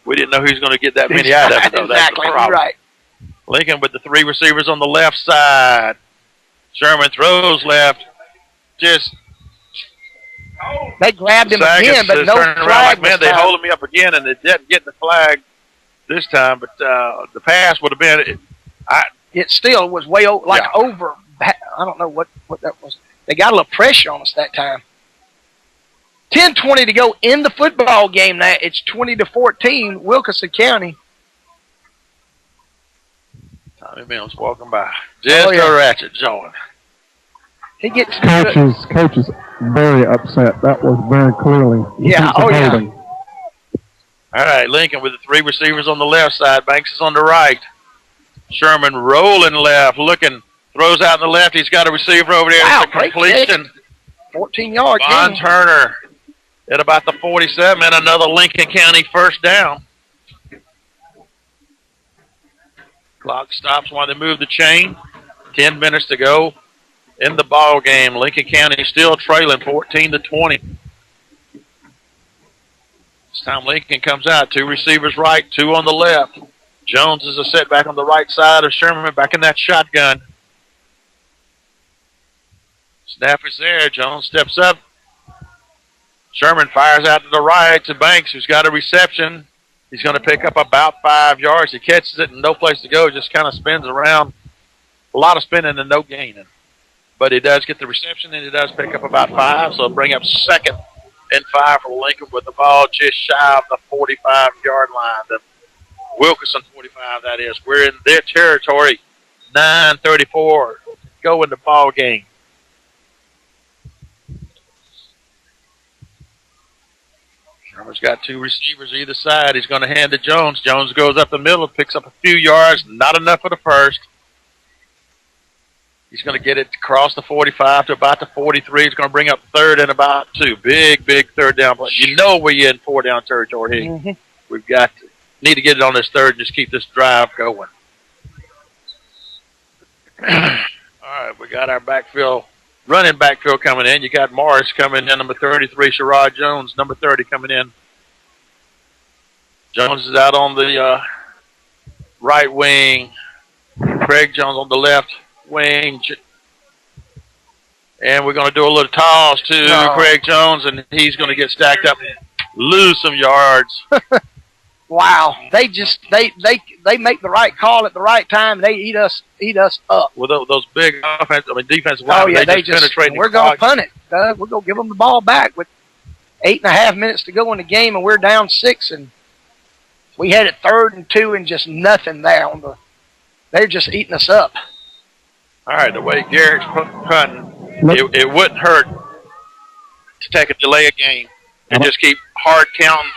We didn't know who was going to get that many out of it, though. Exactly. That's the problem. Right. Lincoln with the 3 receivers on the left side. Sherman throws left. They grabbed him again, but no flag. Man, they hold him up again, and they didn't get the flag this time. But the pass would have been. It still was way over. I don't know what that was. They got a little pressure on us that time. 10:20 to go in the football game. Now it's 20-14. Wilkinson County. Tommy Mills walking by. Just a ratchet jawing. He gets coach is very upset. That was very clearly. All right, Lincoln with the 3 receivers on the left side. Banks is on the right. Sherman rolling left, looking, throws out in the left. He's got a receiver over there. Wow, it's a completion. 14 yards. Von Turner at about the 47, and another Lincoln County first down. Clock stops while they move the chain. 10 minutes to go in the ball game. Lincoln County still trailing 14-20. This time Lincoln comes out. 2 receivers right, 2 on the left. Jones is a setback on the right side of Sherman, back in that shotgun. Snap is there. Jones steps up. Sherman fires out to the right to Banks, who's got a reception. He's going to pick up about 5 yards. He catches it and no place to go. Just kind of spins around. A lot of spinning and no gaining. But he does get the reception, and he does pick up about 5, so it'll bring up 2nd and 5 for Lincoln with the ball just shy of the 45-yard line. The Wilkinson 45, that is. We're in their territory. 9:34 go in the ball game. Sherman's got 2 receivers either side. He's going to hand to Jones. Jones goes up the middle, picks up a few yards, not enough for the first. He's going to get it across the 45 to about the 43. He's going to bring up 3rd and about 2. Big 3rd down play. You know we're in 4-down territory here. Mm-hmm. We've got to need to get it on this 3rd and just keep this drive going. All right, we got our running backfield coming in. You got Morris coming in, number 33, Sherrod Jones, number 30 coming in. Jones is out on the right wing. Craig Jones on the left wing. And we're going to do a little toss to Craig Jones, and he's going to get stacked up and lose some yards. Wow. They make the right call at the right time. They eat us up. With those big defensive linemen, they just penetrate. We're going to punt it, Doug. We're going to give them the ball back with 8.5 minutes to go in the game, and we're down 6, and we had it 3rd and 2 and just nothing there. They're just eating us up. All right, the way Garrett's punting, it wouldn't hurt to take a delay of game and just keep hard counting.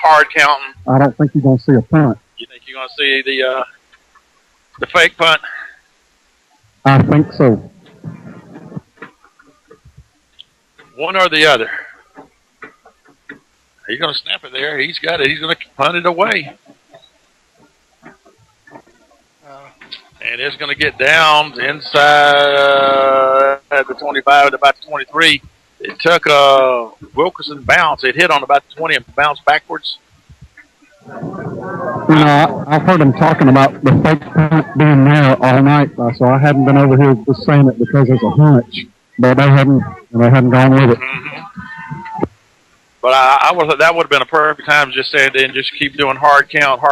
I don't think you're going to see a punt. You think you're going to see the fake punt? I think so. One or the other. He's going to snap it there. He's got it. He's going to punt it away. And it's going to get down inside at the 25 and about the 23. It took a Wilkinson bounce. It hit on about the 20 and bounced backwards. You know, I've heard them talking about the fake punt being there all night, so I hadn't been over here just saying it because it's a hunch. But they hadn't gone with it. Mm-hmm. But I would that would have been a perfect time to just say it and just keep doing hard count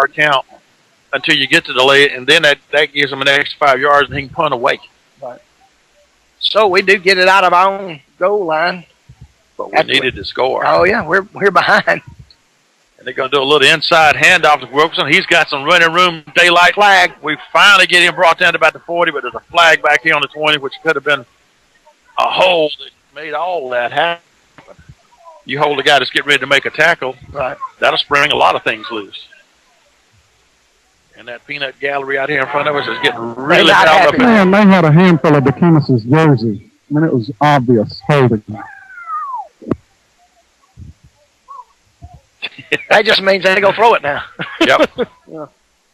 until you get to the late, and then that gives them an extra 5 yards, and he can punt away. Right. So we do get it out of our own goal line. But we needed to score. Oh, yeah, we're behind. And they're going to do a little inside handoff to Wilkinson. He's got some running room, daylight flag. We finally get him brought down to about the 40, but there's a flag back here on the 20, which could have been a hold that made all that happen. You hold a guy that's getting ready to make a tackle, right? That'll spring a lot of things loose. And that peanut gallery out here in front of us is getting really fouled up. Man, they had a handful of DeKemis's jerseys. I mean, it was obvious holding. That just means they go throw it now. Yep. Yeah.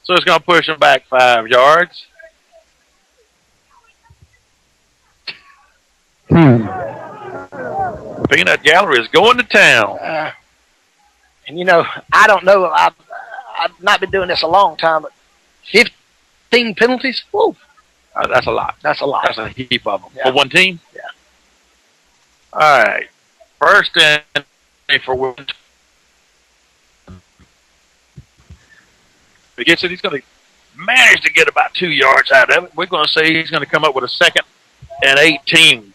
So it's going to push them back 5 yards. 10. Peanut Gallery is going to town. And, you know, I don't know. I've not been doing this a long time, but 15 penalties? Whoa. That's a lot. That's a lot. That's a heap of them. Yeah. For one team? Yeah. All right. First and for Wilkinson. If he gets it, he's going to manage to get about 2 yards out of it. We're going to say he's going to come up with a 2nd and 18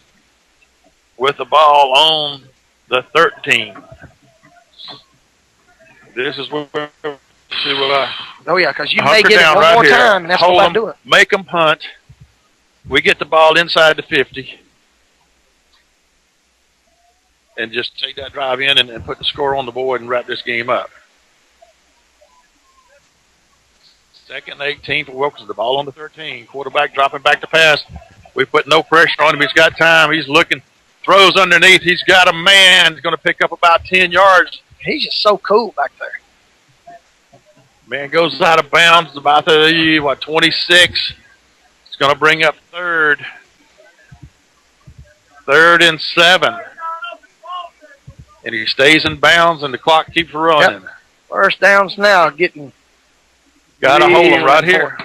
with the ball on the 13. This is where oh, yeah, because you may get it one more time, and that's what I do it. Make them punt. We get the ball inside the 50. And just take that drive in and put the score on the board and wrap this game up. 2nd and 18 for Wilkinson. The ball on the 13. Quarterback dropping back to pass. We put no pressure on him. He's got time. He's looking. Throws underneath. He's got a man. He's going to pick up about 10 yards. He's just so cool back there. Man goes out of bounds about the, 26. It's going to bring up third. 3rd and 7. And he stays in bounds, and the clock keeps running. Yep. First downs now, getting. Got to hold them right here.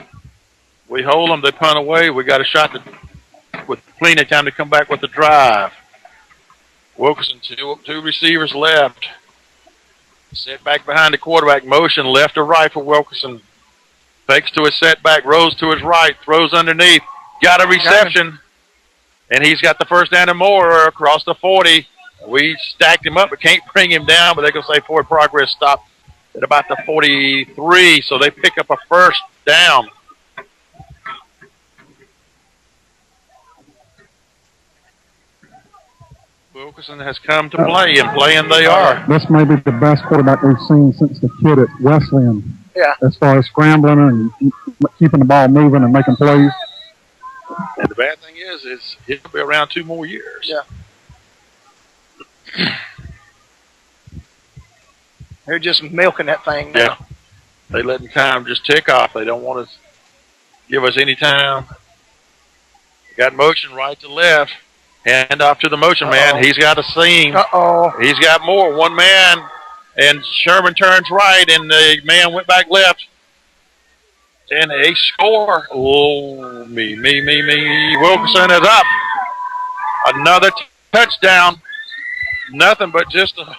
We hold them, they punt away. We got a shot with plenty of time to come back with the drive. Wilkinson, two receivers left. Set back behind the quarterback, motion left to right for Wilkinson. Fakes to his setback, rolls to his right, throws underneath. Got a reception. And he's got the first down and more across the 40. We stacked him up, but can't bring him down. But they're going to say forward progress stopped at about the 43. So they pick up a first down. Wilkinson has come to play, and playing they are. This may be the best quarterback we've seen since the kid at Wesleyan. Yeah. As far as scrambling and keeping the ball moving and making plays. And the bad thing is it'll be around 2 more years. Yeah. They're just milking that thing now. Yeah. They letting time just tick off. They don't want to give us any time. Got motion right to left. Hand off to the motion man. He's got a seam. He's got more. One man. And Sherman turns right, and the man went back left. And they score. Oh, me. Wilkinson is up. Another touchdown. Nothing but just a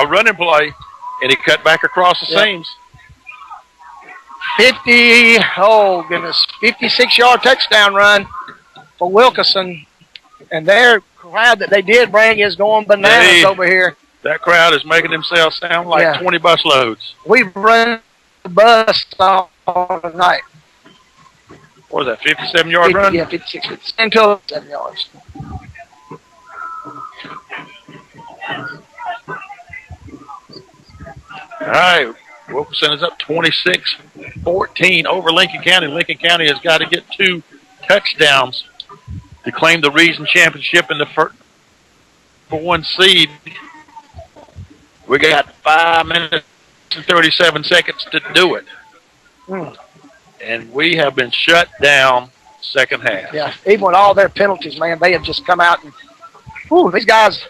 running play. And he cut back across the seams. 56-yard touchdown run for Wilkinson. And their crowd that they did bring is going bananas over here. That crowd is making themselves sound like 20 bus loads. We've run the bus all night. What was that, 57-yard run? Yeah, 56, 57 yards. All right, Wilkinson is up 26-14 over Lincoln County. Lincoln County has got to get 2 touchdowns to claim the region championship in the first for 1 seed. We got 5 minutes and 37 seconds to do it. And we have been shut down second half. Yeah, even with all their penalties, man, they have just come out and, these guys,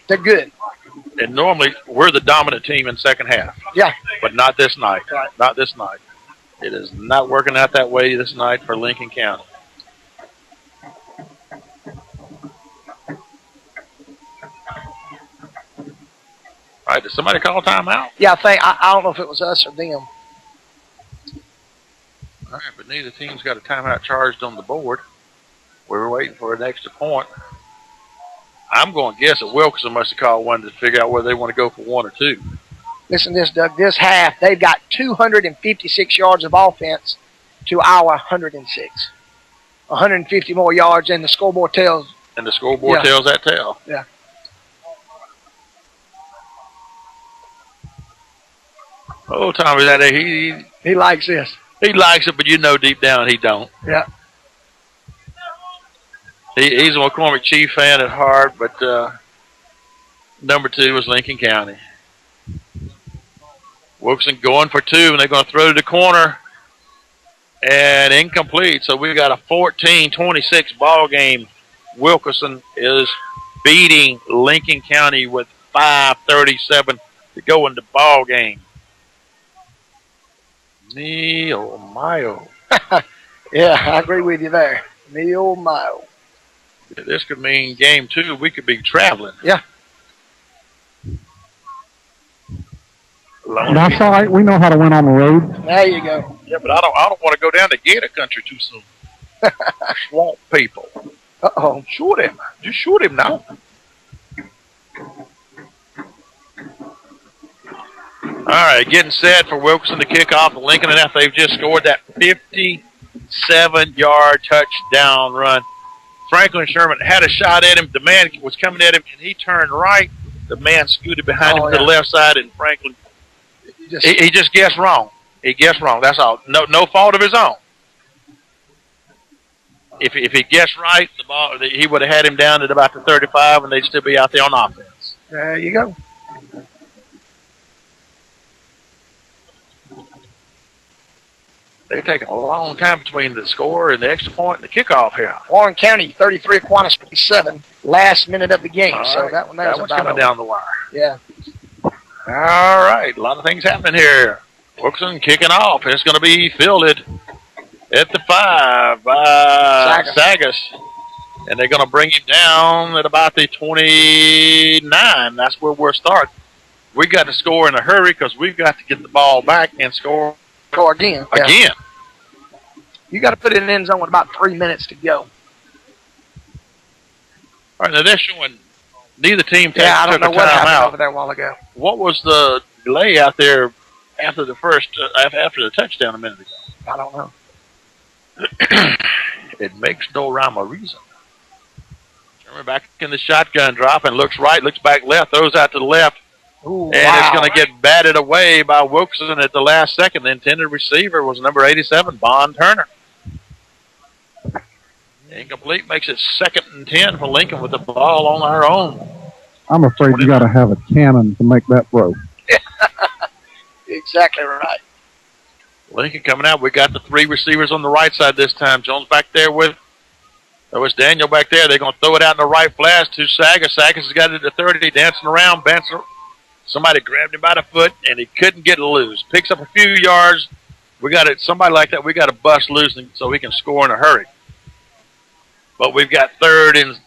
they're good. And normally we're the dominant team in second half. Yeah. But not this night. Right. Not this night. It is not working out that way this night for Lincoln County. All right, did somebody call a timeout? Yeah, I don't know if it was us or them. All right, but neither team's got a timeout charged on the board. We were waiting for an extra point. I'm going to guess that Wilkinson must have called one to figure out whether they want to go for 1 or 2. Listen to this, Doug. This half, they've got 256 yards of offense to our 106. 150 more yards, and the scoreboard tells. And the scoreboard tells that tale. Yeah. Oh, Tommy, he likes this. He likes it, but you know deep down he don't. Yeah. He's a McCormick Chief fan at heart, but number 2 is Lincoln County. Wilkinson going for 2, and they're going to throw to the corner. And incomplete. So we got a 14-26 ball game. Wilkinson is beating Lincoln County with 5:37 to go in the ball game. Me oh my oh. Yeah, I agree with you there. Me oh my oh. This could mean game 2. We could be traveling. Yeah. That's all right. We know how to win on the road. There you go. Yeah, but I don't want to go down to Gator Country too soon. Swamp people. Shoot him. Just shoot him now. All right, getting set for Wilkinson to kick off. Lincoln and F. They've just scored that 57-yard touchdown run. Franklin Sherman had a shot at him. The man was coming at him, and he turned right. The man scooted behind him to the left side, and Franklin, he just guessed wrong. He guessed wrong. That's all. No fault of his own. If he guessed right, the ball he would have had him down at about the 35, and they'd still be out there on offense. There you go. They're taking a long time between the score and the extra point and the kickoff here. Warren County 33, Aquinas 27, last minute of the game. All so right. that one's coming over. down the wire. Yeah. All right, a lot of things happening here. Wilkinson kicking off. It's going to be fielded at the 5 by Sagas. And they're going to bring him down at about the 29. That's where we'll start. We got to score in a hurry because we've got to get the ball back and score again. Again. You got to put it in the end zone with about 3 minutes to go. All right, now they're showing neither team took I don't know a what happened timeout. over there a while ago. What was the delay out there after the after the touchdown a minute ago? I don't know. It makes no rhyme or reason. Sherman back in the shotgun drop and looks right, looks back left, throws out to the left. Ooh, It's going to get batted away by Wilkinson at the last second. The intended receiver was number 87, Bond Turner. Incomplete, makes it 2nd and 10 for Lincoln with the ball on our own. I'm afraid you got to have a cannon to make that throw. Exactly right. Lincoln coming out. We got the 3 receivers on the right side this time. Jones back there with, there was Daniel back there. They're going to throw it out in the right flash to Sagas. Sagas has got it at 30, dancing around. Somebody grabbed him by the foot, and he couldn't get it loose. Picks up a few yards. We got it. Somebody like that, we got to bust loose so we can score in a hurry. But we've got third and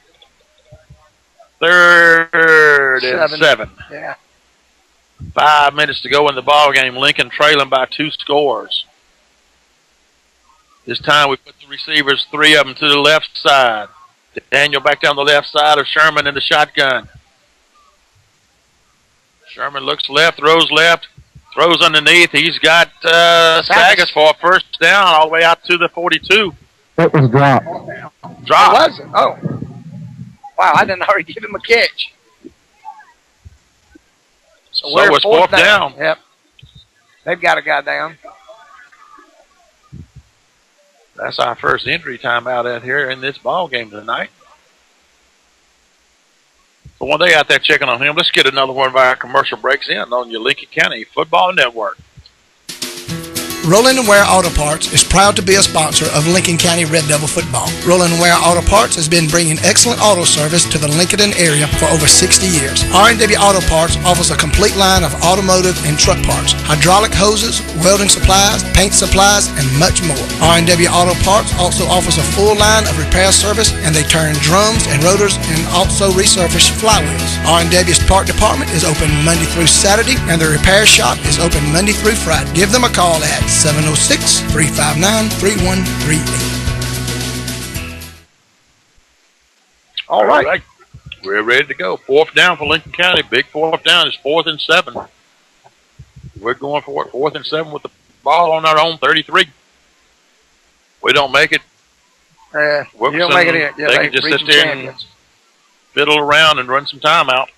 7. Yeah. 5 minutes to go in the ball game. Lincoln trailing by 2 scores. This time we put the receivers, 3 of them, to the left side. Daniel back down the left side of Sherman in the shotgun. Sherman looks left, throws underneath. He's got Sagas for a first down all the way out to the 42. It was dropped. Drop. Was it? Oh. Wow, I didn't already give him a catch. So it's 4th down. Yep. They've got a guy down. That's our first injury timeout out here in this ball game tonight. So while they out there checking on him, let's get another one of our commercial breaks in on your Lincoln County Football Network. Roland & Ware Auto Parts is proud to be a sponsor of Lincoln County Red Devil football. Roland & Ware Auto Parts has been bringing excellent auto service to the Lincoln area for over 60 years. R&W Auto Parts offers a complete line of automotive and truck parts, hydraulic hoses, welding supplies, paint supplies, and much more. R&W Auto Parts also offers a full line of repair service, and they turn drums and rotors and also resurface flywheels. R&W's part department is open Monday through Saturday, and the repair shop is open Monday through Friday. Give them a call at 706-359-3138. All right. We're ready to go. 4th down for Lincoln County. Big 4th down is 4th and 7. We're going for it. 4th and 7 with the ball on our own 33. We don't make it. You don't make it in. Yeah, they can just sit there and fiddle around and run some time out.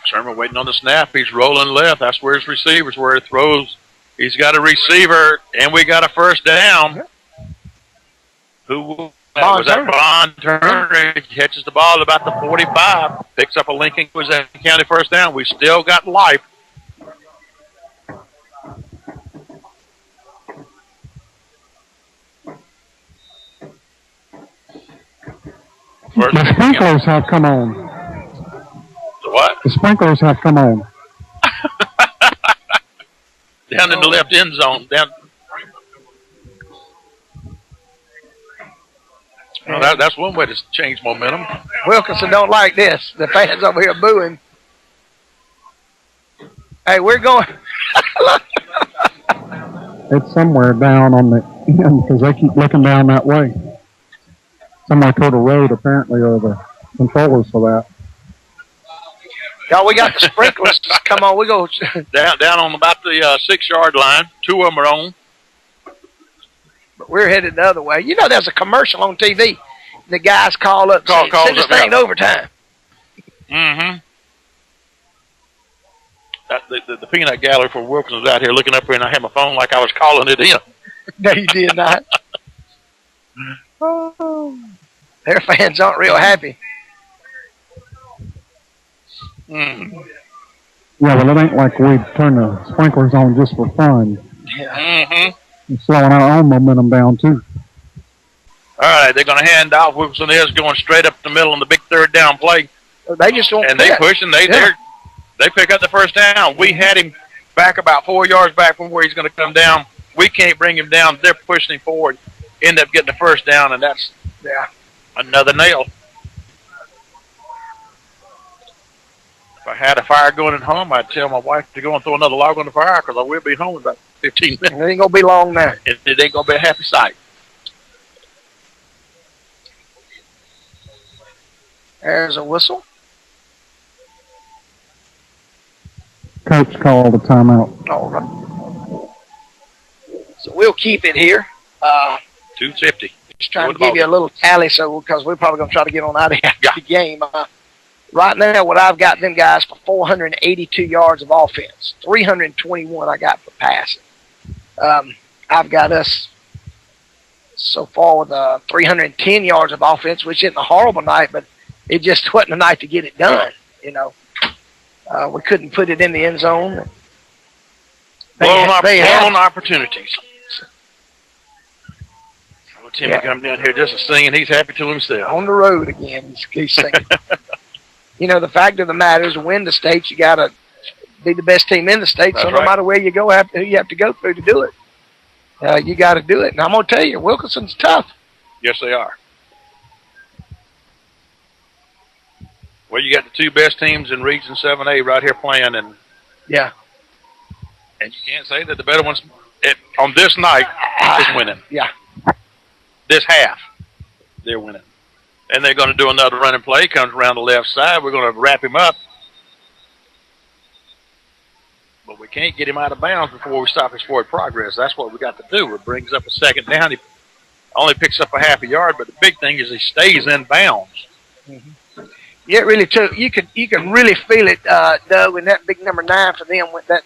Sherman waiting on the snap. He's rolling left. That's where his receivers, where he throws. He's got a receiver, and we got a first down. Was that Bond Turner? He catches the ball at about the 45. Picks up a Lincoln County first down. We still got life. The sprinklers have come on. What? The sprinklers have come on. Down in the left end zone. Well, that's one way to change momentum. Wilkinson don't like this. The fans over here booing. Hey, we're going. It's somewhere down on the end because they keep looking down that way. Somewhere toward the road, apparently, are the controllers for that. Y'all, we got the sprinklers. Come on, we go. down on about the 6-yard line. 2 of them are on. But we're headed the other way. You know, there's a commercial on TV. The guys call up, send this thing to overtime. Mm-hmm. The peanut gallery for Wilkins was out here looking up here, and I had my phone like I was calling it in. No, you did not. Oh, their fans aren't real happy. Yeah, well, it ain't like we turn the sprinklers on just for fun. Mm-hmm. It's slowing our own momentum down, too. All right, they're going to hand off. Wilkinson is going straight up the middle on the big third down play. They just won't And they push, and they pick up the first down. We had him back about 4 yards back from where he's going to come down. We can't bring him down. They're pushing him forward. End up getting the first down, and that's another nail. If I had a fire going at home, I'd tell my wife to go and throw another log on the fire because I will be home in about 15 minutes. It ain't going to be long now. It ain't going to be a happy sight. There's a whistle. Coach called a timeout. All right. So we'll keep it here. 250. Just trying to give you a little tally, because we're probably going to try to get on out of the game. Right now, what I've got them guys for 482 yards of offense, 321 I got for passing. I've got us so far with 310 yards of offense, which isn't a horrible night, but it just wasn't a night to get it done. You know, we couldn't put it in the end zone. Blown opportunities. Timmy come down here just to sing, and he's happy to himself. On the road again, he's singing. You know, the fact of the matter is, to win the state, you got to be the best team in the state. That's so no right. matter where you go, who you have to go through to do it, you got to do it. And I'm going to tell you, Wilkinson's tough. Yes, they are. Well, you got the two best teams in Region 7A right here playing, and you can't say that the better ones on this night is winning. Yeah. This half, they're winning. And they're going to do another running play. Comes around the left side. We're going to wrap him up. But we can't get him out of bounds before we stop his forward progress. That's what we got to do. It brings up a second down. He only picks up a half a yard, but the big thing is he stays in bounds. Mm-hmm. Yeah, it really took. You can really feel it, Doug, in that big number 9 for them. With that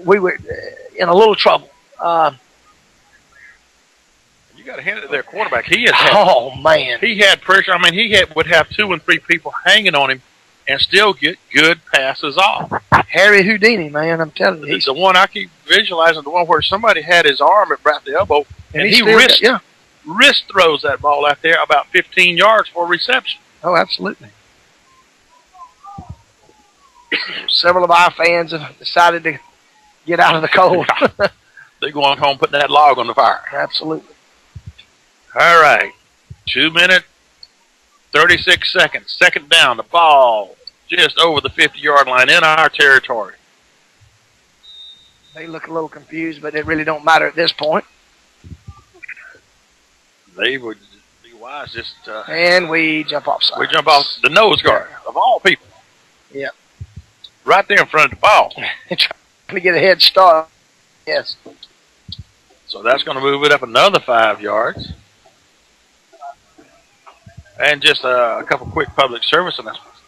we were in a little trouble. You got to hand it to their quarterback. He had pressure. I mean, would have 2 and 3 people hanging on him and still get good passes off. Harry Houdini, man, I'm telling you. The one I keep visualizing, the one where somebody had his arm at right the elbow, and he wrist throws that ball out there about 15 yards for reception. Oh, absolutely. Several of our fans have decided to get out of the cold. They're going home putting that log on the fire. Absolutely. All right. 2 minutes, 36 seconds. Second down. The ball just over the 50-yard line in our territory. They look a little confused, but it really don't matter at this point. They would be wise just... and we jump offside. We jump off the nose guard, of all people. Yeah. Right there in front of the ball. Trying to get a head start. Yes. So that's going to move it up another 5 yards. And just a couple quick public service announcements.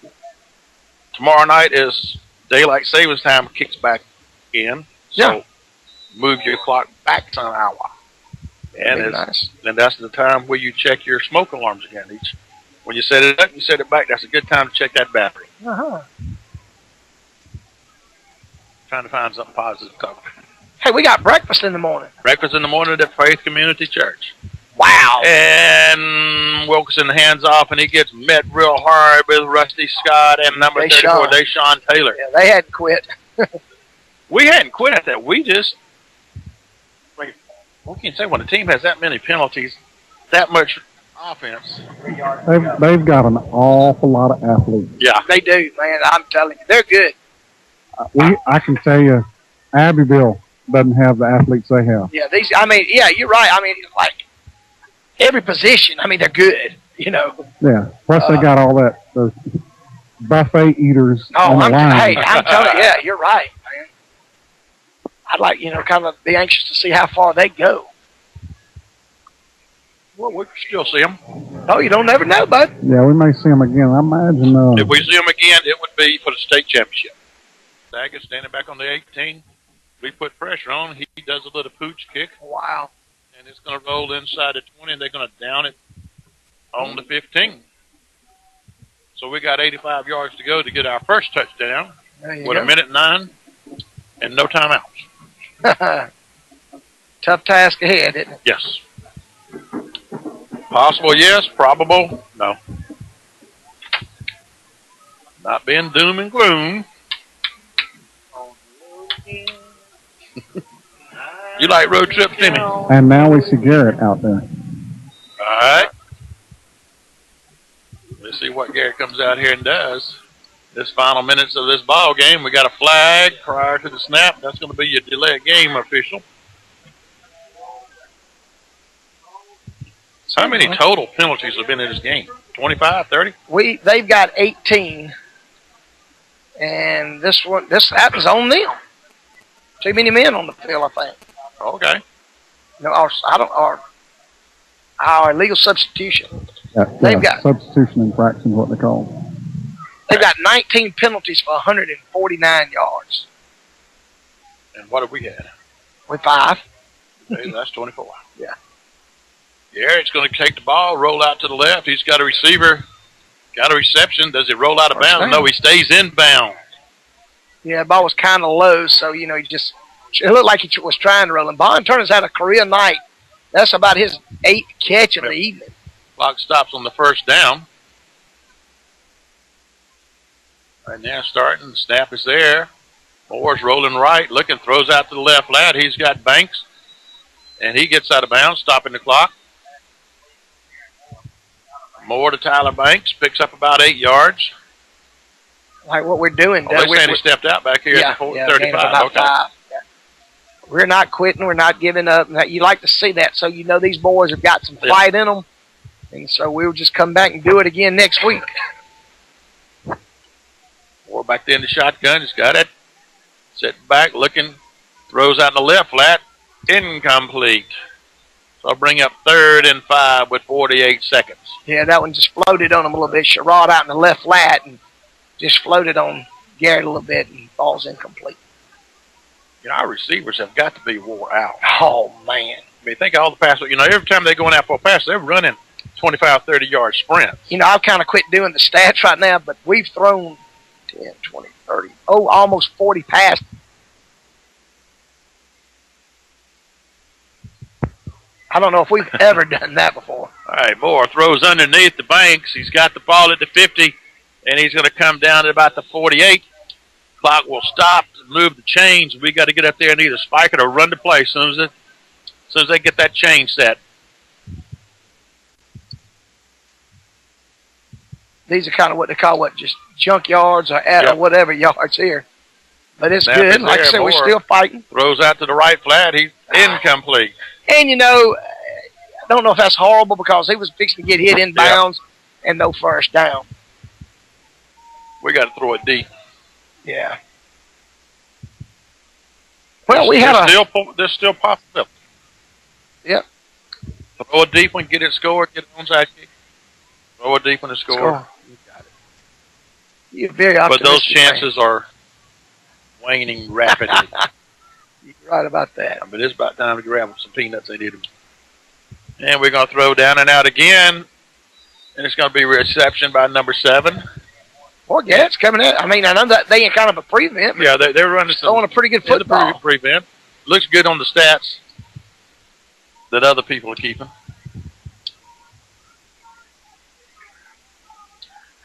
Tomorrow night is daylight savings time kicks back in. So move your clock back to an hour. And that's the time where you check your smoke alarms again. When you set it up, you set it back. That's a good time to check that battery. Uh-huh. Trying to find something positive to talk about. Hey, we got breakfast in the morning. Breakfast in the morning at Faith Community Church. Wow. And Wilkinson hands off, and he gets met real hard with Rusty Scott and number 34, Deshaun Taylor. Yeah, they hadn't quit. We hadn't quit at that. We just, what can you say when a team has that many penalties, that much offense? They've got an awful lot of athletes. Yeah. They do, man. I'm telling you. They're good. I can tell you, Abbeville doesn't have the athletes they have. Yeah, you're right. I mean, like, every position, they're good, you know. Yeah. Plus, they got all that, the buffet eaters on the line. I'm telling you, you're right, man. I'd like, kind of be anxious to see how far they go. Well, we can still see them. Oh, you don't never know, bud. Yeah, we may see them again. I imagine. If we see them again, it would be for the state championship. Daggett standing back on the 18. We put pressure on. He does a little pooch kick. Wow. And it's going to roll inside the 20, and they're going to down it on the 15. So we got 85 yards to go to get our first touchdown. with 1:09 and no timeouts. Tough task ahead, isn't it? Yes. Possible, yes. Probable, no. Not being doom and gloom. You like road trips, Timmy? And now we see Garrett out there. All right. Let's see what Garrett comes out here and does. This final minutes of this ball game, we got a flag prior to the snap. That's going to be your delay of game official. How many total penalties have been in this game? 25, 30? They've got 18, and that was on them. Too many men on the field, I think. Okay. No, our illegal substitution. They've got substitution infraction, what they call them. They've got 19 penalties for 149 yards. And what have we had? With 5. Okay, that's 24. Yeah. Garrett's going to take the ball, roll out to the left. He's got a receiver, got a reception. Does he roll out of bounds? No, he stays in bounds. Yeah, the ball was kind of low, so, it looked like he was trying to roll. And Bond Turner's had a career night. That's about his 8th catch of the evening. Clock stops on the first down. Right now starting, the snap is there. Moore's rolling right, looking, throws out to the left flat. He's got Banks, and he gets out of bounds, stopping the clock. Moore to Tyler Banks, picks up about 8 yards. Like what we're doing. They're saying he stepped out back here at the 35. Okay. 5. Yeah. We're not quitting. We're not giving up. You like to see that, so these boys have got some fight in them. And so we'll just come back and do it again next week. Moore back there in the shotgun. He's got it. Sitting back, looking. Throws out in the left flat. Incomplete. So I'll bring up 3rd and 5 with 48 seconds. Yeah, that one just floated on him a little bit. Sherrod out in the left flat and just floated on Garrett a little bit and falls incomplete. Our receivers have got to be wore out. Oh, man. I mean, think of all the passes. Every time they're going out for a pass, they're running 25, 30-yard sprints. I've kind of quit doing the stats right now, but we've thrown 10, 20, 30, almost 40 passes. I don't know if we've ever done that before. All right, Moore throws underneath the Banks. He's got the ball at the 50, and he's going to come down at about the 48. Clock will stop, move the chains. We got to get up there and either spike it or run the play as soon as they get that chain set. These are kind of what they call just junk yards or whatever yards here. But it's good. Like I said, we're still fighting. Throws out to the right flat. He's incomplete. And, I don't know if that's horrible because he was fixing to get hit in bounds and no first down. We got to throw it deep. Yeah. Well, there's still possibility. Yep. Throw it deep and get it scored, get it onside kick. Throw it deep and score. You got it. You're very optimistic. But those chances are waning rapidly. You're right about that. But it's about time to grab some peanuts. They need them. And we're going to throw down and out again. And it's going to be reception by number 7. Well, yeah, it's coming out. I mean, I know that they ain't kind of a prevent. Yeah, they're running throwing a pretty good football. Prevent. Looks good on the stats that other people are keeping.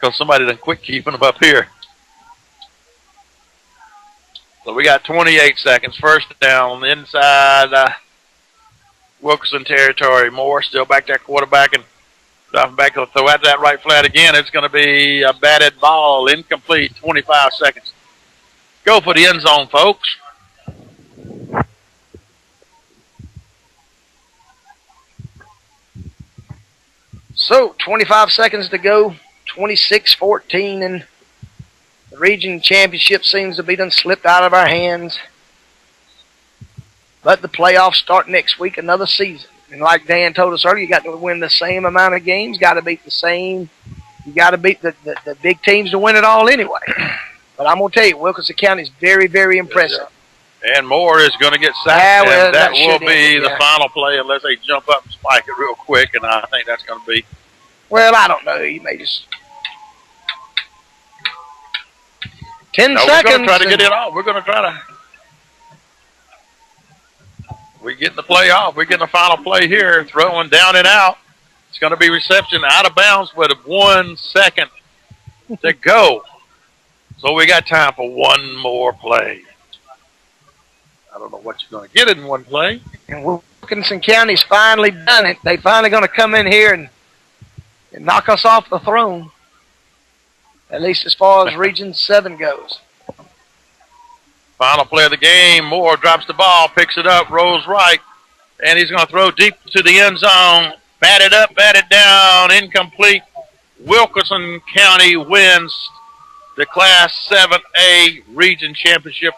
Because somebody done quit keeping them up here. So we got 28 seconds. First down inside Wilkinson territory. Moore still back there quarterback and dropping back to throw out that right flat again. It's going to be a batted ball, incomplete, 25 seconds. Go for the end zone, folks. So, 25 seconds to go, 26-14, and the region championship seems to be done slipped out of our hands. But the playoffs start next week, another season. And like Dan told us earlier, you got to win the same amount of games, got to beat the same. You got to beat the big teams to win it all anyway. But I'm going to tell you, Wilkinson County is very, very impressive. And Moore is going to get sacked, and that will be the final play unless they jump up and spike it real quick, and I think that's going to be. Well, I don't know. You may just. 10 No, seconds. we're going to try to get it off. We're going to try to. We're getting the play off. We're getting the final play here. Throwing down and out. It's going to be reception out of bounds with 1 second to go. So we got time for one more play. I don't know what you're going to get in one play. And Wilkinson County's finally done it. They finally going to come in here and knock us off the throne, at least as far as Region 7 goes. Final play of the game. Moore drops the ball, picks it up, rolls right, and he's going to throw deep to the end zone. Batted up, batted down, incomplete. Wilkinson County wins the Class 7A Region Championship.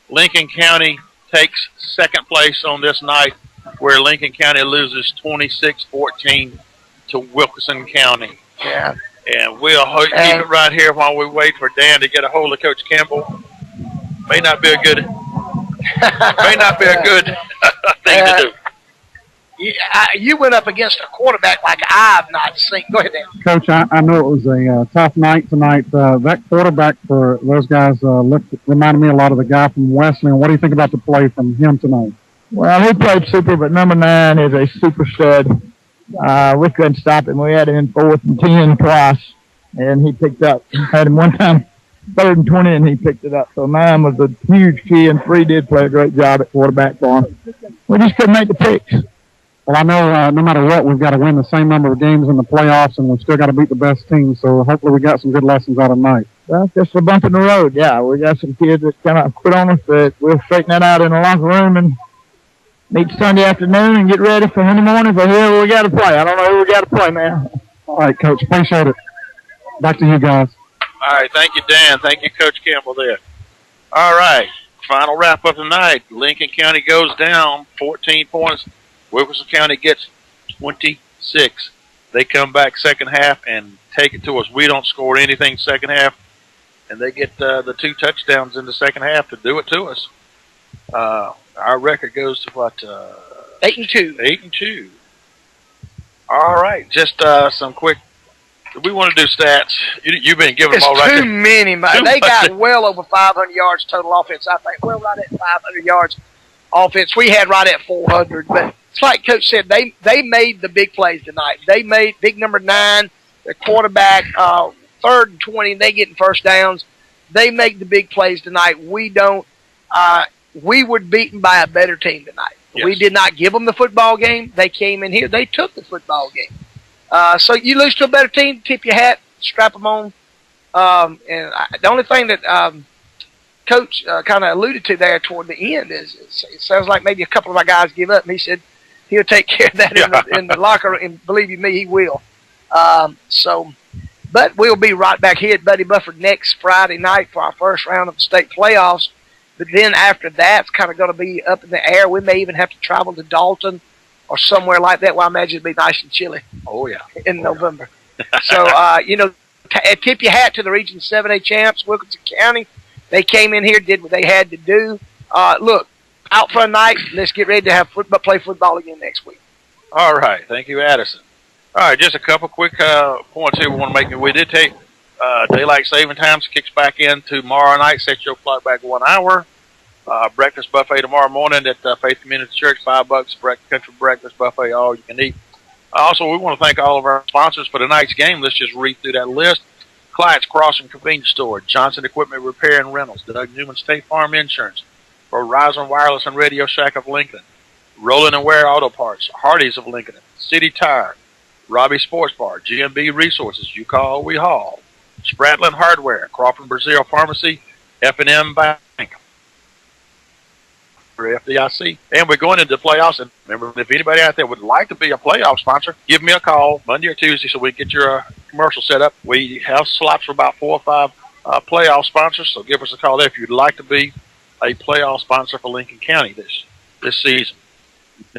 Lincoln County takes second place on this night, where Lincoln County loses 26-14 to Wilkinson County. Yeah. And we'll keep it right here while we wait for Dan to get a hold of Coach Campbell. May not be a good thing to do. You went up against a quarterback like I've not seen. Go ahead, Dan. Coach, I know it was a tough night tonight. That quarterback for those guys reminded me a lot of the guy from Wesleyan. What do you think about the play from him tonight? Well, he played super, but number 9 is a super stud. We couldn't stop him. We had him in 4th and 10 twice, and he picked up. Had him one time 3rd and 20, and he picked it up. So 9 was a huge key, and 3 did play a great job at quarterback for him. We just couldn't make the picks. Well, I know no matter what, we've got to win the same number of games in the playoffs, and we've still got to beat the best team. So hopefully we got some good lessons out of tonight. Well, just a bump in the road, yeah. We got some kids that kind of quit on us, but we'll straighten that out in the locker room and meet Sunday afternoon and get ready for Monday morning for whoever we got to play. I don't know who we got to play now. All right, Coach. Appreciate it. Back to you guys. All right. Thank you, Dan. Thank you, Coach Campbell there. All right. Final wrap up tonight. Lincoln County goes down 14 points. Wilkinson County gets 26. They come back second half and take it to us. We don't score anything second half, and they get the 2 touchdowns in the second half to do it to us. Our record goes to what? 8-2. 8-2. All right, just some quick. We want to do stats. You've been giving them all right. Too many, man. They got well over 500 yards total offense. I think well right at 500 yards offense. We had right at 400, but it's like Coach said. They made the big plays tonight. They made big number 9, the quarterback, 3rd and 20. They getting first downs. They make the big plays tonight. We don't. We were beaten by a better team tonight. Yes. We did not give them the football game. They came in here. They took the football game. So you lose to a better team, tip your hat, strap them on. The only thing that Coach kind of alluded to there toward the end is it sounds like maybe a couple of our guys give up. And he said he'll take care of that in the locker room. And believe you me, he will. But we'll be right back here at Buddy Bufford next Friday night for our first round of the state playoffs. But then after that, it's kind of going to be up in the air. We may even have to travel to Dalton or somewhere like that. Well, I imagine it'd be nice and chilly. Oh, yeah. In November. So, tip your hat to the Region 7A champs, Wilkinson County. They came in here, did what they had to do. Look, out for a night. Let's get ready to have play football again next week. All right. Thank you, Addison. All right, just a couple quick points here we want to make. We did take daylight saving times, kicks back in tomorrow night. Set your clock back 1 hour. Breakfast buffet tomorrow morning at Faith Community Church, $5. Country breakfast buffet, all you can eat. Also, we want to thank all of our sponsors for tonight's game. Let's just read through that list. Clyde's Crossing Convenience Store, Johnson Equipment Repair and Rentals, Doug Newman State Farm Insurance, Verizon Wireless and Radio Shack of Lincoln, Roland and Ware Auto Parts, Hardee's of Lincoln, City Tire, Robbie Sports Bar, GMB Resources, you call, we haul, Spratland Hardware, Crawford Brazil Pharmacy, F&M Bank, FDIC, and we're going into the playoffs. And remember, if anybody out there would like to be a playoff sponsor, give me a call Monday or Tuesday so we can get your commercial set up. We have slots for about 4 or 5 playoff sponsors, so give us a call there if you'd like to be a playoff sponsor for Lincoln County this season.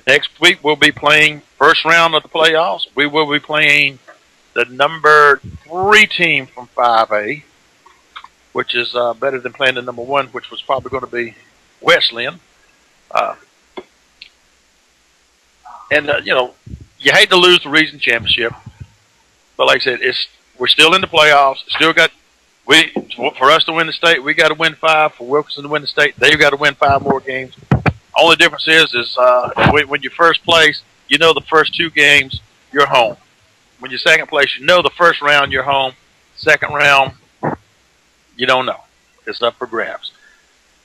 Next week we'll be playing first round of the playoffs. We will be playing the number 3 team from 5A, which is better than playing the number 1, which was probably going to be Wesleyan. You hate to lose the region championship, but like I said, we're still in the playoffs. For us to win the state, we got to win 5. For Wilkinson to win the state, they've got to win 5 more games. Only difference is when you first place, you know the first 2 games you're home. When you're second place, you know the first round you're home. Second round, you don't know. It's up for grabs.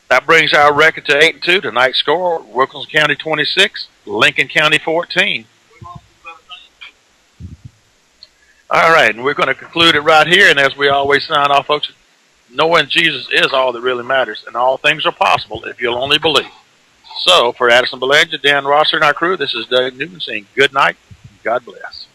That brings our record to 8-2. Tonight's score: Wilkinson County 26, Lincoln County 14. All right, and we're going to conclude it right here. And as we always sign off, folks, knowing Jesus is all that really matters, and all things are possible if you'll only believe. So, for Addison Belanger, Dan Rosser, and our crew, this is Doug Newman saying good night and God bless.